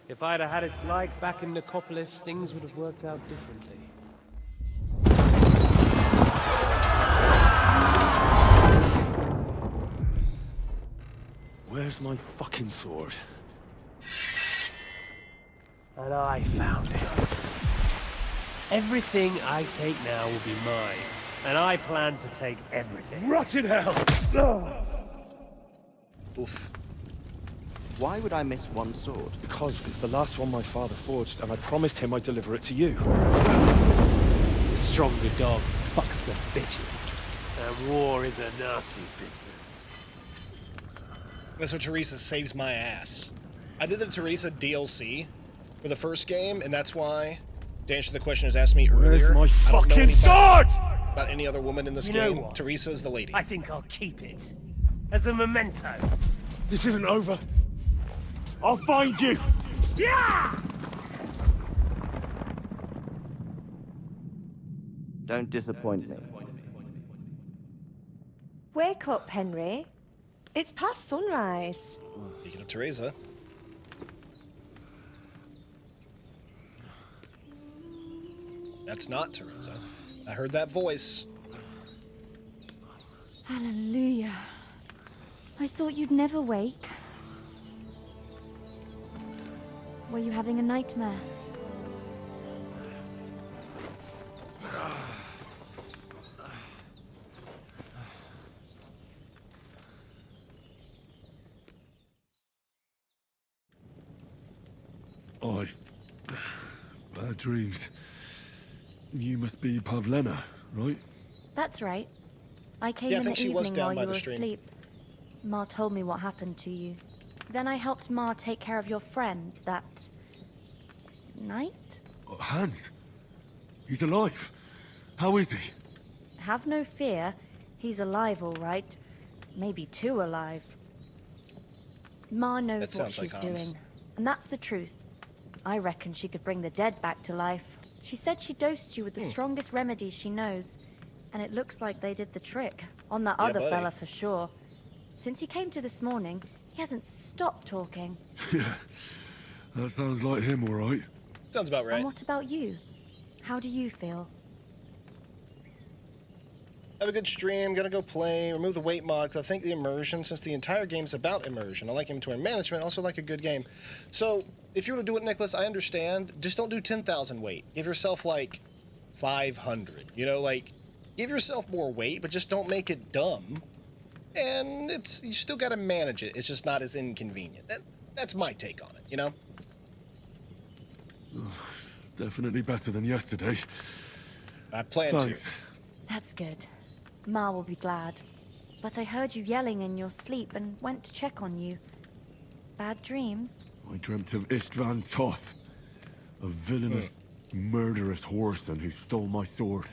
If I'd have had its like back in Nicopolis, things would have worked out differently. Where's my fucking sword? And I found it. Everything I take now will be mine, and I plan to take everything. Rot in hell! Oof. Why would I miss one sword? Because it's the last one my father forged, and I promised him I'd deliver it to you. The stronger dog fucks the bitches, and war is a nasty business. That's what Teresa saves my ass. I did the Teresa DLC for the first game, and that's why, to answer the question was asked me earlier, Where's my I don't know fucking sword? about any other woman in this You know game. what? Teresa is the lady. I think I'll keep it as a memento. This isn't over. I'll find you! Yeah! Don't disappoint me. Wake up, Henry. It's past sunrise. Speaking of Teresa. That's not Teresa. I heard that voice. Hallelujah. I thought you'd never wake. Were you having a nightmare? Bad dreams. You must be Pavlena, right? That's right. I came Yeah, I in think the she was evening down while by you the were stream. asleep. Ma told me what happened to you. Then I helped Ma take care of your friend that night? Oh, Hans. He's alive. How is he? Have no fear. He's alive, all right. Maybe too alive. Ma knows That what sounds like she's Hans. doing. And that's the truth. I reckon she could bring the dead back to life. She said she dosed you with the strongest remedies she knows. And it looks like they did the trick. On that Yeah, other buddy. fella for sure. Since he came to this morning, he hasn't stopped talking. Yeah, that sounds like him, all right. Sounds about right. And what about you? How do you feel? Have a good stream, gonna go play, remove the weight mod, 'cause I think the immersion, since the entire game's about immersion, I like inventory management, also like a good game. So, if you were to do it, Nicholas, I understand, just don't do 10,000 weight. Give yourself, like, 500, you know, like, give yourself more weight, but just don't make it dumb. And you still gotta manage it, it's just not as inconvenient. That's my take on it, you know? Definitely better than yesterday. I plan Thanks. to. That's good. Ma will be glad. But I heard you yelling in your sleep and went to check on you. Bad dreams? I dreamt of Istvan Toth, a villainous, murderous whoreson who stole my sword.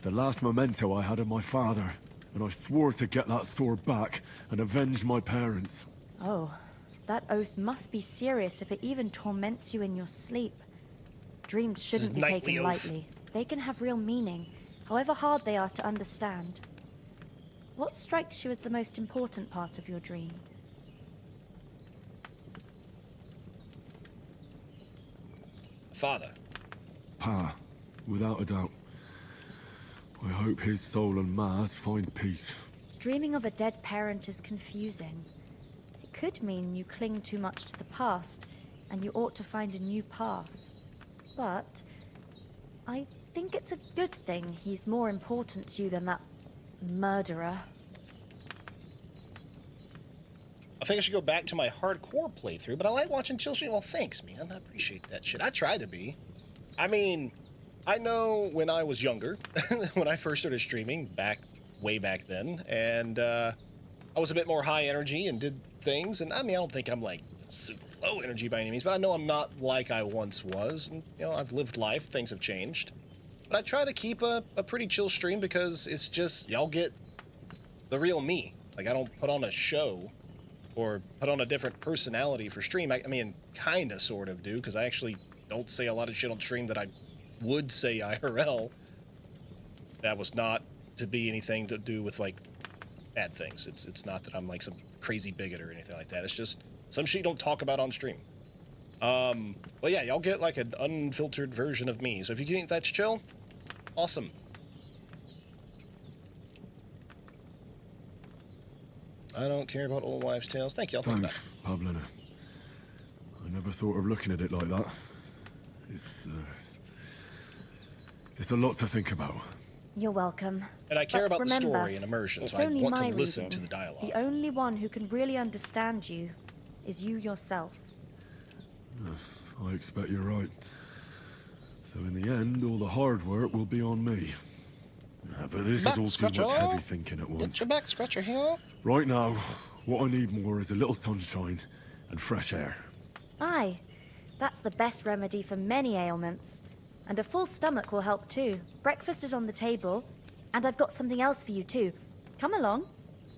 The last memento I had of my father, and I swore to get that sword back and avenge my parents. Oh, that oath must be serious if it even torments you in your sleep. Dreams shouldn't be taken lightly. They can have real meaning, however hard they are to understand. What strikes you as the most important part of your dream? Father. Pa, without a doubt. I hope his soul and Ma's find peace. Dreaming of a dead parent is confusing. It could mean you cling too much to the past, and you ought to find a new path. But I think it's a good thing he's more important to you than that murderer. I think I should go back to my hardcore playthrough, but I like watching chill stream. Well, thanks, man. I appreciate that shit. I try to be. I mean, I know when I was younger, when I first started streaming, way back then, and I was a bit more high energy and did things, and I mean, I don't think I'm like super low energy by any means, but I know I'm not like I once was, and you know, I've lived life, things have changed. But I try to keep a pretty chill stream because it's just, y'all get the real me. Like, I don't put on a show or put on a different personality for stream. I mean, kind of, sort of do, because I actually don't say a lot of shit on stream that I would say IRL. That was not to be anything to do with, like, bad things. It's not that I'm, like, some crazy bigot or anything like that. It's just some shit you don't talk about on stream. But yeah, y'all get, like, an unfiltered version of me. So if you think that's chill, awesome. I don't care about old wives' tales. Thank y'all. Thanks, Pablina. I never thought of looking at it like that. It's a lot to think about. You're welcome. And I care But about the remember, story and immersion, it's so I only want to my listen reading. to the dialogue. The only one who can really understand you is you yourself. I expect you're right. So in the end, all the hard work will be on me. But this is all too much heavy thinking at once. Get your back scratcher here. Right now, what I need more is a little sunshine and fresh air. Aye, that's the best remedy for many ailments. And a full stomach will help too. Breakfast is on the table, and I've got something else for you too. Come along,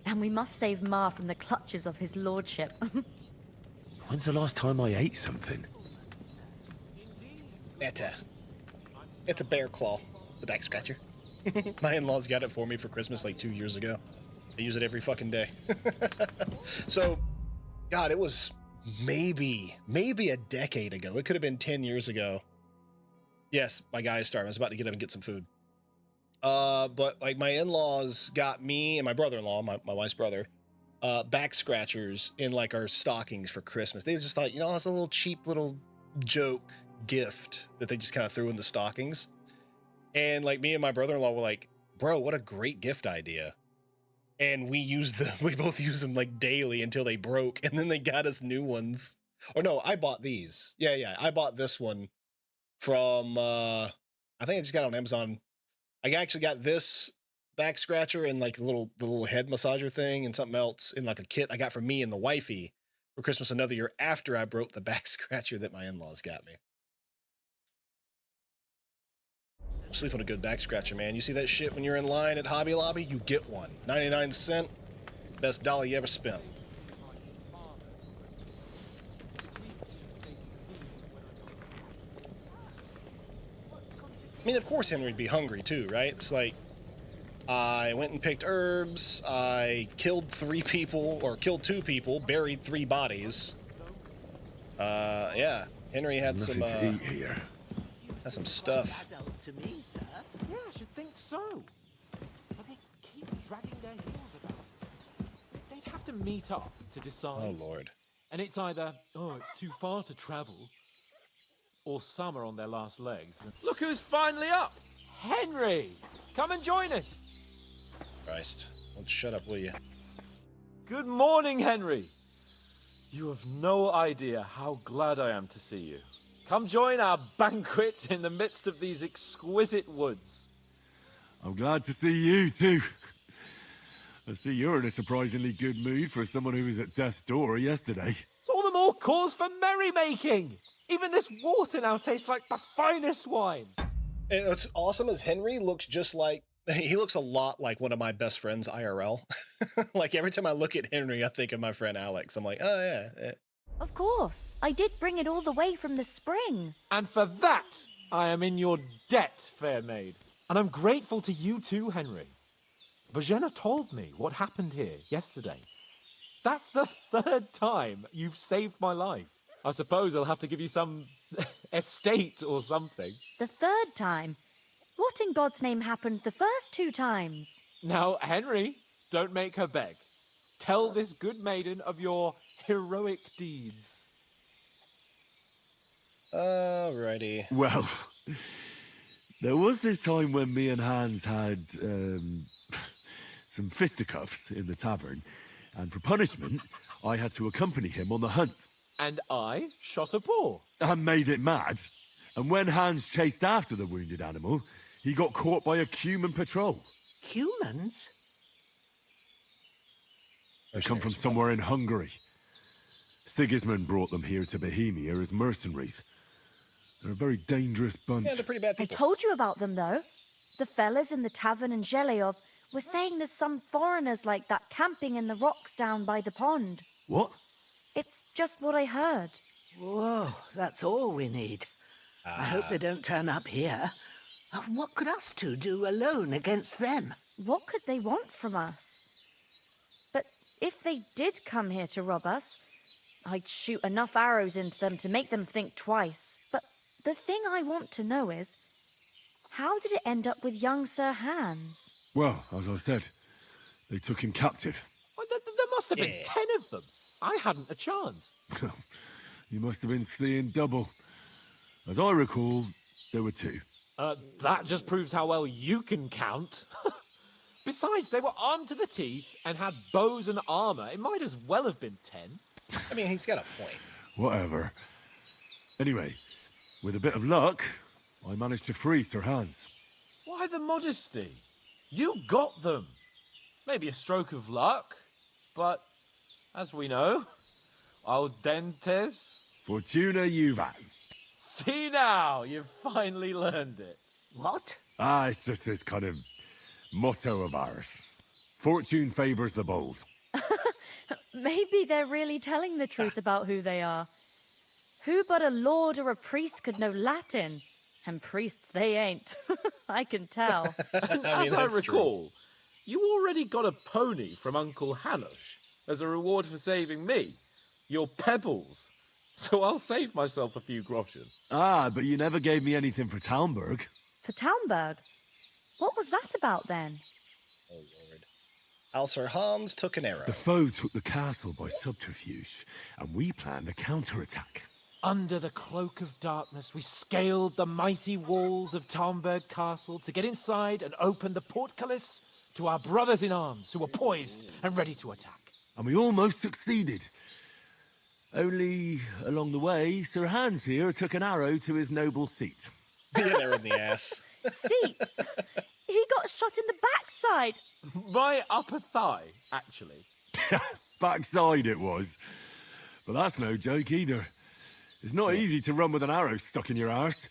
and we must save Ma from the clutches of his lordship. When's the last time I ate something? It's a bear claw, the back scratcher. My in-laws got it for me for Christmas like 2 years ago. I use it every fucking day. So, God, it was maybe a decade ago. It could have been 10 years ago. Yes, my guy is starving. I was about to get up and get some food. But like my in-laws got me and my brother-in-law, my wife's brother, back scratchers in like our stockings for Christmas. They just thought, you know, it's a little cheap little joke gift that they just kind of threw in the stockings. And like me and my brother-in-law were like, bro, what a great gift idea. And we both used them like daily until they broke, and then they got us new ones. Or no, I bought these. Yeah, I bought this one from I think I just got it on Amazon. I actually got this back scratcher and like the little head massager thing and something else in like a kit I got for me and the wifey for Christmas another year after I broke the back scratcher that my in-laws got me. Sleep on a good back scratcher, man. You see that shit when you're in line at Hobby Lobby? You get one. 99 cents. Best dollar you ever spent. I mean, of course Henry'd be hungry too, right? It's like, I went and picked herbs. I killed 2 people, buried 3 bodies. Yeah. Henry had Nothing some, to eat here. had some stuff. Yeah, I should think so. But they keep dragging their heels about. They'd have to meet up to decide. Oh, Lord. And it's either, oh, it's too far to travel, or some are on their last legs. Look who's finally up! Henry! Come and join us! Christ. Don't shut up, will you? Good morning, Henry! You have no idea how glad I am to see you. Come join our banquet in the midst of these exquisite woods. I'm glad to see you, too. I see you're in a surprisingly good mood for someone who was at death's door yesterday. It's all the more cause for merrymaking! Even this water now tastes like the finest wine. And what's awesome is Henry looks just like, he looks a lot like one of my best friends IRL. Like every time I look at Henry, I think of my friend Alex. I'm like, oh yeah. Of course. I did bring it all the way from the spring. And for that, I am in your debt, fair maid. And I'm grateful to you too, Henry. Bojena told me what happened here yesterday. That's the 3rd time you've saved my life. I suppose I'll have to give you some estate or something. The 3rd time? What in God's name happened the first 2 times? Now, Henry, don't make her beg. Tell this good maiden of your heroic deeds. Alrighty. Well, there was this time when me and Hans had some fisticuffs in the tavern, and for punishment, I had to accompany him on the hunt. And I shot a boar. And made it mad. And when Hans chased after the wounded animal, he got caught by a human patrol. Humans? They come from somewhere in Hungary. Sigismund brought them here to Bohemia as mercenaries. They're a very dangerous bunch. Yeah, they're pretty bad I people. told you about them, though. The fellas in the tavern in Zheleov were saying there's some foreigners like that camping in the rocks down by the pond. What? It's just what I heard. Whoa, that's all we need. I hope they don't turn up here. What could us two do alone against them? What could they want from us? But if they did come here to rob us, I'd shoot enough arrows into them to make them think twice. But the thing I want to know is, how did it end up with young Sir Hans? Well, as I said, they took him captive. Well, there must have been 10 of them. I hadn't a chance. You must have been seeing double. As I recall, there were 2. That just proves how well you can count. Besides, they were armed to the teeth and had bows and armor. It might as well have been 10. I mean, he's got a point. Whatever. Anyway, with a bit of luck, I managed to free Sir Hans. Why the modesty? You got them. Maybe a stroke of luck, but as we know, audentes. Fortuna juvat. See now, you've finally learned it. What? It's just this kind of motto of ours. Fortune favors the bold. Maybe they're really telling the truth about who they are. Who but a lord or a priest could know Latin? And priests they ain't. I can tell. As I recall, you already got a pony from Uncle Hanush as a reward for saving me. Your pebbles. So I'll save myself a few groschen. But you never gave me anything for Talmberg. For Talmberg? What was that about then? Oh, Lord. How Sir Hans took an arrow. The foe took the castle by subterfuge, and we planned a counterattack. Under the cloak of darkness, we scaled the mighty walls of Talmberg Castle to get inside and open the portcullis to our brothers in arms who were poised and ready to attack. And we almost succeeded. Only, along the way, Sir Hans here took an arrow to his noble seat. Yeah, they're in the ass. Seat? He got shot in the backside. My upper thigh, actually. Backside it was. But that's no joke either. It's not easy to run with an arrow stuck in your arse.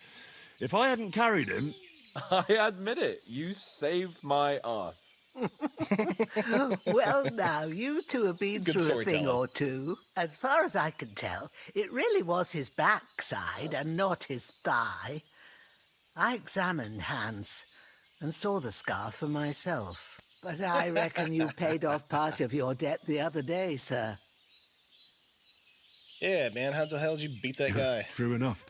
If I hadn't carried him... I admit it, you saved my arse. Well, now, you two have been through a thing or two. As far as I can tell, it really was his backside and not his thigh. I examined Hans and saw the scar for myself. But I reckon you paid off part of your debt the other day, sir. Yeah, man, how the hell did you beat that guy? True enough.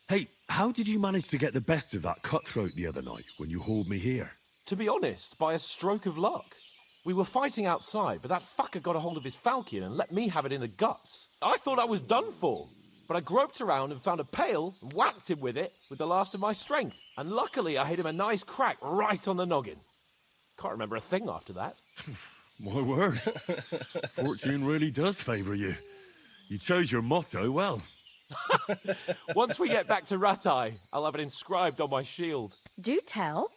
Hey, how did you manage to get the best of that cutthroat the other night when you hauled me here? To be honest, by a stroke of luck. We were fighting outside, but that fucker got a hold of his falchion and let me have it in the guts. I thought I was done for, but I groped around and found a pail and whacked him with it with the last of my strength. And luckily, I hit him a nice crack right on the noggin. Can't remember a thing after that. My word. Fortune really does favour you. You chose your motto well. Once we get back to Ratai, I'll have it inscribed on my shield. Do tell.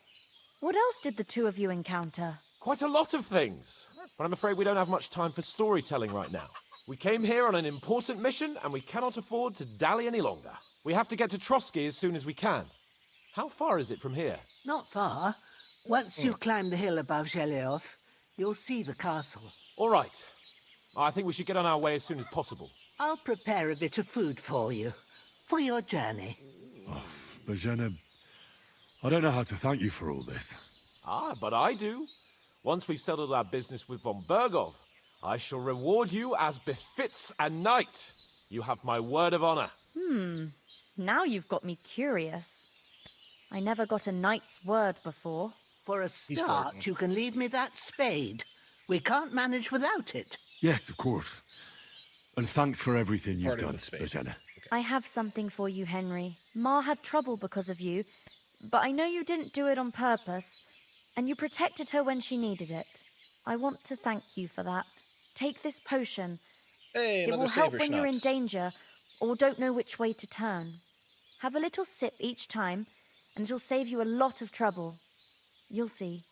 What else did the two of you encounter? Quite a lot of things, but I'm afraid we don't have much time for storytelling right now. We came here on an important mission, and we cannot afford to dally any longer. We have to get to Trotsky as soon as we can. How far is it from here? Not far. Once you climb the hill above Zheleov, you'll see the castle. All right. I think we should get on our way as soon as possible. I'll prepare a bit of food for you, for your journey. Bozena, I don't know how to thank you for all this. Ah, but I do. Once we've settled our business with von Bergov, I shall reward you as befits a knight. You have my word of honor. Now you've got me curious. I never got a knight's word before. For a start, you can leave me that spade. We can't manage without it. Yes, of course. And thanks for everything you've done, Bozena. I have something for you, Henry. Ma had trouble because of you, but I know you didn't do it on purpose, and you protected her when she needed it. I want to thank you for that. Take this potion. Hey, it will help when you're in danger or don't know which way to turn. Have a little sip each time, and it'll save you a lot of trouble. You'll see.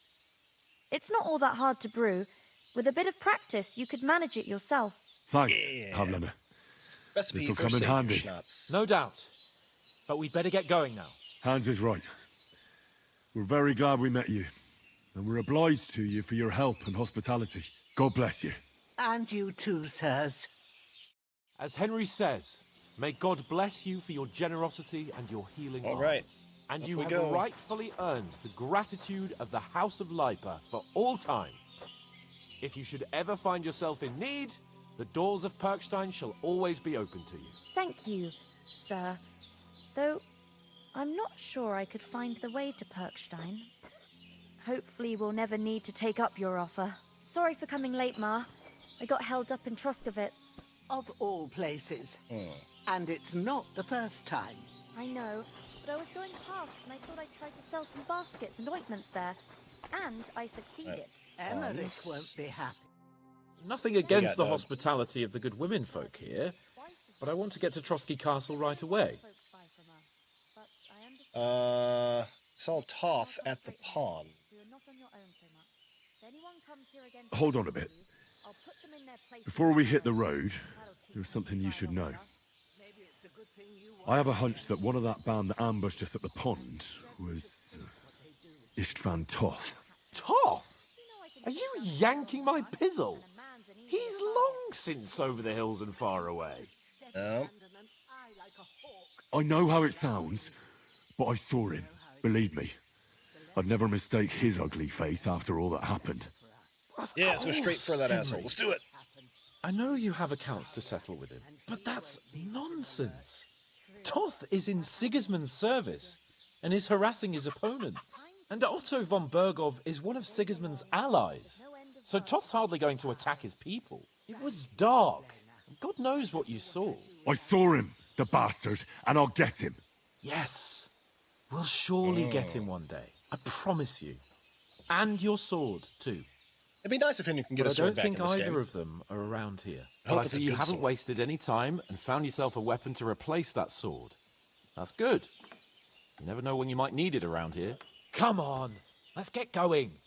It's not all that hard to brew. With a bit of practice, you could manage it yourself. Thanks, Pavlena. Recipe This'll for come in savior handy. schnapps. No doubt. But we'd better get going now. Hans is right. We're very glad we met you. And we're obliged to you for your help and hospitality. God bless you. And you too, sirs. As Henry says, may God bless you for your generosity and your healing All right. arts. And Off you we have go. rightfully earned the gratitude of the House of Lipa for all time. If you should ever find yourself in need, the doors of Perkstein shall always be open to you. Thank you, sir. Though, I'm not sure I could find the way to Perkstein. Hopefully we'll never need to take up your offer. Sorry for coming late, Ma. I got held up in Troskowitz. Of all places. And it's not the first time. I know, but I was going past and I thought I'd try to sell some baskets and ointments there. And I succeeded. Emmerich won't be happy. Nothing against the hospitality of the good women folk here, but I want to get to Trotsky Castle right away. Saw Toth at the pond. Hold on a bit. Before we hit the road, there's something you should know. I have a hunch that one of that band that ambushed us at the pond was Istvan Toth. Toth? Are you yanking my pizzle? He's long since over the hills and far away. No. I know how it sounds, but I saw him. Believe me. I'd never mistake his ugly face after all that happened. Yeah, let's go straight for that asshole. Let's do it. I know you have accounts to settle with him, but that's nonsense. Toth is in Sigismund's service and is harassing his opponents. And Otto von Bergov is one of Sigismund's allies. So Toth's hardly going to attack his people. It was dark. God knows what you saw. I saw him, the bastard, and I'll get him. Yes. We'll surely get him one day. I promise you. And your sword, too. It'd be nice if Henry can get But a sword I back don't in think this either game. of them are around here. I hope But I it's a see you good haven't sword. wasted any time and found yourself a weapon to replace that sword. That's good. You never know when you might need it around here. Come on, let's get going.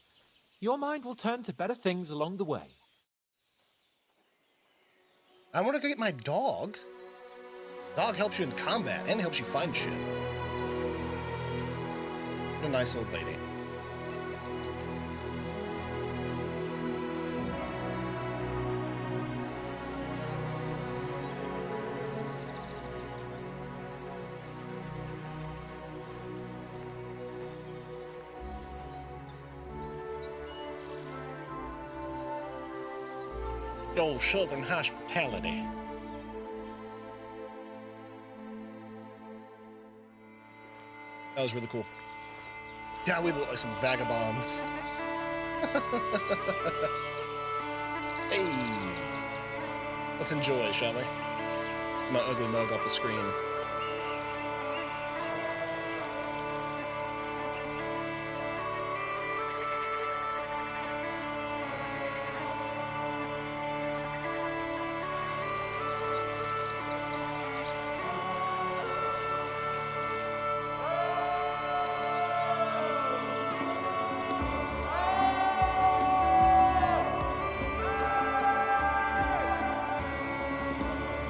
Your mind will turn to better things along the way. I want to go get my dog. Dog helps you in combat and helps you find shit. What a nice old lady. Old Southern hospitality. That was really cool. Yeah, we look like some vagabonds. Hey, let's enjoy, shall we? My ugly mug off the screen.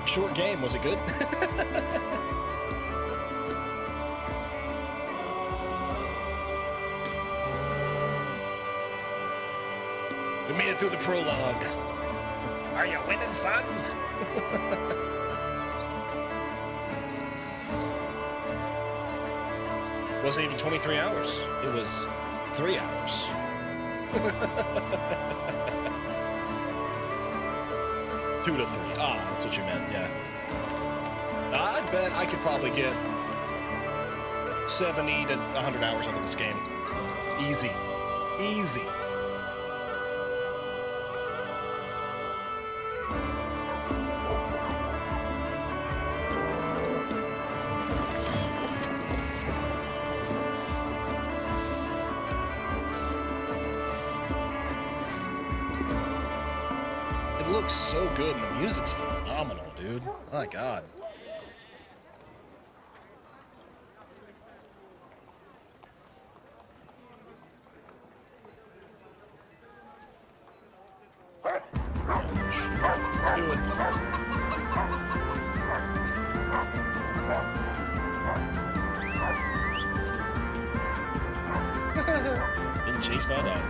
Short game, was it good? We made it through the prologue. Are you winning, son? It wasn't even 23 hours. It was 3 hours. 2 to 3. Ah, that's what you meant, yeah. I bet I could probably get 70 to 100 hours into this game. Easy. Easy. It looks so good and the music's phenomenal, dude. My God. Getting chased by a dog.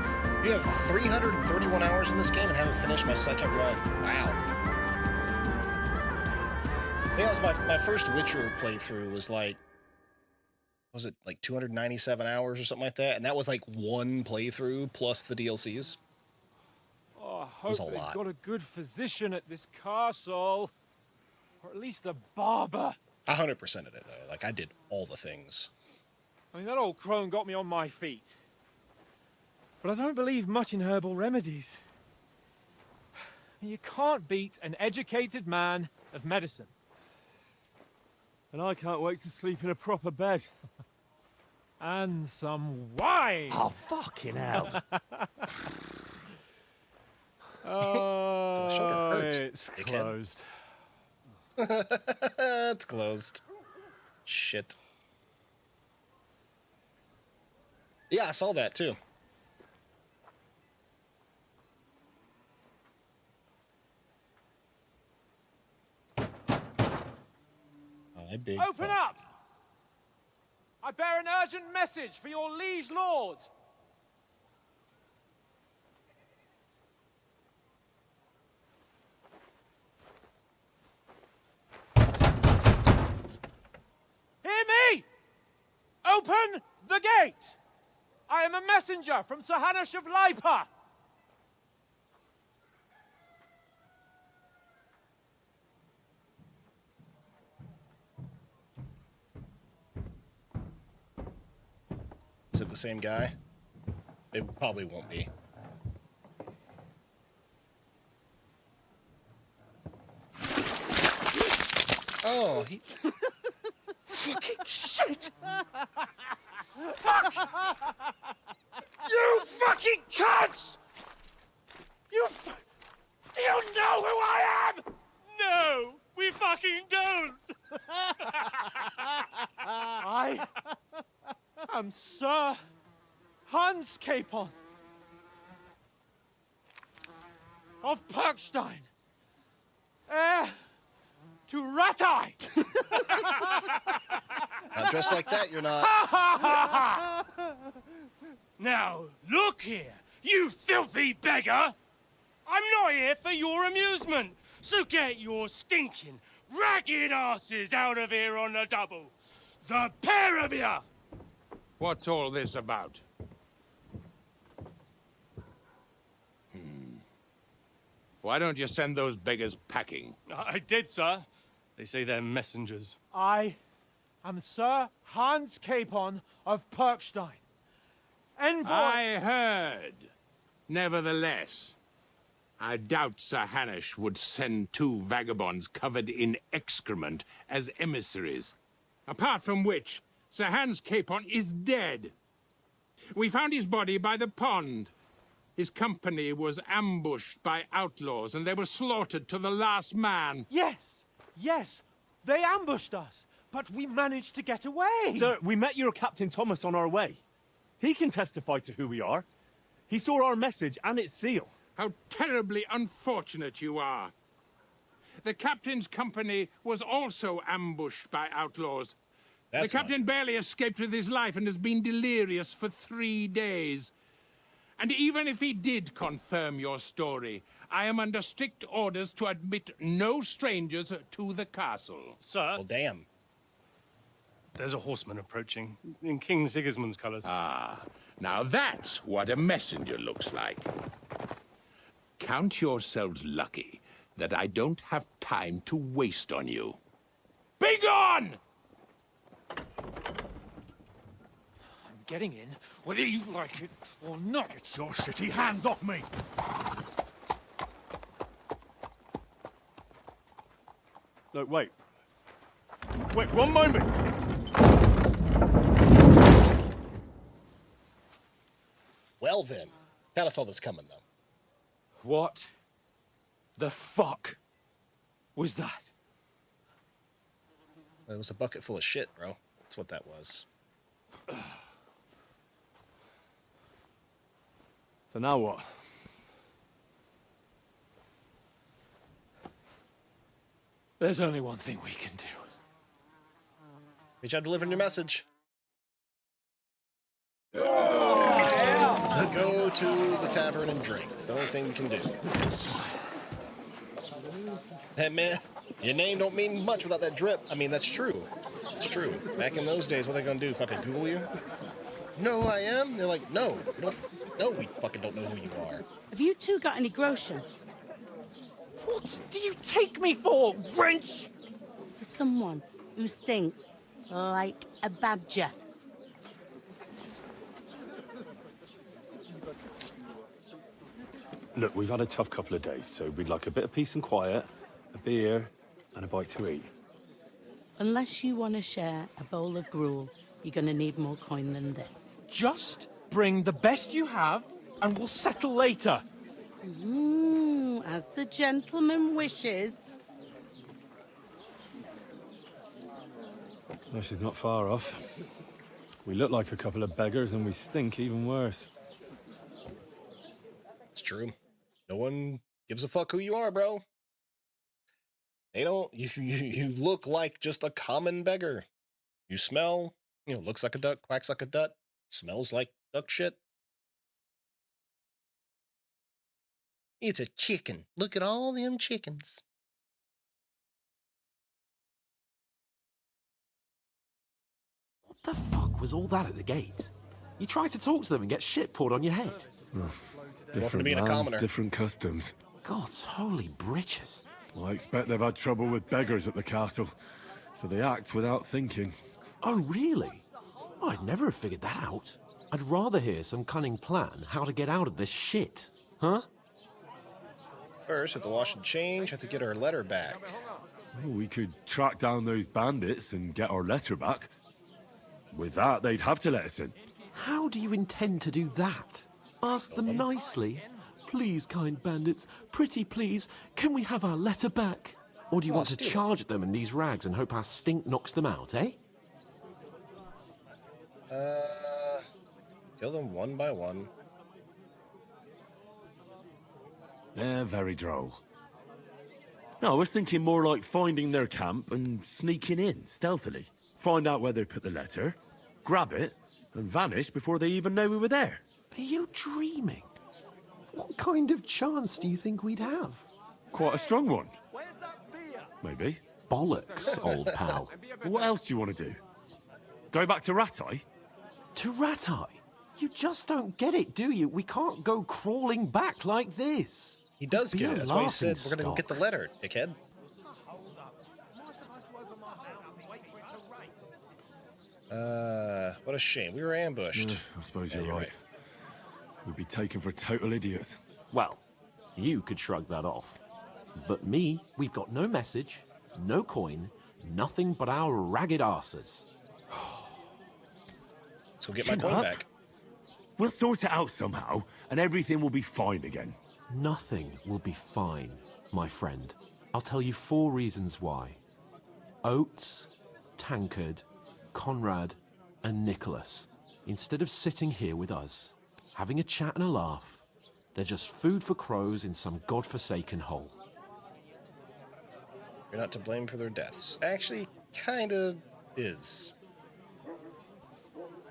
You have 331 hours in this game and haven't finished my second run. Wow. I think that was my first Witcher playthrough was like, was it like 297 hours or something like that? And that was like one playthrough plus the DLCs. Oh, I was hope a they've lot. got a good physician at this castle. Or at least a barber. 100% of it, though. Like, I did all the things. I mean, that old crone got me on my feet. But I don't believe much in herbal remedies. You can't beat an educated man of medicine. And I can't wait to sleep in a proper bed. And some wine! Oh, fucking hell. Oh, my shoulder hurts, it's dickhead. closed. It's closed. Shit. Yeah, I saw that too. Hi, big Open up! I bear an urgent message for your liege lord. Hear me! Open the gate! I am a messenger from Sir Hanush of Lipa. Is it the same guy? It probably won't be. Oh, he... Fucking shit! Fuck! You fucking cunts! Do you know who I am? No, we fucking don't. I am Sir Hans Capon of Perkstein, heir to Ratai. Not dressed like that, you're not. Now, look here, you filthy beggar! I'm not here for your amusement, so get your stinking, ragged asses out of here on the double. The pair of you! What's all this about? Why don't you send those beggars packing? I did, sir. They say they're messengers. I am Sir Hans Capon of Perkstein. Envoy... I heard. Nevertheless, I doubt Sir Hanush would send two vagabonds covered in excrement as emissaries. Apart from which, Sir Hans Capon is dead. We found his body by the pond. His company was ambushed by outlaws, and they were slaughtered to the last man. Yes, yes, they ambushed us, but we managed to get away. Sir, we met your Captain Thomas on our way. He can testify to who we are. He saw our message and its seal. How terribly unfortunate you are. The captain's company was also ambushed by outlaws. The captain barely escaped with his life and has been delirious for 3 days. And even if he did confirm your story, I am under strict orders to admit no strangers to the castle. Sir? Well, damn. There's a horseman approaching, in King Sigismund's colours. Ah, now that's what a messenger looks like. Count yourselves lucky that I don't have time to waste on you. Be gone! I'm getting in, whether you like it or not. Get your shitty hands off me! Look, wait. Wait, one moment! Well then, kind of saw this coming though. What the fuck was that? It was a bucket full of shit, bro. That's what that was. So now what? There's only one thing we can do. Reach out, delivering your message. Go to the tavern and drink. It's the only thing you can do. Hey man, your name don't mean much without that drip. I mean, that's true. It's true. Back in those days, what are they gonna do? Fucking Google you? You know who I am? They're like, no, we don't. No, we fucking don't know who you are. Have you two got any groschen? What do you take me for, wench? For someone who stinks like a badger. Look, we've had a tough couple of days, so we'd like a bit of peace and quiet, a beer, and a bite to eat. Unless you want to share a bowl of gruel, you're going to need more coin than this. Just bring the best you have, and we'll settle later. As the gentleman wishes. Well, she's not far off. We look like a couple of beggars, and we stink even worse. It's true. No one gives a fuck who you are, bro. They don't. You look like just a common beggar. You smell, looks like a duck, quacks like a duck, smells like duck shit. It's a chicken. Look at all them chickens. What the fuck was all that at the gate? You tried to talk to them and get shit poured on your head. Different lands, different customs. God's holy britches. I expect they've had trouble with beggars at the castle, so they act without thinking. Oh, really? I'd never have figured that out. I'd rather hear some cunning plan how to get out of this shit. Huh? First, have to wash and change, have to get our letter back. Well, we could track down those bandits and get our letter back. With that, they'd have to let us in. How do you intend to do that? Ask them nicely. Please, kind bandits, pretty please, can we have our letter back? Or do you want to charge them in these rags and hope our stink knocks them out, eh? Kill them one by one. They're very droll. No, I was thinking more like finding their camp and sneaking in, stealthily. Find out where they put the letter, grab it, and vanish before they even know we were there. Are you dreaming? What kind of chance do you think we'd have? Quite a strong one. Maybe. Bollocks, old pal. What else do you want to do? Go back to Rattay? To Rattay? You just don't get it, do you? We can't go crawling back like this. He does get it. That's why he said we're going to go get the letter, dickhead. What a shame. We were ambushed. I suppose you're right. We'd be taken for total idiots. Well, you could shrug that off. But me, we've got no message, no coin, nothing but our ragged arses. Let's go get my coin back. We'll sort it out somehow, and everything will be fine again. Nothing will be fine, my friend. I'll tell you 4 reasons why. Oates, Tankard, Conrad, and Nicholas, instead of sitting here with us, having a chat and a laugh, they're just food for crows in some godforsaken hole. You're not to blame for their deaths. Actually, kind of is.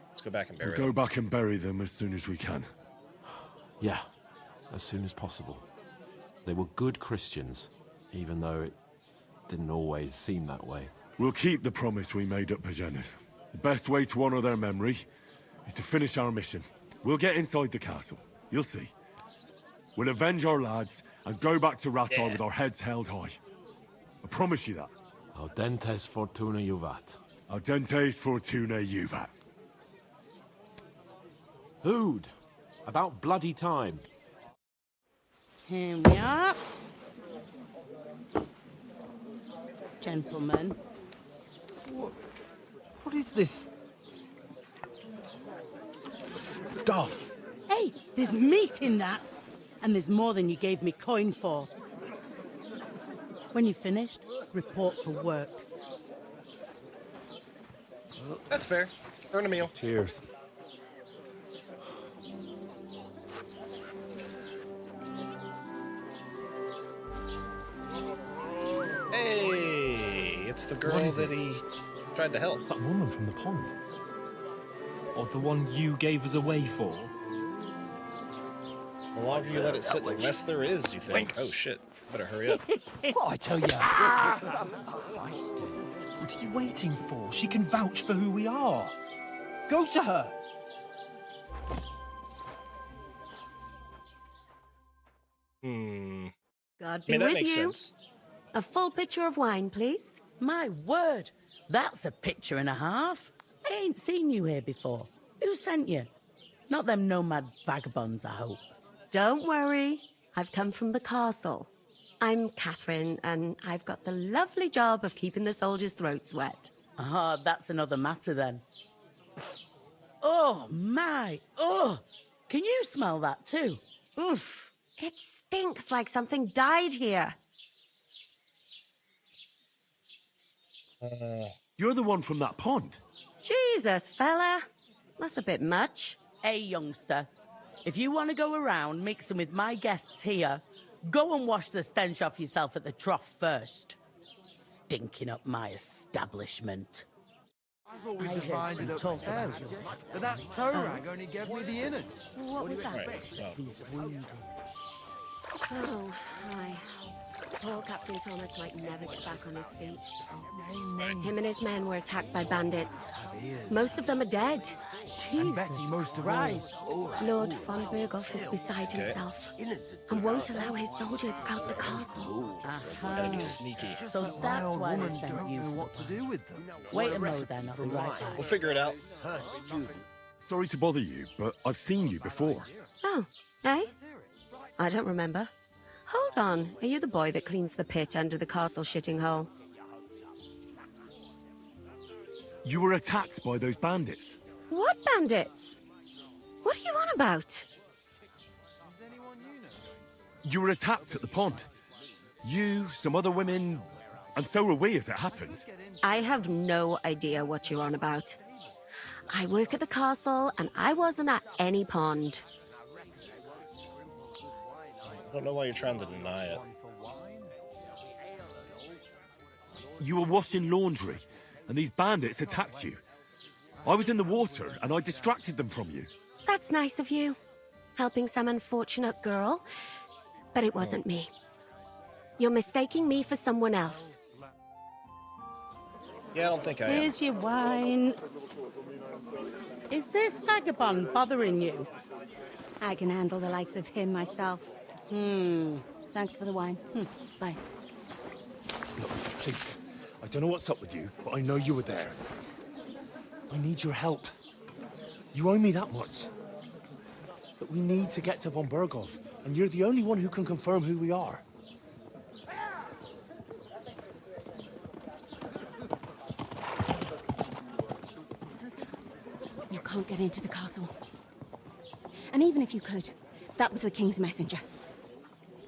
Let's go back and bury them. Go back and bury them as soon as we can. Yeah, as soon as possible. They were good Christians, even though it didn't always seem that way. We'll keep the promise we made at Pagenis. The best way to honor their memory is to finish our mission. We'll get inside the castle. You'll see. We'll avenge our lads and go back to Rattay with our heads held high. I promise you that. Audentes fortuna juvat. Audentes fortuna juvat. Food. About bloody time. Here we are. Gentlemen. What is this stuff? Hey, there's meat in that. And there's more than you gave me coin for. When you're finished, report for work. That's fair. Earn a meal. Cheers. Hey, it's the girl that he tried to help. It's that woman from the pond. Or the one you gave us away for. The longer you let it sit, the less there is, you think. Oh shit, better hurry up. What I tell you? What are you waiting for? She can vouch for who we are. Go to her. God I be mean, that with makes you. sense. A full pitcher of wine, please. My word, that's a picture and a half. I ain't seen you here before. Who sent you? Not them nomad vagabonds, I hope. Don't worry, I've come from the castle. I'm Catherine, and I've got the lovely job of keeping the soldiers' throats wet. Ah, that's another matter then. Oh, my. Oh, can you smell that too? Oof, it stinks like something died here. You're the one from that pond. Jesus, fella. That's a bit much. Hey, youngster. If you want to go around mixing with my guests here, go and wash the stench off yourself at the trough first. Stinking up my establishment. I thought we I heard divided some up talk fairly, about but that toe rag only gave me the innards. What was that? Well, He's wounded. Oh, hi. Poor Captain Thomas might never get back on his feet. Him and his men were attacked by bandits. Most of them are dead. Jesus Christ. Lord von Berghoff is beside himself and won't allow his soldiers out the castle. Gotta be sneaky. So that's why they sent you. What to do with them? Wait a moment then, I'll be right back. We'll figure it out. Sorry to bother you, but I've seen you before. Oh, eh? I don't remember. Hold on, are you the boy that cleans the pit under the castle shitting hole? You were attacked by those bandits. What bandits? What are you on about? You were attacked at the pond. You, some other women, and so were we, as it happens. I have no idea what you're on about. I work at the castle, and I wasn't at any pond. I don't know why you're trying to deny it. You were washing laundry, and these bandits attacked you. I was in the water, and I distracted them from you. That's nice of you, helping some unfortunate girl, but it wasn't me. You're mistaking me for someone else. Yeah, I don't think I am. Here's your wine. Is this vagabond bothering you? I can handle the likes of him myself. Thanks for the wine. Bye. Look, please. I don't know what's up with you, but I know you were there. I need your help. You owe me that much. But we need to get to von Berghoff, and you're the only one who can confirm who we are. You can't get into the castle. And even if you could, that was the King's messenger.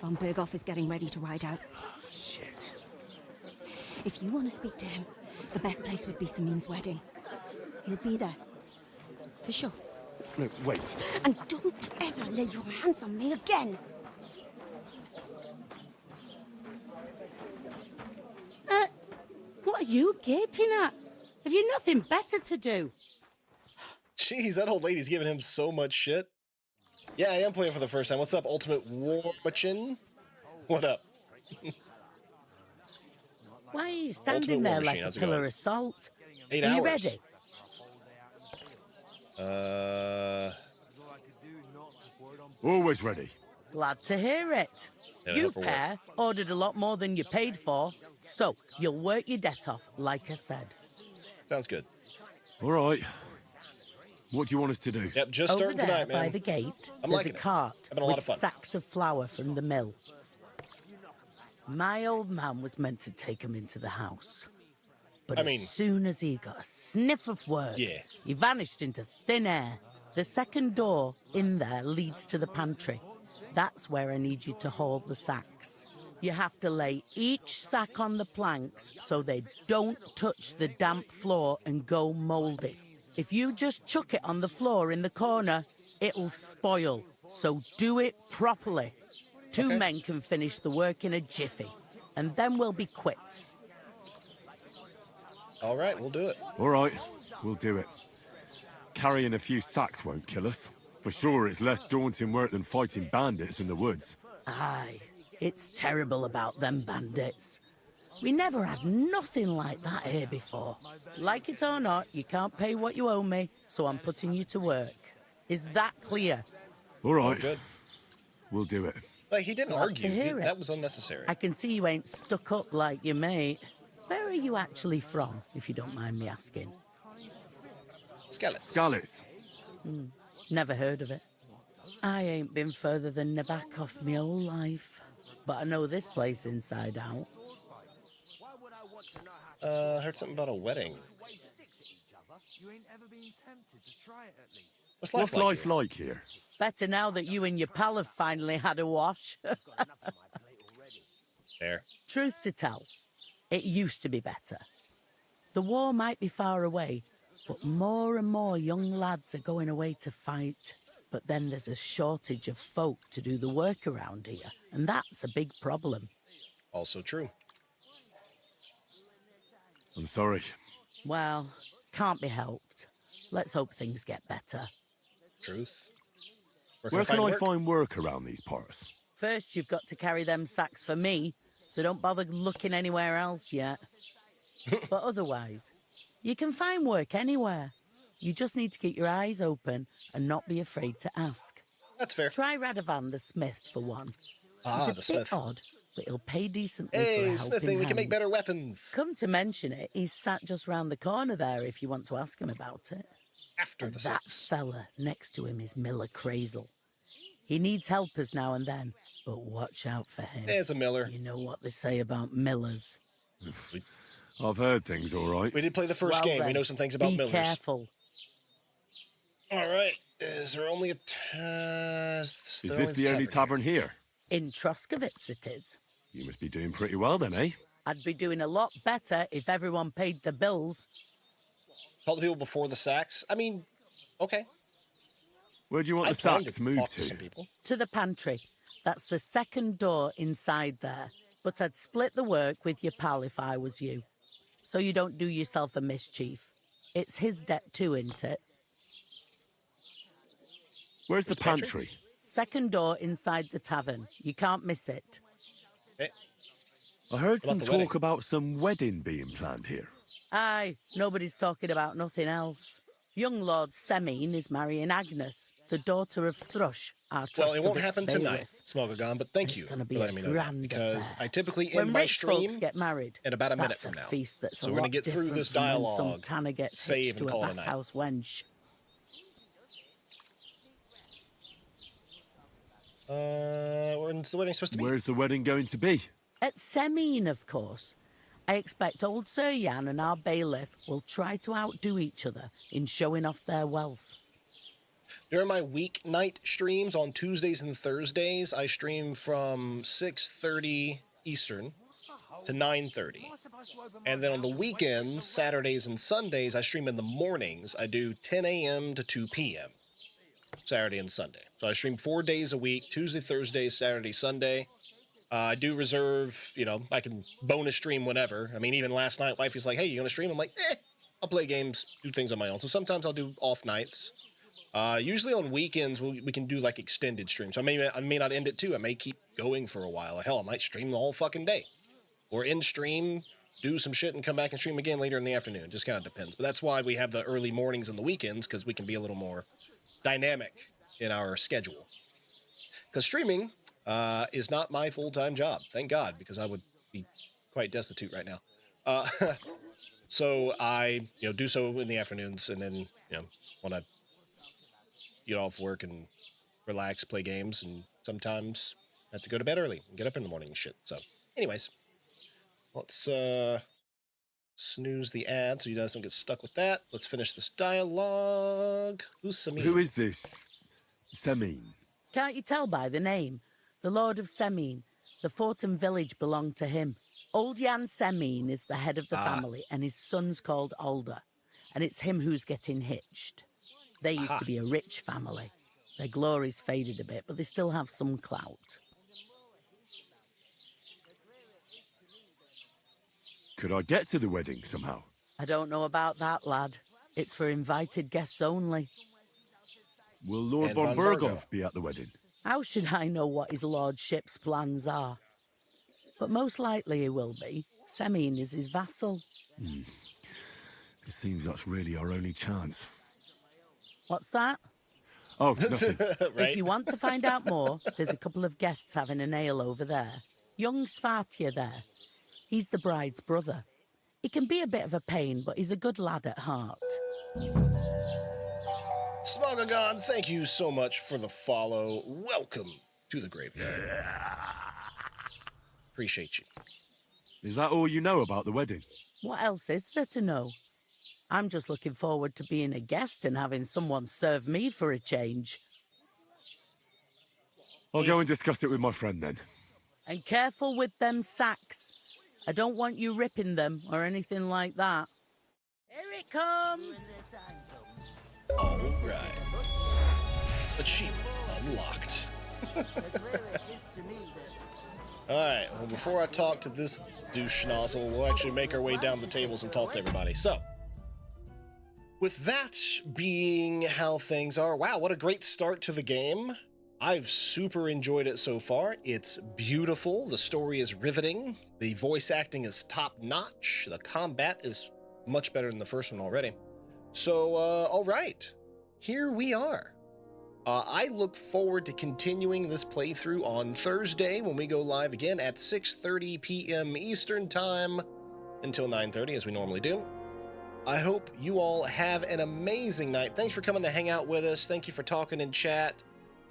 Von Berghoff is getting ready to ride out. Shit. If you want to speak to him, the best place would be Samin's wedding. He'll be there. For sure. No, wait. And don't ever lay your hands on me again! What are you gaping at? Have you nothing better to do? Jeez, that old lady's giving him so much shit. Yeah, I am playing for the first time. What's up, Ultimate War Machin? What up? Why are you standing there like a pillar of salt? 8 Are you hours. ready? Always ready. Glad to hear it. Yeah, You hope it pair ordered a lot more than you paid for, so you'll work your debt off, like I said. Sounds good. All right. What do you want us to do? Yep, just Over starting there, tonight, man. by the gate, I'm there's liking a it. cart Having a lot with of fun. sacks of flour from the mill. My old man was meant to take 'em into the house. But I mean- as soon as he got a sniff of work, Yeah. he vanished into thin air. The second door in there leads to the pantry. That's where I need you to haul the sacks. You have to lay each sack on the planks so they don't touch the damp floor and go mouldy. If you just chuck it on the floor in the corner, it'll spoil. So do it properly. Two men can finish the work in a jiffy, and then we'll be quits. All right, we'll do it. All right, we'll do it. Carrying a few sacks won't kill us. For sure, it's less daunting work than fighting bandits in the woods. Aye, it's terrible about them bandits. We never had nothing like that here before. Like it or not, you can't pay what you owe me, so I'm putting you to work. Is that clear? All right. Good. We'll do it. Like, he didn't Glad argue. to hear it. That was unnecessary. I can see you ain't stuck up like your mate. Where are you actually from, if you don't mind me asking? Skellets. Skallets. Never heard of it. I ain't been further than Nabakov my whole life, but I know this place inside out. I heard something about a wedding. What's life like here? Better now that you and your pal have finally had a wash. There. Truth to tell, it used to be better. The war might be far away, but more and more young lads are going away to fight. But then there's a shortage of folk to do the work around here, and that's a big problem. Also true. I'm sorry. Well, can't be helped. Let's hope things get better. Truth. Where can I find work around these parts? First, you've got to carry them sacks for me, so don't bother looking anywhere else yet. But otherwise, you can find work anywhere. You just need to keep your eyes open and not be afraid to ask. That's fair. Try Radovan the smith for one. Ah, He's a the bit smith. odd, but he'll pay decently for a Hey, helping smithing, we can make hand. better weapons. Come to mention it, he's sat just round the corner there if you want to ask him about it. After And the that six. fella next to him is Miller Crazel. He needs helpers now and then, but watch out for him. It's a Miller. You know what they say about Millers. I've heard things, all right. We did play the first Well game. We then, know some things about be Millers. careful. All right. Is there only a... Is this the only tavern here? In Troskovitz it is. You must be doing pretty well then, eh? I'd be doing a lot better if everyone paid the bills. Call the people before the sacks? I mean, okay. Where do you want I the plan sacks to moved talk to to? some people. To the pantry. That's the second door inside there. But I'd split the work with your pal if I was you. So you don't do yourself a mischief. It's his debt too, isn't it? Where's the pantry? Second door inside the tavern. You can't miss it. I heard What some about the talk wedding? about some wedding being planned here. Aye, nobody's talking about nothing else. Young Lord Semine is marrying Agnes, the daughter of Thrush, our Well, it won't Troskovitz happen bailiff. tonight, Smogagon, but thank It's you gonna be for a letting me know that. grand Because affair. I typically When end my rich stream folks get married, in about a minute that's from a now. feast that's So a we're going lot to get through different this from when some dialogue, tanner gets save, hitched and to call a it a night. bathhouse wench. Where's the wedding supposed to be? Where's the wedding going to be? At Semine, of course. I expect old Sir Jan and our bailiff will try to outdo each other in showing off their wealth. During my weeknight streams on Tuesdays and Thursdays, I stream from 6:30 Eastern to 9:30. And then on the weekends, Saturdays and Sundays, I stream in the mornings. I do 10 a.m. to 2 p.m. Saturday and Sunday. So I stream 4 days a week, Tuesday, Thursday, Saturday, Sunday. I do reserve, I can bonus stream whenever. I mean, even last night, wifey's like, hey, you going to stream? I'm like, I'll play games, do things on my own. So sometimes I'll do off nights. Usually on weekends, we can do like extended streams. So I may not end it too. I may keep going for a while. Hell, I might stream the whole fucking day. Or end stream do some shit and come back and stream again later in the afternoon. It just kind of depends. But that's why we have the early mornings and the weekends, because we can be a little more dynamic in our schedule. Because streaming is not my full-time job, thank God, because I would be quite destitute right now. So I, do so in the afternoons, and then, when I get off work and relax, play games, and sometimes have to go to bed early and get up in the morning and shit. So, anyways, let's snooze the ad so you guys don't get stuck with that. Let's finish this dialogue. Who's Sameen? Who is this? Sameen. Can't you tell by the name? The Lord of Semeen. The fort and village belong to him. Old Jan Semeen is the head of the family, and his son's called Alder. And it's him who's getting hitched. They used to be a rich family. Their glory's faded a bit, but they still have some clout. Could I get to the wedding somehow? I don't know about that, lad. It's for invited guests only. Will Lord von Burgov be at the wedding? How should I know what his lordship's plans are? But most likely he will be. Semeen is his vassal. It seems that's really our only chance. What's that? Oh, nothing. If you want to find out more, there's a couple of guests having an ale over there. Young Svartje there. He's the bride's brother. He can be a bit of a pain, but he's a good lad at heart. Smogagon, thank you so much for the follow. Welcome to the graveyard. Appreciate you. Is that all you know about the wedding? What else is there to know? I'm just looking forward to being a guest and having someone serve me for a change. I'll go and discuss it with my friend then. And careful with them sacks. I don't want you ripping them or anything like that. Here it comes! All right. Achievement unlocked. Alright, well, before I talk to this douche nozzle, we'll actually make our way down the tables and talk to everybody. So, with that being how things are, wow, what a great start to the game. I've super enjoyed it so far. It's beautiful. The story is riveting. The voice acting is top-notch. The combat is much better than the first one already. So, all right, here we are. I look forward to continuing this playthrough on Thursday when we go live again at 6:30 p.m. Eastern Time until 9:30, as we normally do. I hope you all have an amazing night. Thanks for coming to hang out with us. Thank you for talking in chat.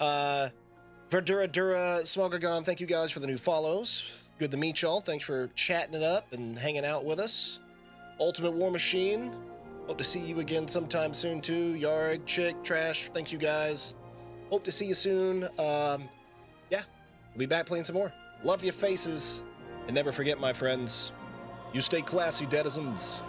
Verdura Dura, Smogagon, thank you guys for the new follows. Good to meet y'all. Thanks for chatting it up and hanging out with us. Ultimate War Machine, hope to see you again sometime soon too. Yarg, Chick, Trash, thank you guys. Hope to see you soon. Yeah, we'll be back playing some more. Love your faces. And never forget, my friends, you stay classy, denizens.